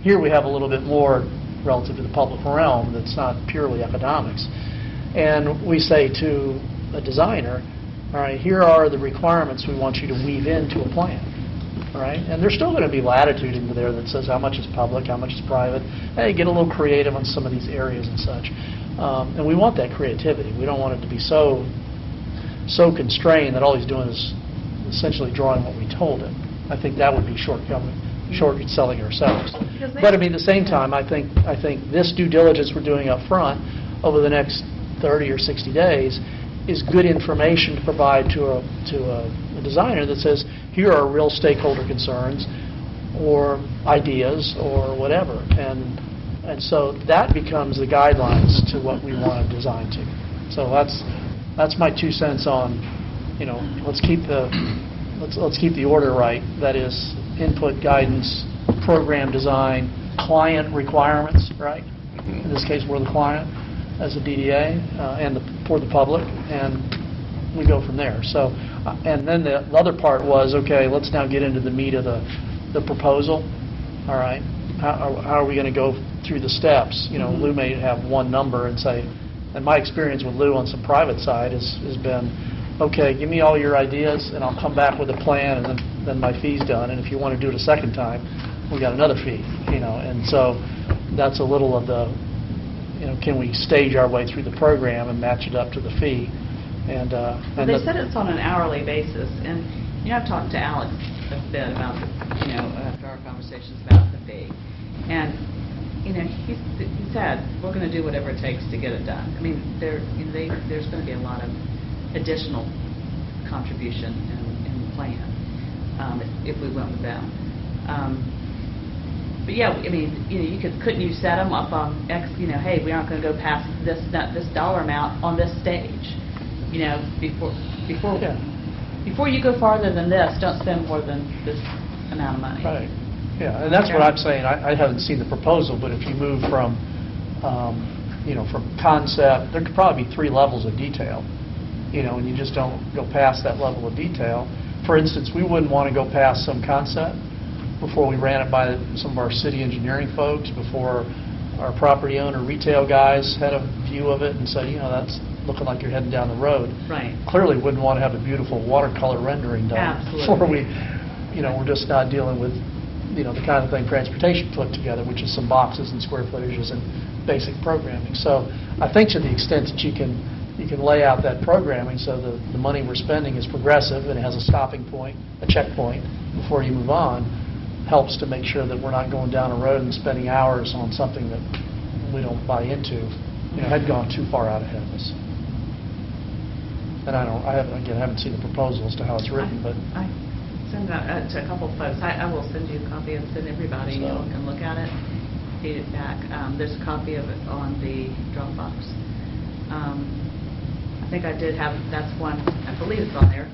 Speaker 2: Here we have a little bit more relative to the public realm that's not purely economics. And we say to a designer, all right, here are the requirements we want you to weave into a plan. All right? And there's still going to be latitude in there that says how much is public, how much is private. Hey, get a little creative on some of these areas and such. And we want that creativity. We don't want it to be so constrained that all he's doing is essentially drawing what we told him. I think that would be short selling ourselves. But I mean, at the same time, I think this due diligence we're doing up front over the next 30 or 60 days is good information to provide to a designer that says, here are real stakeholder concerns or ideas or whatever. And so that becomes the guidelines to what we want to design to. So that's my 2 cents on, you know, let's keep the order right. That is input, guidance, program design, client requirements, right? In this case, we're the client as a DDA and for the public, and we go from there. So, and then the other part was, okay, let's now get into the meat of the proposal. All right, how are we going to go through the steps? You know, Lou may have one number and say, and my experience with Lou on some private side has been, okay, give me all your ideas, and I'll come back with a plan, and then my fee's done. And if you want to do it a second time, we got another fee, you know. And so that's a little of the, you know, can we stage our way through the program and match it up to the fee? And
Speaker 3: they said it's on an hourly basis, and you know, I've talked to Alex a bit about, you know, after our conversations about the fee, and you know, he said we're going to do whatever it takes to get it done. I mean, there's going to be a lot of additional contribution in the plan if we went with them. But yeah, I mean, you know, couldn't you set them up on X? You know, hey, we aren't going to go past this dollar amount on this stage. You know, before you go farther than this, don't spend more than this amount of money.
Speaker 2: Right. Yeah, and that's what I'm saying. I haven't seen the proposal, but if you move from, you know, from concept, there could probably be 3 levels of detail. You know, and you just don't go past that level of detail. For instance, we wouldn't want to go past some concept before we ran it by some of our city engineering folks, before our property owner, retail guys had a view of it and said, you know, that's looking like you're heading down the road.
Speaker 3: Right.
Speaker 2: Clearly wouldn't want to have a beautiful watercolor rendering done.
Speaker 3: Absolutely.
Speaker 2: Before we, you know, we're just not dealing with, you know, the kind of thing transportation put together, which is some boxes and square footages and basic programming. So I think to the extent that you can you can lay out that programming so the money we're spending is progressive and it has a stopping point, a checkpoint before you move on, helps to make sure that we're not going down a road and spending hours on something that we don't buy into, had gone too far out ahead of us. And I haven't seen the proposal as to how it's written, but
Speaker 3: I send that to a couple of folks. I will send you a copy and send everybody, you
Speaker 2: So-
Speaker 3: can look at it, feed it back. There's a copy of it on the Dropbox. I think I did have, that's one, I believe it's on there.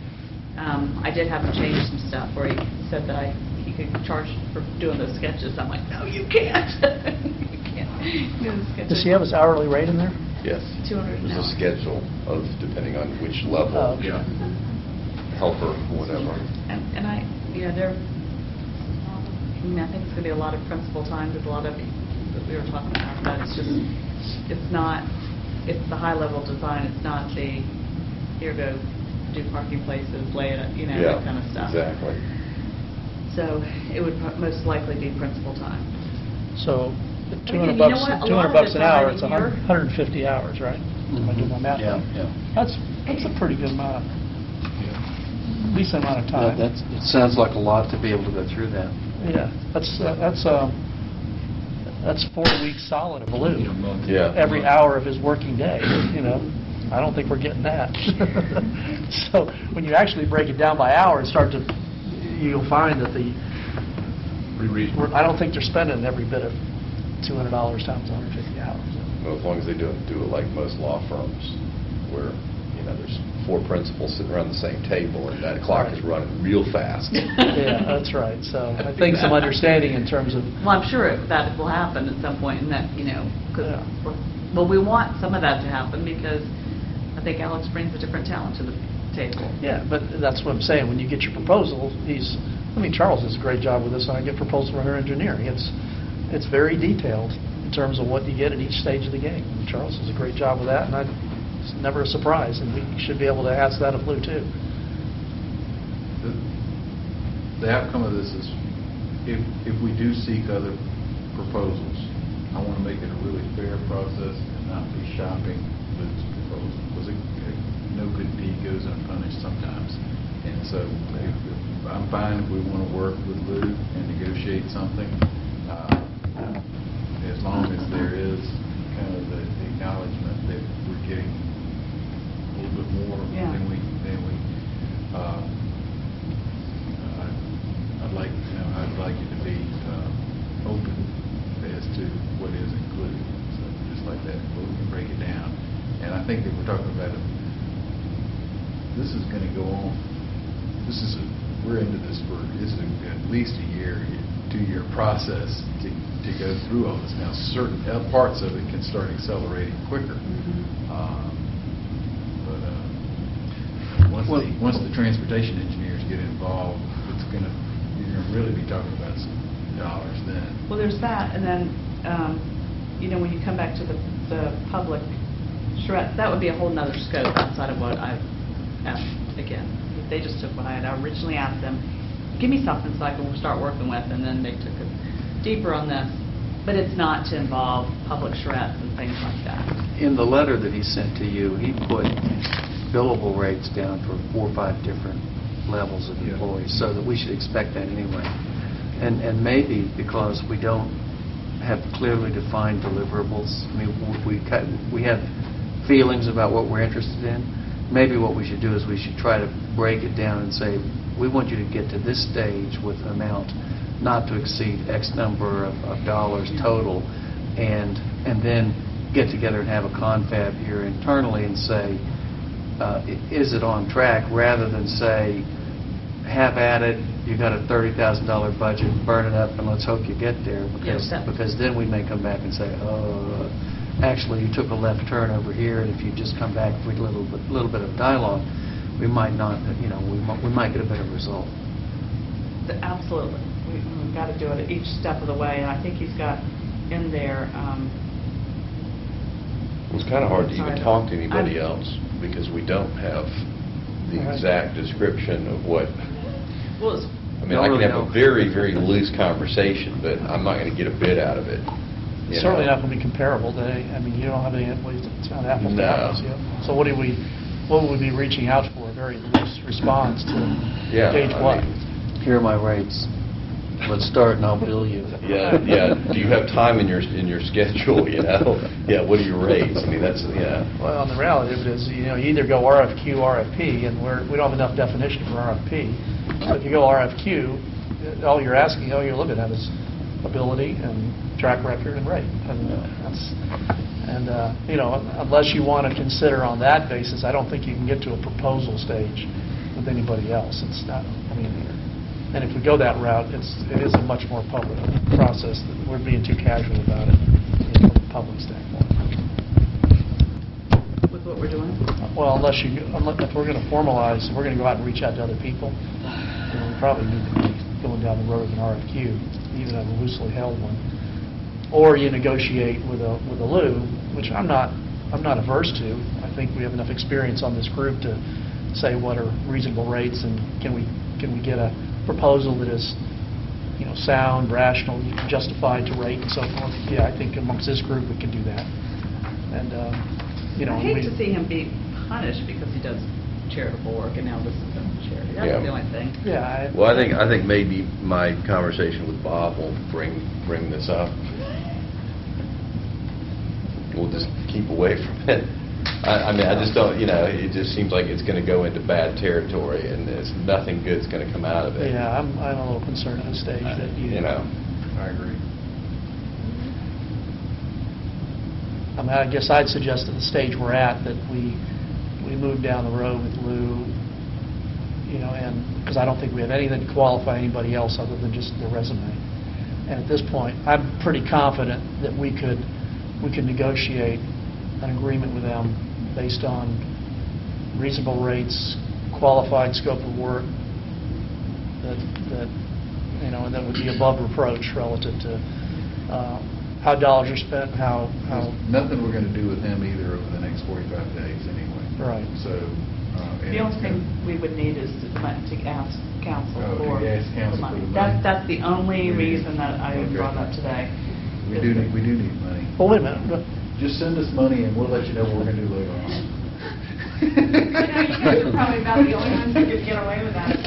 Speaker 3: I did have him change some stuff where he said that he could charge for doing those sketches. I'm like, no, you can't. You can't do the sketches.
Speaker 2: does he have his hourly rate in there?
Speaker 1: Yes.
Speaker 3: 200 an
Speaker 1: There's
Speaker 3: hour.
Speaker 1: a schedule of, depending on which level,
Speaker 2: Oh, okay.
Speaker 1: helper, whatever.
Speaker 3: And I, I think it's going to be a lot of principal time. There's a lot of, that we were talking about, but it's just, it's not, it's the high-level design. It's not the, here go, do parking places, lay it, that kind of stuff.
Speaker 1: Exactly.
Speaker 3: So it would most likely be principal time.
Speaker 2: So
Speaker 3: But
Speaker 2: $200
Speaker 3: again, you know what? A lot of
Speaker 2: $200
Speaker 3: the
Speaker 2: an hour,
Speaker 3: time
Speaker 2: it's
Speaker 3: here-
Speaker 2: 150 hours, right? If I do my math
Speaker 6: Yeah,
Speaker 2: right.
Speaker 6: yeah.
Speaker 2: That's a pretty good amount, decent amount of time.
Speaker 6: It sounds like a lot to be able to go through that.
Speaker 2: Yeah, that's 4 weeks solid of Lou.
Speaker 1: Yeah.
Speaker 2: Every hour of his working day, I don't think we're getting that. So when you actually break it down by hour and you'll find that
Speaker 7: Pretty reasonable.
Speaker 2: I don't think they're spending every bit of $200 times 150 hours.
Speaker 1: Well, as long as they do it like most law firms, where, there's 4 principals sitting around the same table, and that clock is running real fast.
Speaker 2: Yeah, that's right. So I think some understanding in terms of,
Speaker 3: Well, I'm sure that will happen at some point, and that, because, well, we want some of that to happen because I think Alex brings a different talent to the table.
Speaker 2: yeah, but that's what I'm saying. When you get your proposal, Charles does a great job with this, and I get proposals from her engineering. It's very detailed in terms of what you get at each stage of the game. Charles does a great job with that, and it's never a surprise, and we should be able to ask that of Lou, too.
Speaker 4: The outcome of this is, if we do seek other proposals, I want to make it a really fair process and not be shopping Lou's proposal, because no good deed goes unpunished sometimes. And so I'm fine if we want to work with Lou and negotiate something, as long as there is kind of the acknowledgement that we're getting a little bit more
Speaker 3: Yeah.
Speaker 4: than we I'd like you to be open as to what is included, so just like that, we can break it down. And I think that we're talking about this is going to go on. We're into this is at least a year, 2-year process to go through all this. Now, certain parts of it can start accelerating quicker. But once the transportation engineers get involved, you're going to really be talking about some dollars then.
Speaker 3: Well, there's that, and then, when you come back to the public charrette, that would be a whole nother scope outside of what I've asked again. They just took what I had originally asked them, give me something so I can start working with, and then they took it deeper on this. But it's not to involve public charrettes and things like that.
Speaker 6: In the letter that he sent to you, he put billable rates down for 4 or 5 different levels of
Speaker 4: Yeah.
Speaker 6: employees, so that we should expect that anyway. And maybe because we don't have clearly defined deliverables, we have feelings about what we're interested in, maybe what we should do is we should try to break it down and say, we want you to get to this stage with an amount not to exceed X number of dollars total, and then get together and have a confab here internally and say, is it on track, rather than say, have at it, you got a $30,000 budget, burn it up, and let's hope you get there, because then we may come back and say, oh, actually, you took a left turn over here, and if you just come back with a little bit of dialogue, we might not, we might get a better result.
Speaker 3: Absolutely. We've got to do it at each step of the way, and I think he's got in there,
Speaker 1: It was kind of hard to even talk to anybody else, because we don't have the exact description of what,
Speaker 3: well,
Speaker 1: I can have a very, very loose conversation, but I'm not going to get a bid out of it you
Speaker 2: certainly
Speaker 1: know?
Speaker 2: not going to be comparable today. I mean, you don't have any, it's not apples to
Speaker 1: No.
Speaker 2: apples. So what would we be reaching out for? A very loose response to
Speaker 1: Yeah,
Speaker 2: gauge
Speaker 1: I
Speaker 2: what?
Speaker 1: mean-
Speaker 6: Here are my rates. Let's start and I'll bill you.
Speaker 1: Yeah, yeah. Do you have time in your schedule, you know? Yeah, what are your rates? I mean, that's, yeah.
Speaker 2: Well, and the reality of it is, you either go RFQ, RFP, and we don't have enough definition for RFP. So if you go RFQ, all you're looking at is ability and track record and rate. Unless you want to consider on that basis, I don't think you can get to a proposal stage with anybody else. It's not, and if we go that route, it is a much more public process. We're being too casual about it from a public standpoint.
Speaker 3: With what we're doing?
Speaker 2: Well, if we're going to formalize, we're going to go out and reach out to other people, we probably need to be going down the road of an RFQ, even a loosely held one. Or you negotiate with a LU, which I'm not averse to. I think we have enough experience on this group to say what are reasonable rates, and can we get a proposal that is, sound, rational, justified to rate and so forth. Yeah, I think amongst this group we can do that. And
Speaker 3: I hate to see him be punished because he does charitable work, and now this is a charity. That's
Speaker 1: Yeah.
Speaker 3: the only thing.
Speaker 2: Yeah.
Speaker 1: Well, I think maybe my conversation with Bob will bring this up. We'll just keep away from it. I mean, I just don't, it just seems like it's going to go into bad territory, and nothing good's going to come out of it.
Speaker 2: Yeah, I'm a little concerned at this stage that
Speaker 4: I agree.
Speaker 2: I guess I'd suggest at the stage we're at that we move down the road with Lou, and because I don't think we have anything to qualify anybody else other than just their resume. And at this point, I'm pretty confident that we could negotiate an agreement with them based on reasonable rates, qualified scope of work, and that would be above reproach relative to how dollars are spent, how.
Speaker 4: There's nothing we're going to do with him either over the next 45 days anyway.
Speaker 2: Right.
Speaker 4: So.
Speaker 3: The only thing we would need is to ask council
Speaker 4: Oh, to
Speaker 3: for
Speaker 4: ask council
Speaker 3: the money.
Speaker 4: for the money.
Speaker 3: That's the only reason that I
Speaker 4: Okay.
Speaker 3: brought up today.
Speaker 4: We do need money.
Speaker 2: Well, wait a minute.
Speaker 4: Just send us money and we'll let you know what we're going to do later on.
Speaker 5: You guys are probably about the only ones who could get away with that.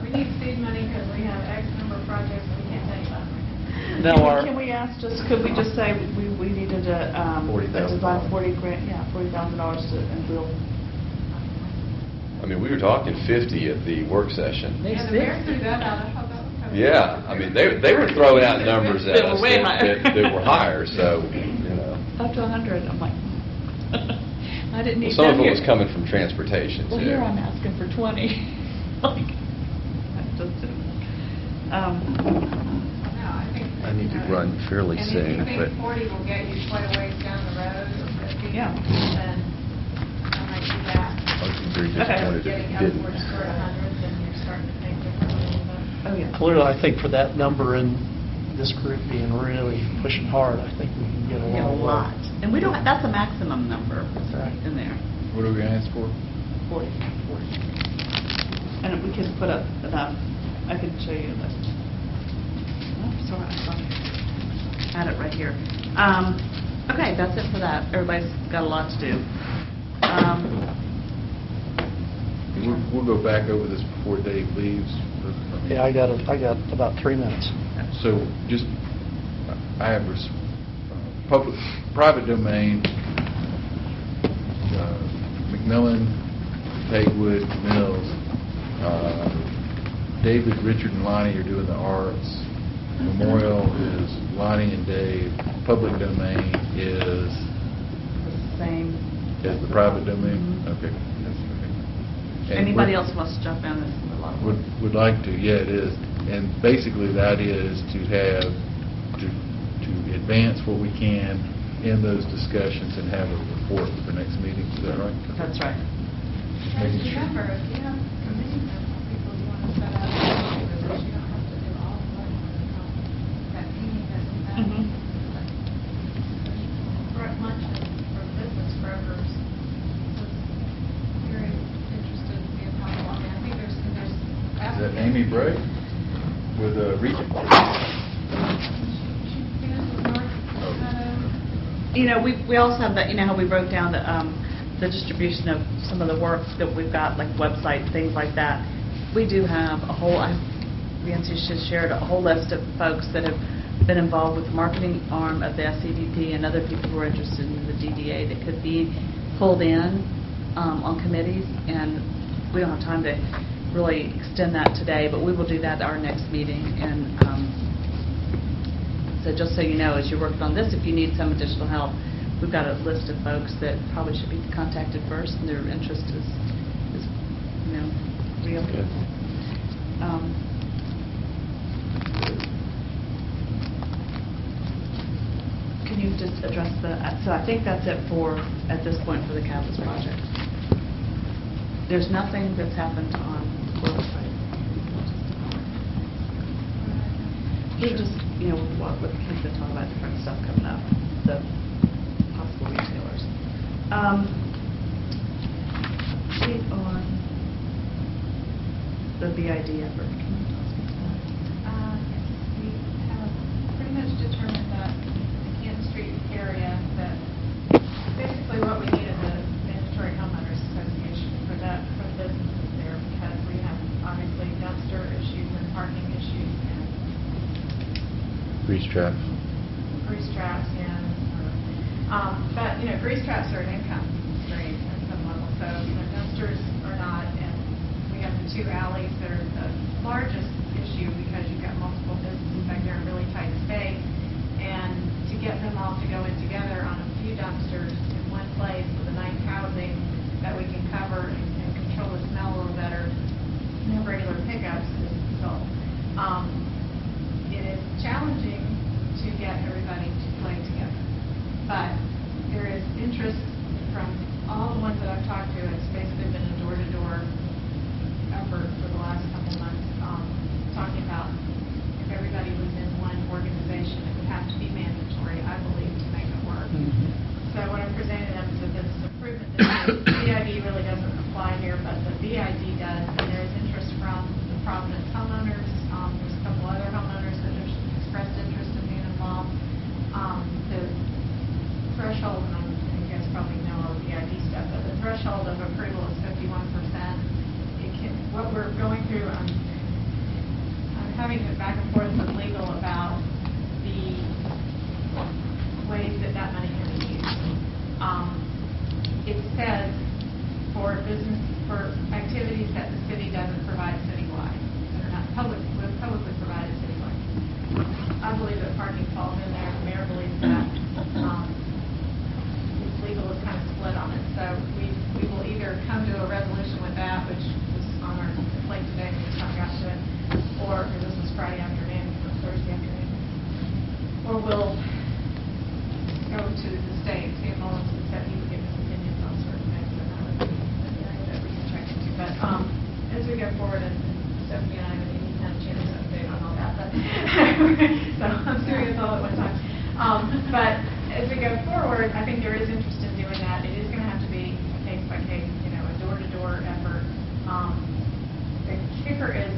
Speaker 5: We need seed money because we have X number of projects we can't tell you about right now.
Speaker 3: Can we ask could we just say we needed a
Speaker 1: $40,000.
Speaker 3: design $40,000, and we'll.
Speaker 1: I mean, we were talking 50 at the work session.
Speaker 5: Yeah, the mayor threw that out. I thought that was kind of.
Speaker 1: Yeah, I mean, they were throwing out numbers at
Speaker 3: That were
Speaker 1: us
Speaker 3: way higher.
Speaker 1: that were higher, so,
Speaker 3: Up to 100, I'm like, I didn't need
Speaker 1: Well, some
Speaker 3: that
Speaker 1: of it
Speaker 3: here.
Speaker 1: was coming from transportation, too.
Speaker 3: Well, here I'm asking for 20. Like, that just didn't.
Speaker 5: No, I think.
Speaker 1: I need to run fairly
Speaker 5: and
Speaker 1: soon,
Speaker 5: if you
Speaker 1: but-
Speaker 5: think 40 will get you quite a ways down the road, or 50,
Speaker 3: Yeah.
Speaker 5: then I might do that.
Speaker 1: I was very
Speaker 3: Okay.
Speaker 1: disappointed if
Speaker 5: Getting
Speaker 1: it didn't.
Speaker 5: upwards toward 100, then you're starting to think differently about.
Speaker 3: Oh, yeah.
Speaker 2: Clearly, I think for that number and this group being really pushing hard, I think we can get a
Speaker 3: Yeah, a
Speaker 2: long way.
Speaker 3: lot. And we don't, that's a maximum number
Speaker 2: Right.
Speaker 3: in there,
Speaker 4: What are we going to ask for?
Speaker 3: 40. And we can put up enough, I can show you this. Oh, sorry, I had it right here. Okay, that's it for that. Everybody's got a lot to do.
Speaker 4: We'll go back over this before Dave leaves.
Speaker 2: Yeah, I got about 3 minutes.
Speaker 4: So just, I have private domain, McMillan, Pegwood, Mills, David, Richard, and Lonnie are doing the arts. Memorial is Lonnie and Dave. Public domain is
Speaker 3: Same.
Speaker 4: the private domain?
Speaker 3: Mhm.
Speaker 4: Okay. That's okay. And
Speaker 3: Anybody
Speaker 4: we're-
Speaker 3: else wants to jump in? This is a lot of work.
Speaker 4: Would like to, yeah, it is. And basically, the idea is to advance what we can in those discussions and have a report for the next meeting. Is that right?
Speaker 3: That's right.
Speaker 4: Making
Speaker 5: Just
Speaker 4: sure.
Speaker 5: remember, if you have a meeting of people you want to set up, you don't have to do all of that meeting doesn't have.
Speaker 3: Mhm.
Speaker 5: Lunch for business brokers was very interested in being helpful. I mean, I think there's.
Speaker 4: Is that Amy Bray with Regent?
Speaker 5: She was
Speaker 3: We also have that, how we broke down the distribution of some of the work that we've got, like website, things like that. We do have a whole, Nancy just shared a whole list of folks that have been involved with the marketing arm of the SCDP and other people who are interested in the DDA that could be pulled in on committees, and we don't have time to really extend that today, but we will do that at our next meeting. And so just so you know, as you're working on this, if you need some additional help, we've got a list of folks that probably should be contacted first, and their interest is real.
Speaker 1: Good.
Speaker 3: Can you just address so I think that's it at this point for the Catalyst project. There's nothing that's happened on the website. We just, walk with Keith and talk about different stuff coming up, the possible retailers. Keith, on the BID effort, can you tell us what's going on?
Speaker 5: Yes, we have pretty much determined that the Canton Street area, that basically what we need is a mandatory homeowners association for the businesses there, because we have obviously dumpster issues and parking issues and
Speaker 1: Grease traps.
Speaker 5: grease traps, but grease traps are an income stream at some level, so dumpsters are not, and we have the two alleys that are the largest issue because you've got multiple businesses back there in really tight space, and to get them all to go in together on a few dumpsters in one place with a nice housing that we can cover and control the smell a little better, no regular pickups is the goal. It is challenging to get everybody to play together, but there is interest from all the ones that I've talked to. It's basically been a door-to-door effort for the last couple months, talking about if everybody was in one organization, it would have to be mandatory, I believe, to make it work. So what I'm presenting them is a business improvement district. BID really doesn't apply here, but the BID does, and there's interest from the Providence homeowners. There's a couple other homeowners that have expressed interest in being involved. The threshold, and you guys probably know all the BID stuff, but the threshold of approval is 51%. What we're going through, I'm having it back and forth with legal about the ways that money can be used. It says for activities that the city doesn't provide citywide, that are not publicly provided citywide. I believe that parking falls in there. The mayor believes that. Legal is kind of split on it. So we will either come to a resolution with that, which was on our plate today, we just got to it, or this was Friday afternoon or Thursday afternoon, or we'll go to the state. Sam Mullins said he would give us opinions on certain things, and that would be an area that we can check into. But as we go forward, and Stephanie and I haven't even had a chance to update on all that, but so I'm serious all at one time. But as we go forward, I think there is interest in doing that. It is going to have to be a case-by-case, a door-to-door effort. The kicker is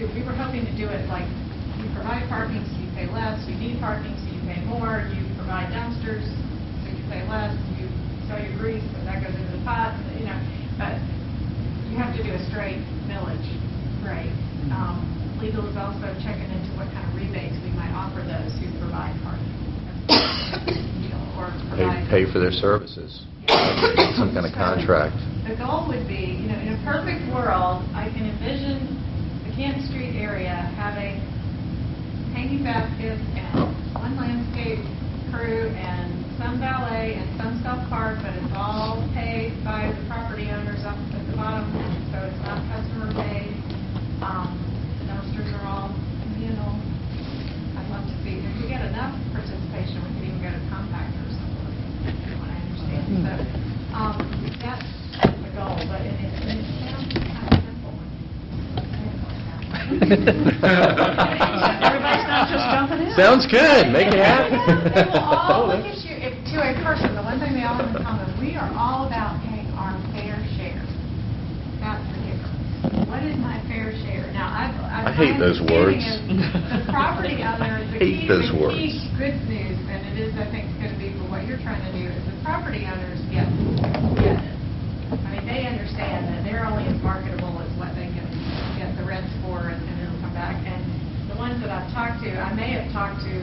Speaker 5: we were hoping to do it like you provide parking, so you pay less. You need parking, so you pay more. You provide dumpsters, so you pay less. You sell your grease, so that goes into the pot. But you have to do a straight millage rate. Legal is also checking into what kind of rebates we might offer those who provide parking. Or provide
Speaker 1: Pay for their services.
Speaker 5: Yeah.
Speaker 1: Some kind of contract.
Speaker 5: The goal would be, in a perfect world, I can envision the Canton Street area having hanging baskets and one landscape crew and some valet and some self-park, but it's all paid by the property owners up at the bottom, so it's not customer paid. The dumpsters are all communal. I'd love to see, if we get enough participation, we could even go to compactor or something, from what I understand. So that's the goal, but it sounds kind of simple when you say it like that.
Speaker 3: Everybody's not just jumping in.
Speaker 1: Sounds good. Make it happen.
Speaker 5: They will all look at you, to a person, the one thing they all have in common, we are all about paying our fair share. That's the difference. what is my fair share? Now,
Speaker 1: I hate those words.
Speaker 5: The property owner, the
Speaker 1: Hate
Speaker 5: key,
Speaker 1: those
Speaker 5: the
Speaker 1: words.
Speaker 5: key good news, and it is, I think, going to be for what you're trying to do, is the property owners get it. I mean, they understand that they're only as marketable as what they can get the rents for, and it'll come back. And the ones that I've talked to, I may have talked to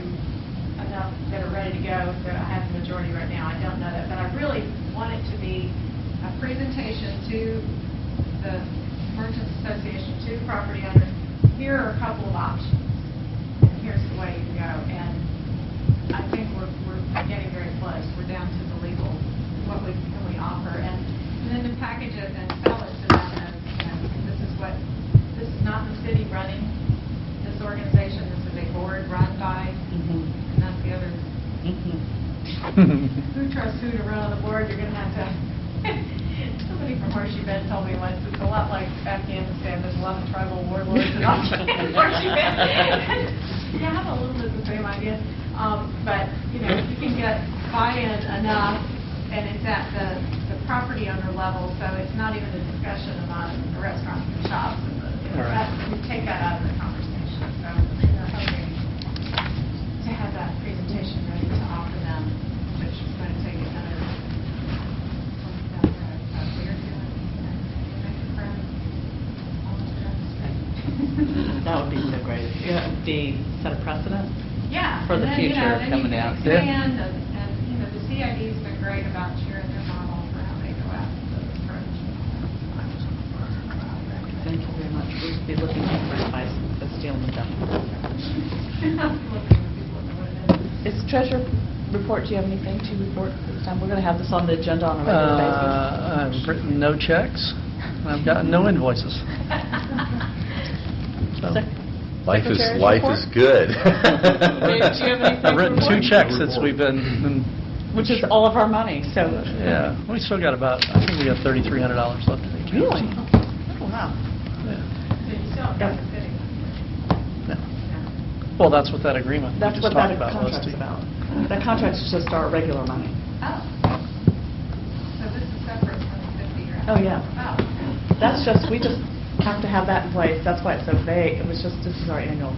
Speaker 5: enough that are ready to go, so I have the majority right now, I don't know that, but I really want it to be a presentation to the Merchants Association, to the property owners. Here are a couple of options, and here's the way you can go. And I think we're getting very close. We're down to the legal, what we can we offer, and then to package it and sell it to them as, this is not the city running this organization. This is a board run by, and that's the other. Who trusts who to run on the board? You're going to have to. Somebody from Horseshoe Bend told me once, it's a lot like Afghanistan. There's a lot of tribal warlords in Horseshoe Bend. Yeah, I have a little bit the same idea. But, you know, you can get buy-in enough, and it's at the property owner level, so it's not even a discussion among the restaurants and shops. And you take that out of the conversation. So we're hoping to have that presentation ready to offer them, which is going to take another
Speaker 3: That would be so great. Yeah, be set a precedent.
Speaker 5: Yeah.
Speaker 3: For the
Speaker 5: and then,
Speaker 3: future
Speaker 5: then
Speaker 3: coming
Speaker 5: you
Speaker 3: out.
Speaker 5: can expand, and, you know, the CID's been great about sharing their model for how they go out with the approach.
Speaker 3: Thank you very much. We'll be looking for advice as dealing with them. Is treasurer report, do you have anything to report this time? We're going to have this on the agenda on a regular basis.
Speaker 2: I've written no checks. I've gotten no invoices. So,
Speaker 1: Life is
Speaker 3: Secretary's report?
Speaker 1: good.
Speaker 3: Do you have anything
Speaker 2: I've written
Speaker 3: to
Speaker 2: 2
Speaker 3: report?
Speaker 2: checks since we've been.
Speaker 3: Which is all of our money, so.
Speaker 2: Yeah, we still got about, I think we got $3,300 left in the account.
Speaker 3: Really? Oh, wow.
Speaker 2: Yeah.
Speaker 5: So you still have the city.
Speaker 2: No. Well, that's what that agreement we
Speaker 3: That's
Speaker 2: just
Speaker 3: what that
Speaker 2: talked about was.
Speaker 3: contract's about. That contract's just our regular money.
Speaker 5: Oh. So this is separate from the 50 grand?
Speaker 3: Oh, yeah.
Speaker 5: Oh.
Speaker 3: That's just, we just have to have that in place. That's why it's so vague. It was just, this is our annual.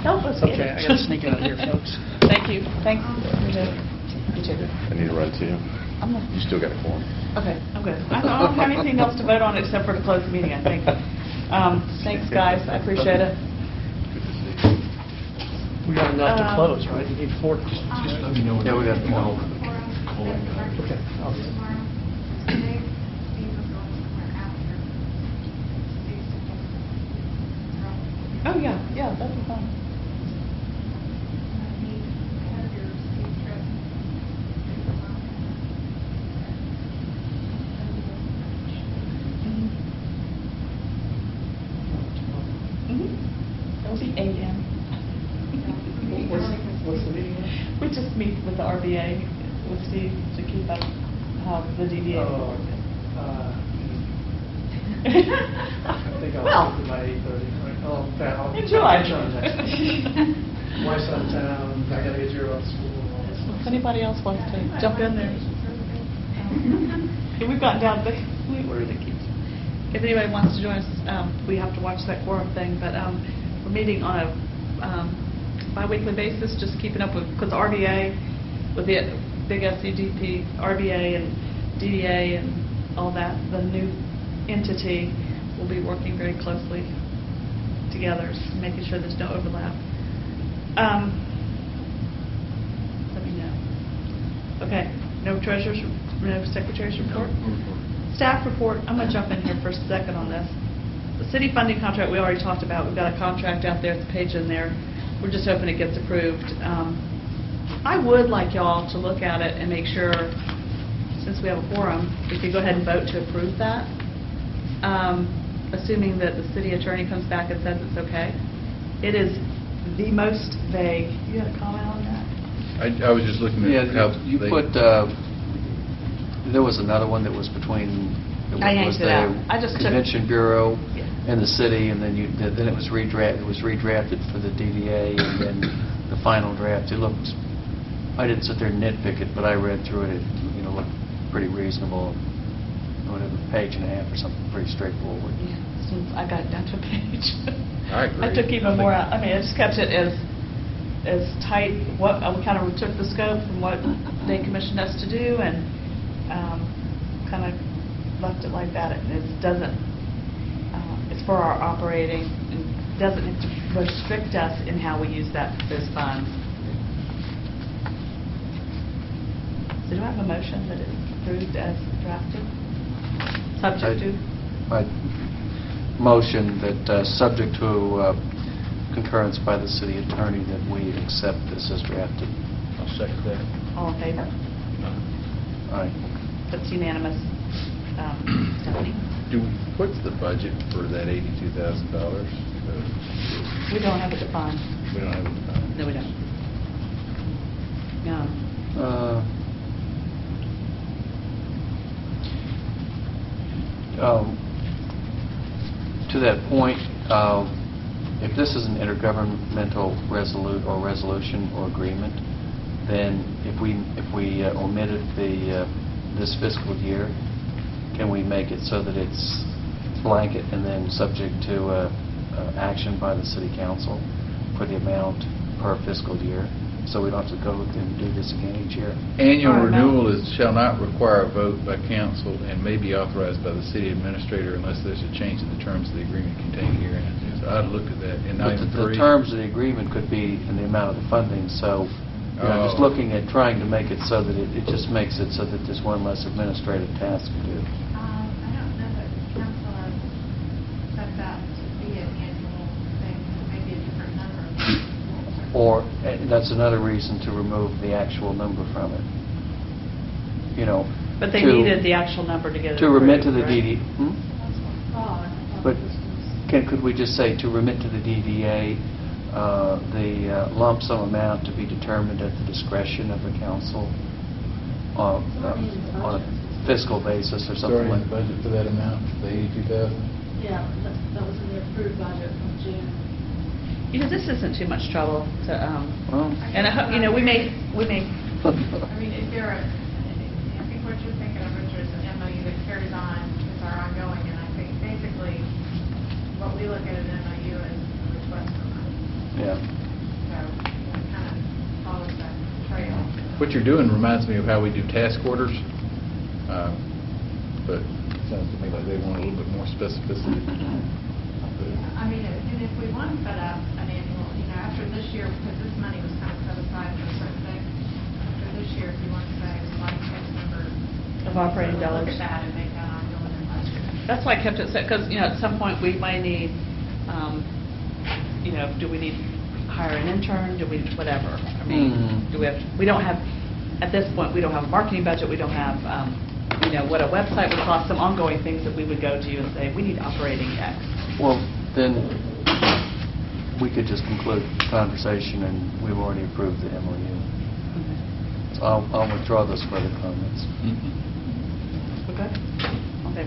Speaker 3: Help us get
Speaker 2: Okay,
Speaker 3: it.
Speaker 2: I got to sneak out of here, folks.
Speaker 3: Thank you. Thanks. You too.
Speaker 1: I need to run too.
Speaker 3: I'm not,
Speaker 1: You still got a form.
Speaker 3: okay, I'm good. I don't have anything else to vote on except for to close the meeting, I think. Thanks, guys. I appreciate it.
Speaker 1: Good to see you.
Speaker 2: We got enough to close, right? You need 4.
Speaker 7: Just let me know.
Speaker 6: Yeah, we got
Speaker 5: Forum,
Speaker 2: Okay. I'll do it.
Speaker 5: tomorrow. Today, Steve was going somewhere after. Steve's suggested.
Speaker 3: Oh, yeah, yeah, that'd be fine. It'll be AM.
Speaker 2: What's the meeting?
Speaker 3: We just meet with the RBA, with Steve, to keep up how the DDA will work.
Speaker 2: I think I'll
Speaker 3: Well,
Speaker 2: leave by 8:30. Right? I'll
Speaker 3: enjoy.
Speaker 2: Wife's out of town, I gotta get your off school and all this
Speaker 3: If
Speaker 2: stuff.
Speaker 3: anybody else wants to jump in there. We've gotten down to, where the keeps. If anybody wants to join us, we have to watch that quorum thing, but we're meeting on a bi-weekly basis, just keeping up with, because RBA, with the big SCDP, RBA and DDA and all that, the new entity will be working very closely together, making sure there's no overlap. Let me know. Okay, no treasurer's, no secretary's report? Staff report, I'm going to jump in here for a second on this. The city funding contract we already talked about. We've got a contract out there, it's a page in there. We're just hoping it gets approved. I would like y'all to look at it and make sure, since we have a forum, we could go ahead and vote to approve that, assuming that the city attorney comes back and says it's okay. It is the most vague. You had a comment on that?
Speaker 4: I was just looking at how
Speaker 6: Yeah, you
Speaker 4: they...
Speaker 6: put, there was another one that was between,
Speaker 3: I
Speaker 6: it was
Speaker 3: yanked it out. I just
Speaker 6: the
Speaker 3: took-
Speaker 6: Convention Bureau
Speaker 3: Yeah.
Speaker 6: and the city, and then it was redrafted for the DDA, and then the final draft. It looked, I didn't sit there and nitpick it, but I read through it. It looked pretty reasonable. whatever, page and a half or something, pretty straightforward.
Speaker 3: Yeah, since I got it down to a page.
Speaker 4: I agree.
Speaker 3: I took even more out, I mean, I just kept it as tight, what, we kind of took the scope from what they commissioned us to do and kind of left it like that. It doesn't, it's for our operating, and doesn't restrict us in how we use those funds. So do I have a motion that is approved as drafted? Subject to?
Speaker 6: I motion that, subject to concurrence by the city attorney, that we accept this as drafted.
Speaker 7: I'll second that.
Speaker 3: All in favor?
Speaker 6: Aye.
Speaker 3: That's unanimous. Stephanie?
Speaker 1: What's the budget for that $82,000?
Speaker 3: We don't have it defined.
Speaker 1: We don't have it defined.
Speaker 3: No, we don't. No.
Speaker 6: To that point, if this is an intergovernmental resolution or agreement, then if we omitted this fiscal year, can we make it so that it's blanket and then subject to action by the city council for the amount per fiscal year? So we don't have to go and do this again each year?
Speaker 4: Annual
Speaker 3: Or
Speaker 4: renewal shall not require a vote by council and may be authorized by the city administrator unless there's a change in the terms of the agreement contained herein. So I'd look at that in
Speaker 6: But
Speaker 4: item
Speaker 6: the
Speaker 4: 3.
Speaker 6: terms of the agreement could be in the amount of the funding, so just looking at trying to make it so that it just makes it so that there's one less administrative task to do.
Speaker 5: I don't know that council has set that to be an annual thing, maybe a different number.
Speaker 6: Or, and that's another reason to remove the actual number from it. You know.
Speaker 3: But they
Speaker 6: to-
Speaker 3: needed the actual number to get it
Speaker 6: To remit to
Speaker 3: approved,
Speaker 6: the
Speaker 3: right?
Speaker 6: DD.
Speaker 5: That's what I thought. I thought
Speaker 6: But
Speaker 5: this was-
Speaker 6: could we just say to remit to the DDA the lump sum amount to be determined at the discretion of the council on a fiscal basis or
Speaker 4: It's
Speaker 6: something
Speaker 4: already in
Speaker 6: like
Speaker 4: the budget for that amount, the 82,000.
Speaker 11: Yeah, that was in the approved budget from June.
Speaker 3: You know, this isn't too much trouble to,
Speaker 6: Well,
Speaker 3: and I hope, you know, we may,
Speaker 5: I mean, if there are, I think what you're thinking of, Richard, is an MOU that carries on, is our ongoing, and I think basically what we look at an MOU is a request for money.
Speaker 6: yeah.
Speaker 5: So it kind of follows that trail.
Speaker 4: What you're doing reminds me of how we do task orders, but it sounds to me like they want a little bit more specificity.
Speaker 5: I mean, and if we want to set up an annual, you know, after this year, because this money was kind of set aside for certain things, after this year, if you want to say, like, X number.
Speaker 3: Of operating
Speaker 5: Look
Speaker 3: dollars.
Speaker 5: at that and make that ongoing in budget.
Speaker 3: That's why I kept it set, because, you know, at some point, we might need, you know, do we need to hire an intern, do we, whatever. I mean, do we have, we don't have, at this point, we don't have a marketing budget, we don't have, you know, what a website would cost, some ongoing things that we would go to and say, we need operating X.
Speaker 6: Well, then we could just conclude the conversation and we've already approved the MOU. So I'll withdraw those further comments.
Speaker 3: Okay? Okay.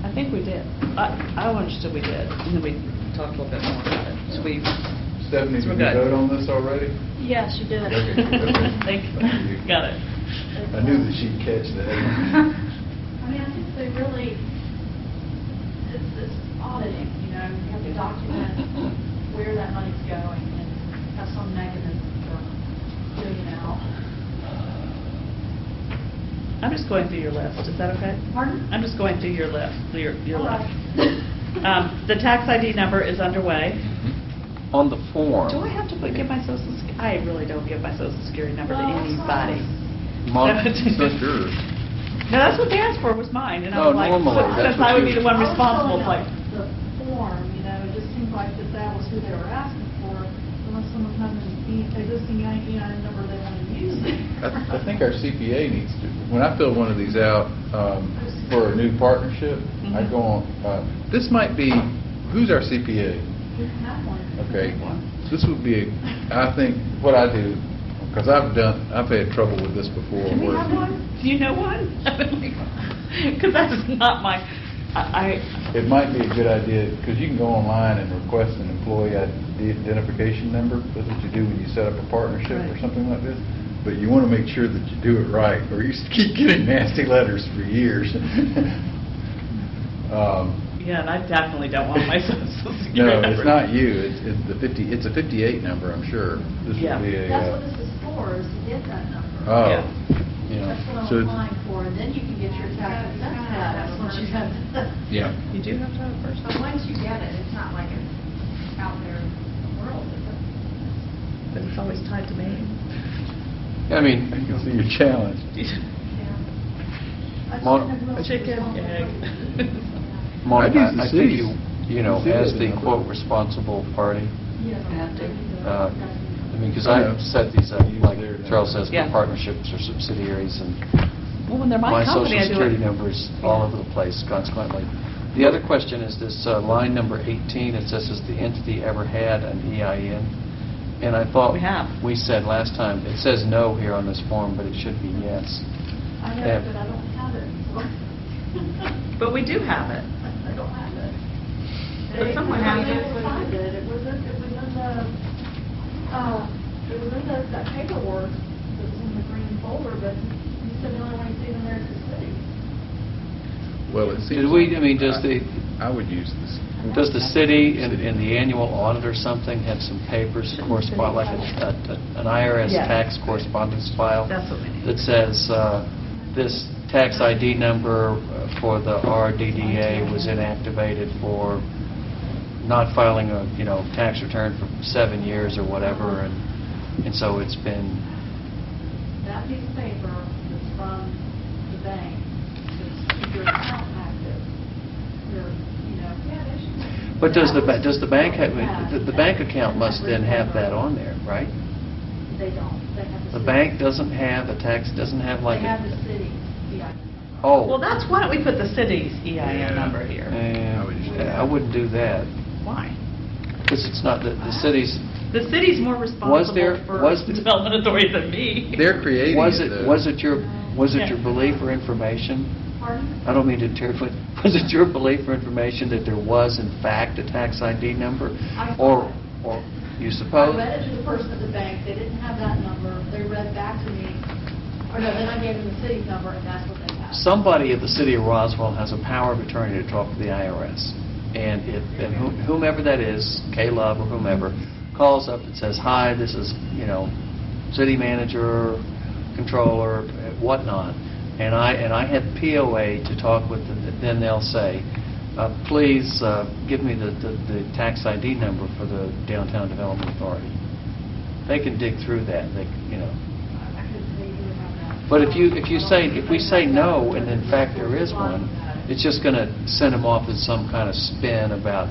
Speaker 3: I think we did. I understood we did, and then we talked a little bit more about it. So we,
Speaker 4: Stephanie,
Speaker 3: So
Speaker 4: did
Speaker 3: we're
Speaker 4: you
Speaker 3: good.
Speaker 4: vote on this already?
Speaker 11: Yes, you did.
Speaker 4: Okay.
Speaker 3: thank you. Got it.
Speaker 4: I knew that she'd catch that.
Speaker 11: I mean, I think they really, it's auditing, you know, you have to document where that money's going and have some mechanism for getting it out.
Speaker 3: I'm just going through your list. Is that okay?
Speaker 11: Pardon?
Speaker 3: I'm just going through your list, your
Speaker 11: All
Speaker 3: list.
Speaker 11: right.
Speaker 3: The tax ID number is underway.
Speaker 6: On the form.
Speaker 3: Do I have to give my social, I really don't give my social security number to
Speaker 11: Well, that's
Speaker 3: anybody.
Speaker 4: It's not yours.
Speaker 3: No, that's what they asked for, was mine, and I
Speaker 6: No,
Speaker 3: was like,
Speaker 6: normally,
Speaker 3: since
Speaker 6: that's
Speaker 3: I
Speaker 6: what
Speaker 3: would
Speaker 6: you-
Speaker 3: be the one
Speaker 11: I was
Speaker 3: responsible,
Speaker 11: filling
Speaker 3: it's like,
Speaker 11: out the form, you know, it just seemed like that was who they were asking for, unless someone has an existing EIN number they want to use.
Speaker 4: I think our CPA needs to, when I fill one of these out for a new partnership, I go on, this might be, who's our CPA?
Speaker 11: We have one.
Speaker 4: Okay, this would be, I think, what I do, because I've had trouble with this before.
Speaker 3: do we
Speaker 4: where-
Speaker 3: have one? Do you know one? Because that's not my,
Speaker 4: It might be a good idea, because you can go online and request an employee identification number. That's what you do when you set up a partnership or
Speaker 3: Right.
Speaker 4: something like this. but you want to make sure that you do it right, or you keep getting nasty letters for years.
Speaker 3: Yeah, and I definitely don't want my social security
Speaker 4: No,
Speaker 3: number.
Speaker 4: it's not you, it's a 58 number, I'm sure. This would
Speaker 3: Yeah.
Speaker 4: be a,
Speaker 11: That's what this is for, is to get that number.
Speaker 4: Oh,
Speaker 3: Yeah.
Speaker 4: yeah.
Speaker 11: That's what
Speaker 4: So
Speaker 11: I'm
Speaker 4: it's-
Speaker 11: applying for, and then you can get your tax exempt status once you have.
Speaker 7: Yeah.
Speaker 3: You do have to have a first.
Speaker 5: But once you get it, it's not like it's out there in the world, is it?
Speaker 3: But it's always tied to me.
Speaker 6: I mean,
Speaker 4: I can see your challenge.
Speaker 3: Chicken, egg.
Speaker 6: Monica,
Speaker 4: I'd use the
Speaker 6: I think
Speaker 4: cities.
Speaker 6: you know,
Speaker 4: The
Speaker 6: as
Speaker 4: city
Speaker 6: the
Speaker 4: number.
Speaker 6: quote responsible party,
Speaker 3: Have to.
Speaker 6: I mean, because
Speaker 4: I
Speaker 6: I
Speaker 4: know.
Speaker 6: set these up, like Charles says, for
Speaker 3: Yeah.
Speaker 6: partnerships or subsidiaries, and
Speaker 3: Well, when they're my company, I
Speaker 6: Social
Speaker 3: do it.
Speaker 6: Security number's all over the place consequently. The other question is this line number 18, it says, has the entity ever had an EIN? And I thought
Speaker 3: We have.
Speaker 6: we said last time, it says no here on this form, but it should be yes.
Speaker 11: I know,
Speaker 6: Yeah.
Speaker 11: but I don't have it, so.
Speaker 3: But we do have it.
Speaker 11: I don't have it.
Speaker 3: But someone
Speaker 11: I
Speaker 3: has
Speaker 11: was
Speaker 3: it.
Speaker 11: able to find it. It was in that paperwork that was in the green folder, but you said the only one you see in there is the city.
Speaker 4: Well, it seems.
Speaker 6: Did we,
Speaker 4: like
Speaker 6: I mean, does the,
Speaker 4: I would use this.
Speaker 6: does the city in the annual audit or something have some papers correspond, like an IRS
Speaker 3: Yes.
Speaker 6: tax correspondence file?
Speaker 3: That's what we need.
Speaker 6: That says, this tax ID number for the RDDA was inactivated for not filing a, tax return for 7 years or whatever, and so it's been,
Speaker 11: That piece of paper is from the bank, it's to keep your account active.
Speaker 5: Yeah, they should.
Speaker 6: but does the bank have, the bank account must then have that on there, right?
Speaker 11: They don't. They have
Speaker 6: The
Speaker 11: city.
Speaker 6: bank doesn't have a tax, doesn't have like
Speaker 11: They
Speaker 6: a...
Speaker 11: have the city, EIN.
Speaker 6: Oh.
Speaker 3: Well, that's, why don't we put the city's EIN number here?
Speaker 6: I wouldn't do that,
Speaker 3: Why?
Speaker 6: because it's not, the city's,
Speaker 3: The city's more responsible for
Speaker 6: was there-
Speaker 3: development authority than me.
Speaker 4: They're creating
Speaker 6: was
Speaker 4: it,
Speaker 6: it,
Speaker 4: though.
Speaker 6: was it your belief or information?
Speaker 11: Pardon?
Speaker 6: I don't mean to interpret, was it your belief or information that there was in fact a tax ID number?
Speaker 11: I
Speaker 6: Or,
Speaker 11: thought.
Speaker 6: or you
Speaker 11: I
Speaker 6: suppose?
Speaker 11: read it to the person at the bank, they didn't have that number, they read back to me, or no, then I gave them the city's number, and that's what they have.
Speaker 6: Somebody at the city of Roswell has a power of attorney to talk to the IRS. And whomever that is, K-Love or whomever, calls up and says, hi, this is, city manager, controller, whatnot, and I had POA to talk with them, then they'll say, please give me the tax ID number for the Downtown Development Authority. They can dig through that,
Speaker 11: I couldn't say you would have that.
Speaker 6: but if we say no, and in fact there is one, it's just going to send them off in some kind of spin about,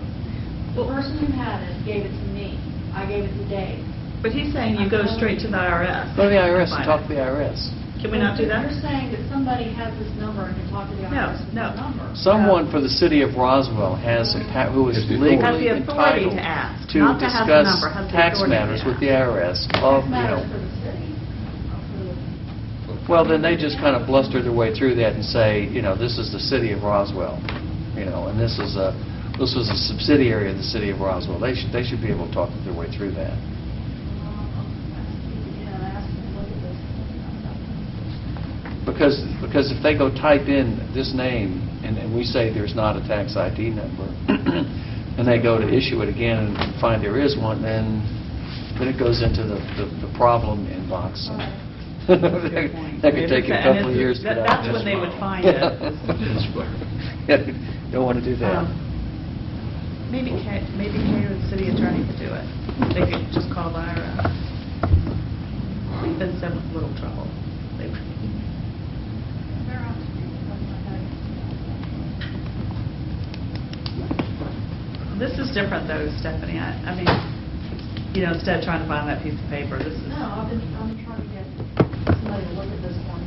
Speaker 11: The person who had it gave it to me, I gave it to Dave.
Speaker 3: But he's saying you go straight to the IRS.
Speaker 6: go to the IRS and
Speaker 3: Find
Speaker 6: talk
Speaker 3: it.
Speaker 6: to the IRS.
Speaker 3: Can we not do that?
Speaker 11: You're saying that somebody has this number and can talk to the
Speaker 3: No,
Speaker 11: IRS with
Speaker 3: no.
Speaker 11: this number.
Speaker 6: Someone for the city of Roswell who is
Speaker 4: Has the
Speaker 6: legally
Speaker 3: authority. Has the authority
Speaker 6: entitled
Speaker 3: to ask,
Speaker 6: to
Speaker 3: not to have the
Speaker 6: discuss
Speaker 3: number, has the
Speaker 6: tax
Speaker 3: authority to
Speaker 6: matters with
Speaker 3: ask.
Speaker 6: the IRS
Speaker 11: Tax
Speaker 6: of,
Speaker 11: matters for the city, not for the...
Speaker 6: well, then they just kind of bluster their way through that and say, this is the city of Roswell, and this was a subsidiary of the city of Roswell. They should be able to talk their way through that. Because if they go type in this name and we say there's not a tax ID number, and they go to issue it again and find there is one, then it goes into the problem inbox. That could take a couple of years to get out.
Speaker 3: That's when they would find it.
Speaker 6: Don't want to do that.
Speaker 3: Maybe Kay or the city attorney could do it. They could just call the IRS. We've been in little trouble. This is different though, Stephanie. I mean, instead of trying to find that piece of paper, this is...
Speaker 11: No, I've been trying to get somebody to look at this one.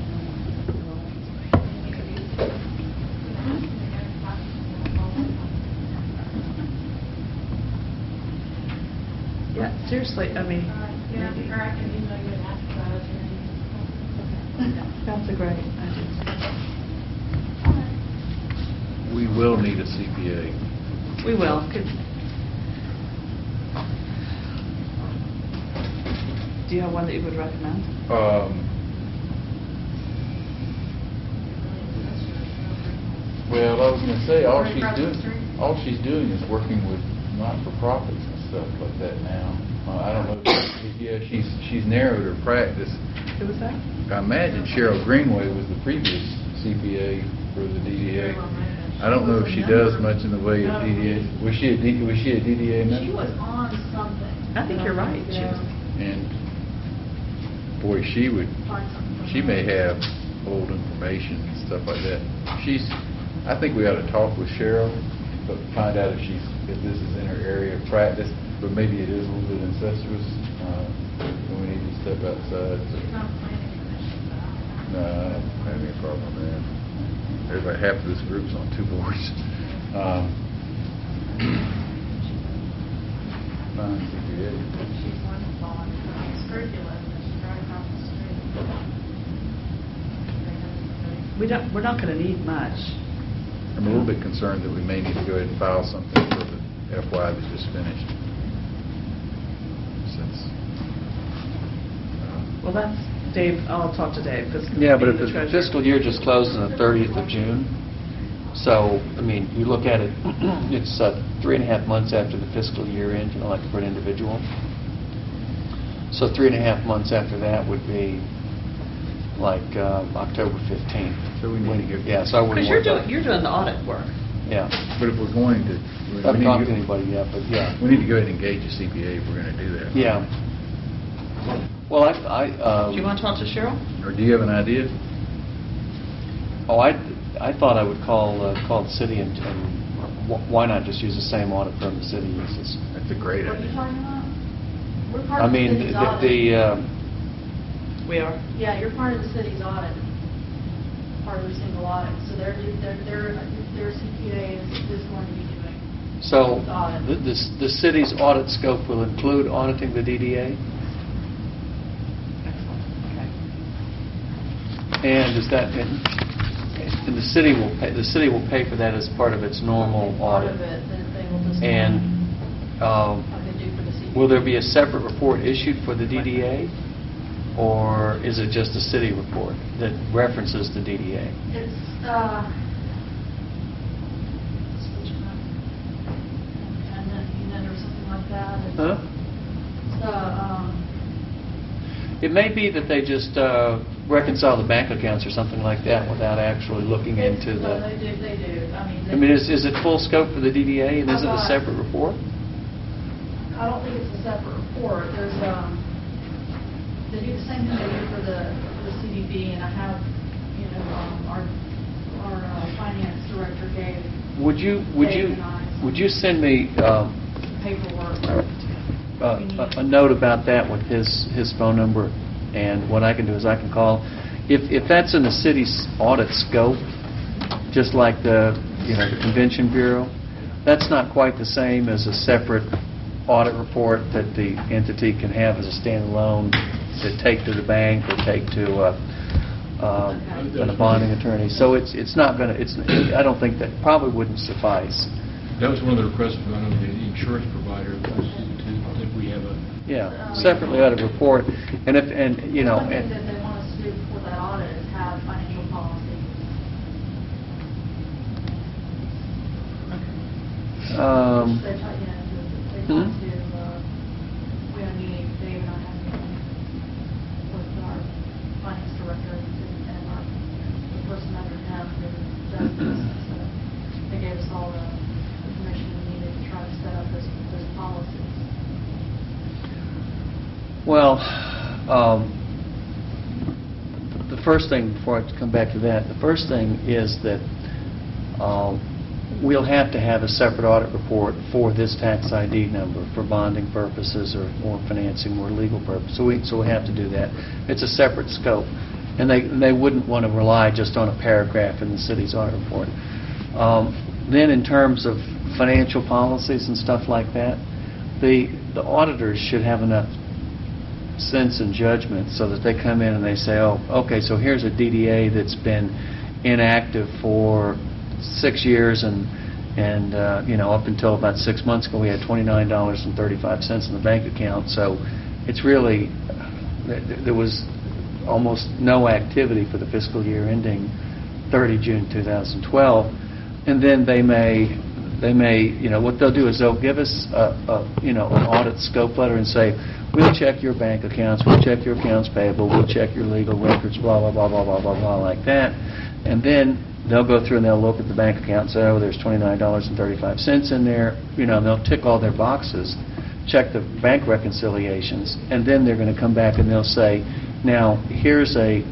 Speaker 3: Yeah, seriously, I mean...
Speaker 5: Yeah,
Speaker 3: maybe-
Speaker 5: or I can email you and ask about it.
Speaker 3: That's a great idea.
Speaker 4: We will need a CPA.
Speaker 3: We will. Do you have one that you would recommend?
Speaker 4: Well, I was going to say, all
Speaker 5: Right across the street.
Speaker 4: she's doing is working with not-for-profits and stuff like that now. I don't know, yeah, she's narrowed her practice.
Speaker 3: Who was that?
Speaker 4: I imagine Cheryl Greenway was the previous CPA for the DDA. I don't know if she does much in the way of DDA. Was she a DDA member?
Speaker 11: She was on something.
Speaker 3: I think you're right. She was.
Speaker 4: And, boy, she may have old information and stuff like that. I think we ought to talk with Cheryl, but find out if this is in her area of practice, but maybe it is a little bit incestuous, and we need to step outside.
Speaker 5: She's on planning commission, but I don't know.
Speaker 4: No, I don't have any problem with that. There's like half of this group's on 2 boards. Non-CPA.
Speaker 5: She's one on Scrupulous, and she's right across the street.
Speaker 3: We're not going to need much.
Speaker 4: I'm a little bit concerned that we may need to go ahead and file something for the FY that just finished. Since,
Speaker 3: Well, that's, Dave, I'll talk to Dave, because...
Speaker 6: Yeah, but if the fiscal year just closed on the 30th of June, so, I mean, you look at it, it's 3.5 months after the fiscal year ends, like for an individual. So 3.5 months after that would be like October 15th.
Speaker 4: So we need to get...
Speaker 6: Yeah, so I wouldn't
Speaker 3: Because
Speaker 6: worry about...
Speaker 3: you're doing the audit work.
Speaker 6: Yeah.
Speaker 4: But if we're going to...
Speaker 6: I haven't talked to anybody yet, but yeah.
Speaker 4: We need to go ahead and engage a CPA if we're going to do that.
Speaker 6: Yeah. Well,
Speaker 3: Do you want to talk to Cheryl?
Speaker 4: Or do you have an idea?
Speaker 6: I thought I would call the city and why not just use the same audit firm the city uses?
Speaker 4: That's a great
Speaker 11: What are you
Speaker 4: idea.
Speaker 11: talking about? We're part
Speaker 6: I
Speaker 11: of the
Speaker 6: mean,
Speaker 11: city's audit.
Speaker 3: We are.
Speaker 11: Yeah, you're part of the city's audit, part of the single audit. So their CPA is going to be doing
Speaker 6: So
Speaker 11: the audit.
Speaker 6: the city's audit scope will include auditing the DDA?
Speaker 3: Excellent. Okay.
Speaker 6: And is that, and the city will pay for that as part of its normal
Speaker 11: Part
Speaker 6: audit?
Speaker 11: of it, that they will just.
Speaker 6: And
Speaker 11: Like they do for the CPA.
Speaker 6: will there be a separate report issued for the DDA? Or is it just a city report that references the DDA?
Speaker 11: It's, switching up, and then or something like that. It's,
Speaker 6: Huh?
Speaker 11: it's,
Speaker 6: It may be that they just reconcile the bank accounts or something like that without actually looking into
Speaker 11: No,
Speaker 6: the...
Speaker 11: they do.
Speaker 6: I mean, is it full scope for the DDA, and is it a separate report?
Speaker 11: I don't think it's a separate report. There's, they do the same thing they do for the CDB, and I have, our finance director gave
Speaker 6: Would you send me
Speaker 11: paperwork.
Speaker 6: a note about that with his phone number, and what I can do is I can call. If that's in the city's audit scope, just like the Convention Bureau, that's not quite the same as a separate audit report that the entity can have as a standalone to take to the bank or take to a bonding attorney. So it's not going to, I don't think that probably wouldn't suffice.
Speaker 7: That was one of the requests from the insurance provider, was that we have a...
Speaker 6: Yeah, separately out of report, and
Speaker 11: One thing that they want us to do before that audit is have financial policy. They talk to, we had a meeting, Dave and I had a meeting with our finance director and the person under him who does this. So they gave us all the information we needed to try to set up those policies.
Speaker 6: Well, the first thing, before I come back to that, the first thing is that we'll have to have a separate audit report for this tax ID number for bonding purposes or financing or legal purposes. So we have to do that. It's a separate scope. And they wouldn't want to rely just on a paragraph in the city's audit report. Then in terms of financial policies and stuff like that, the auditors should have enough sense and judgment so that they come in and they say, oh, okay, so here's a DDA that's been inactive for 6 years and up until about 6 months ago we had $29.35 in the bank account. So it's really there was almost no activity for the fiscal year ending 30 June 2012, and then they may, what they'll do is they'll give us an audit scope letter and say, we'll check your bank accounts, we'll check your accounts payable, we'll check your legal records, blah, blah, blah, blah, blah, blah, blah, like that. And then they'll go through and they'll look at the bank account and say, oh, there's $29.35 in there. And they'll tick all their boxes, check the bank reconciliations, and then they're going to come back and they'll say, now, here's a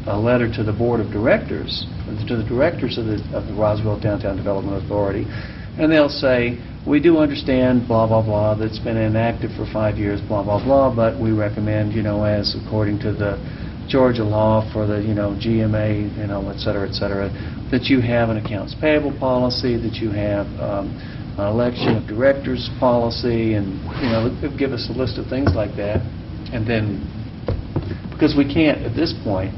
Speaker 6: letter to the board of directors, to the directors of the Roswell Downtown Development Authority, and they'll say, we do understand, blah, blah, blah, that's been inactive for 5 years, blah, blah, blah, but we recommend, as according to the Georgia law for the, GMA, et cetera, that you have an accounts payable policy, that you have an election of directors policy, and, they'll give us a list of things like that. And then, because we can't at this point,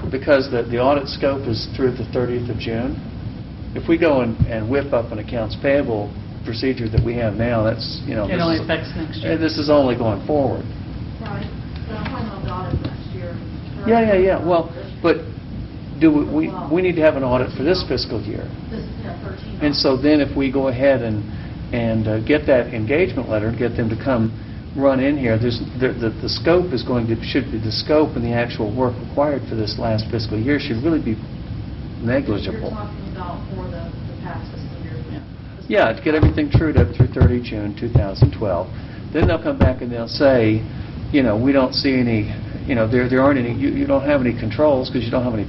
Speaker 6: because the audit scope is through the 30th of June, if we go and whip up an accounts payable procedure that we have now, that's,
Speaker 3: It only affects next year.
Speaker 6: this is only going forward.
Speaker 11: Right, so I'm talking about the audit next year.
Speaker 6: Yeah. Well, but we need to have an audit for this fiscal year.
Speaker 11: This, 13.
Speaker 6: And so then if we go ahead and get that engagement letter and get them to come run in here, the scope is should be the scope and the actual work required for this last fiscal year should really be negligible.
Speaker 11: You're talking about for the past fiscal year.
Speaker 6: Yeah, to get everything trued up through 30 June 2012. Then they'll come back and they'll say, we don't see any, there aren't any, you don't have any controls because you don't have any,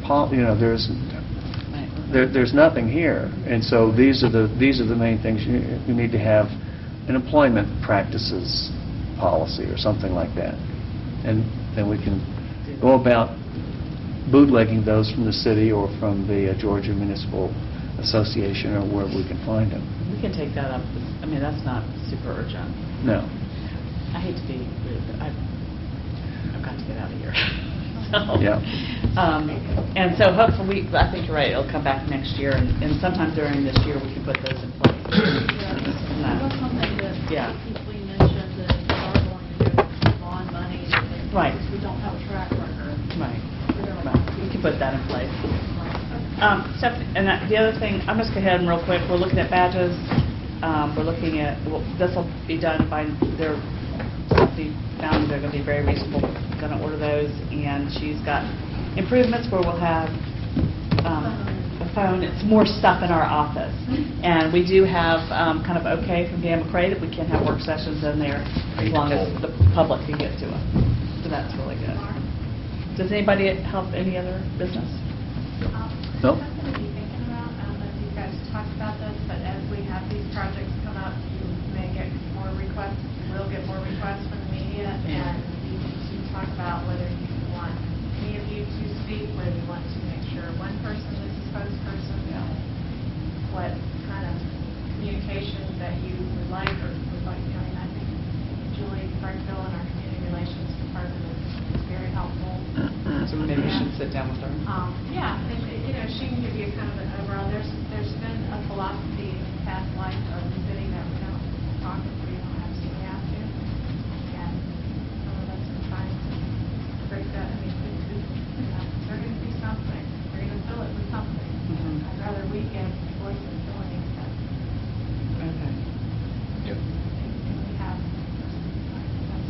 Speaker 6: there's nothing here. And so these are the main things. You need to have an employment practices policy or something like that. And then we can go about bootlegging those from the city or from the Georgia Municipal Association or wherever we can find them.
Speaker 3: We can take that up. That's not super urgent.
Speaker 6: No.
Speaker 3: I hate to be rude, but I've got to get out of here.
Speaker 6: Yeah.
Speaker 3: And so hopefully, I think you're right, it'll come back next year, and sometime during this year, we can put those in place.
Speaker 11: That's something that
Speaker 3: Yeah.
Speaker 11: we mentioned that we are going to do bond money.
Speaker 3: Right.
Speaker 11: Because we don't have a track record.
Speaker 3: Right. We can put that in place. Stephanie, and the other thing, I'm just go ahead and real quick, we're looking at badges. We're looking at, this will be done by Stephanie found they're going to be very reasonable, going to order those, and she's got improvements where we'll have a phone. It's more stuff in our office. And we do have kind of okay from Dan McCray that we can have work sessions in there as long as the public can get to them. So that's really good. Does anybody have any other business?
Speaker 6: No.
Speaker 5: Something to be thinking about, I don't know if you guys talked about this, but as we have these projects come up, you may get more requests, you will get more requests from the media, and you need to talk about whether you want any of you to speak, whether you want to make sure one person is a spokesperson, what kind of communication that you would like or would like. I think Julie Parkville in our community relations department is very helpful.
Speaker 3: So maybe we should sit down with her.
Speaker 5: Yeah, and, she can give you kind of an overall. There's been a philosophy in past life of the city that we don't talk if we don't absolutely have to. And some of us are trying to break that. They're going to do something. They're going to fill it with something. I'd rather we give voice and filling instead.
Speaker 3: Okay.
Speaker 4: Yep.
Speaker 5: And we have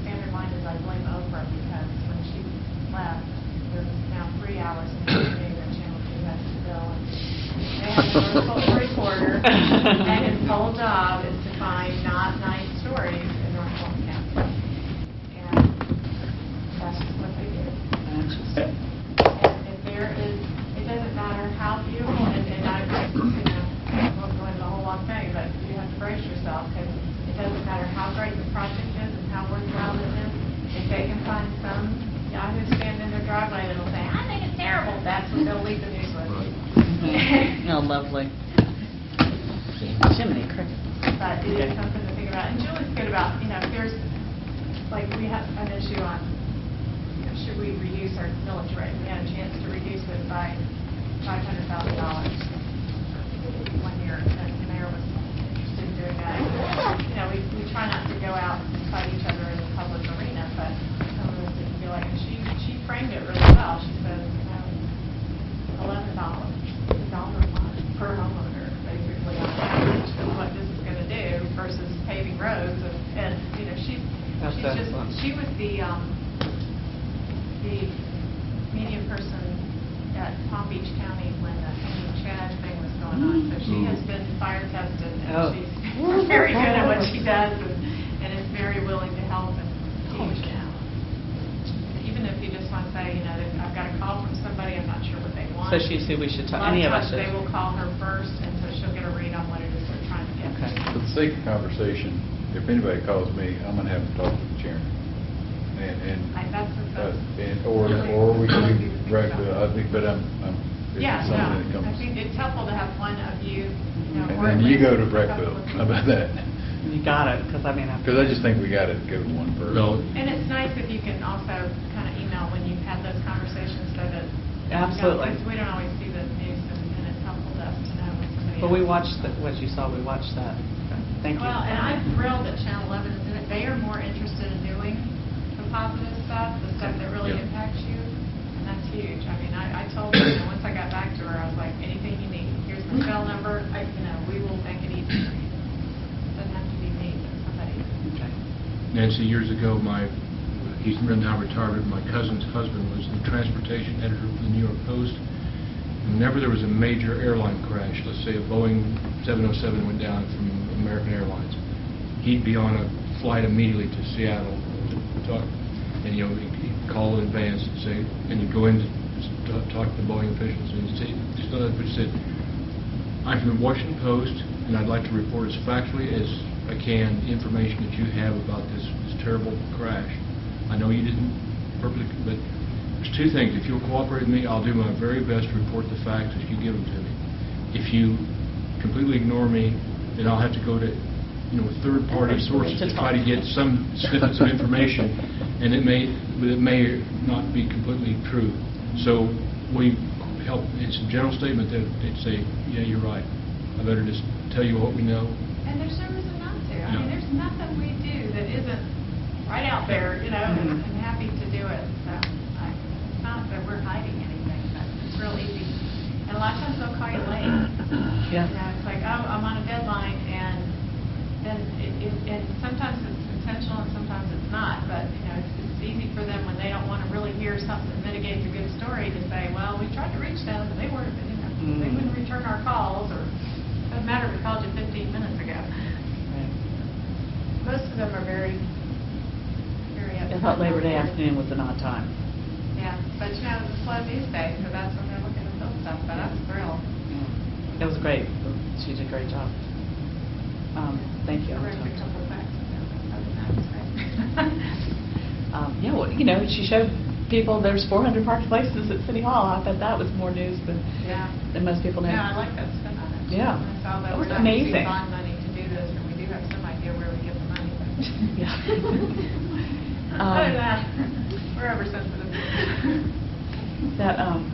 Speaker 5: standard line is I blame Oprah because when she left, there's now 3 hours in the day that Channel 2 has to fill. They have a local reporter, and his whole job is to find not nice stories in North Fulton County. And that's just what they do.
Speaker 3: Interesting.
Speaker 5: And if there is, it doesn't matter how beautiful, and I won't go into the whole long thing, but you have to brace yourself because it doesn't matter how great the project is and how worthwhile it is. If they can find some Yahoo stand in their driveway that'll say, I think it's terrible, that's what they'll leave the news with.
Speaker 3: Oh, lovely. Jiminy Cricket.
Speaker 5: But it is something to think about. And Julie's good about, if there's, like, we have an issue on, should we reduce our millage rate? We had a chance to reduce it by $500,000 one year, and the mayor was interested in doing that. We try not to go out and fight each other in the public arena, but some of the County when the hanging Chad thing was going on. So she has been fire tested,
Speaker 3: Oh.
Speaker 5: and she's very good at what she does, and is very willing to help and teach. Even if you just want to say, that I've got a call from somebody, I'm not sure what they want.
Speaker 3: So she's who we should talk,
Speaker 5: A lot
Speaker 3: any of us
Speaker 5: times
Speaker 3: should.
Speaker 5: they will call her first, and so she'll get a read on what it is they're trying to get.
Speaker 3: Okay.
Speaker 4: For the sake of conversation, if anybody calls me, I'm going to have to talk to the chairman. Or we can do Brackville, I think, but if
Speaker 5: Yeah,
Speaker 4: it's something that
Speaker 5: no, I
Speaker 4: comes.
Speaker 5: think it's helpful to have one of you,
Speaker 4: And
Speaker 5: or at
Speaker 4: then you
Speaker 5: least
Speaker 4: go to
Speaker 5: a
Speaker 4: Brackville,
Speaker 5: couple of
Speaker 4: how about that?
Speaker 3: You got it, because I mean,
Speaker 4: Because I just think we got to go to one person.
Speaker 7: No,
Speaker 5: And it's nice if you can also kind of email when you've had those conversations so that.
Speaker 3: Absolutely.
Speaker 5: Because we don't always see the news, and it's helpful to us to know when somebody.
Speaker 3: but we
Speaker 5: else-
Speaker 3: watched, what you saw, we watched that. Thank you.
Speaker 5: Well, and I'm thrilled that Channel 11 is in it. They are more interested in doing the positive stuff, the stuff that really
Speaker 7: Yeah.
Speaker 5: impacts you, and that's huge. I mean, I told her, once I got back to her, I was like, anything you need, here's my cell number, we will make it easy for you. Doesn't have to be me, but somebody.
Speaker 3: Okay.
Speaker 7: Nancy, years ago, he's now retired, but my cousin's husband was the transportation editor of the New York Post. Whenever there was a major airline crash, let's say a Boeing 707 went down from American Airlines, he'd be on a flight immediately to Seattle to talk, and he'd call in advance and say, and he'd go in to talk to the Boeing officials, and he'd say, just know that, but he said, I'm from the Washington Post, and I'd like to report as factually as I can the information that you have about this terrible crash. I know you didn't purposely, but there's two things. If you'll cooperate with me, I'll do my very best to report the facts as you give them to me. If you completely ignore me, then I'll have to go to third-party sources to try to get some snippets of information, and it may not be completely true. So we help. It's a general statement that they'd say, yeah, you're right. I better just tell you what we know.
Speaker 5: And there's no reason not to. I
Speaker 7: No.
Speaker 5: mean, there's nothing we do that isn't right out there, and happy to do it. So it's not that we're hiding anything, but it's real easy. And a lot of times they'll call you late.
Speaker 3: Yeah.
Speaker 5: It's like, oh, I'm on a deadline, and then and sometimes it's intentional and sometimes it's not. But it's easy for them when they don't want to really hear something that mitigates a good story to say, well, we tried to reach them, but they weren't, they wouldn't return our calls, or it doesn't matter if we called you 15 minutes ago.
Speaker 3: Right.
Speaker 5: Most of them are very, very.
Speaker 3: I thought Labor Day afternoon was an odd time.
Speaker 5: Yeah, but it's a slow news day, so that's when they're looking to fill stuff. But I was thrilled.
Speaker 3: It was great. She did a great job. Thank you.
Speaker 5: I read a couple of facts. That was great.
Speaker 3: Yeah, well, she showed people there's 400 parking places at City Hall. I thought that was more news than
Speaker 5: Yeah.
Speaker 3: most people know.
Speaker 5: Yeah, I like that spin on it.
Speaker 3: Yeah.
Speaker 5: I saw that
Speaker 3: That was
Speaker 5: we're not using
Speaker 3: amazing.
Speaker 5: bond money to do this, and we do have some idea where we get the money.
Speaker 3: Yeah.
Speaker 5: Other than that, we're oversensitive.
Speaker 3: That, haven't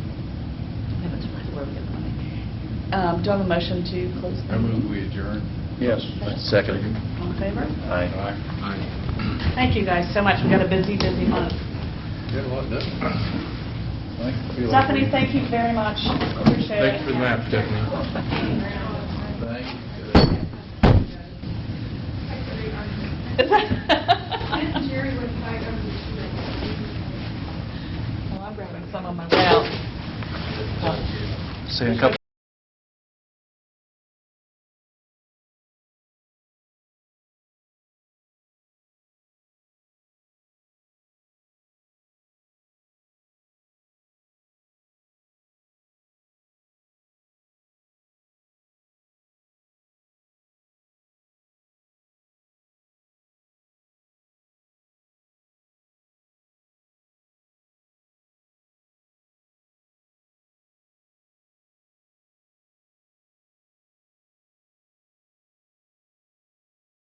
Speaker 3: decided where we get the money. Do I have a motion to close the
Speaker 4: I move
Speaker 3: meeting?
Speaker 4: we adjourn.
Speaker 1: Yes. Second.
Speaker 3: All in favor?
Speaker 1: Aye.
Speaker 7: I
Speaker 3: Thank you guys so much. We've got a busy month.
Speaker 1: Get a lot done.
Speaker 3: Stephanie, thank you very much. Appreciate it.
Speaker 7: Thank you for the map, Stephanie.
Speaker 4: Thank you.
Speaker 5: Jerry went back over the
Speaker 3: Well, I'm grabbing some on my way out.
Speaker 1: See you in a couple.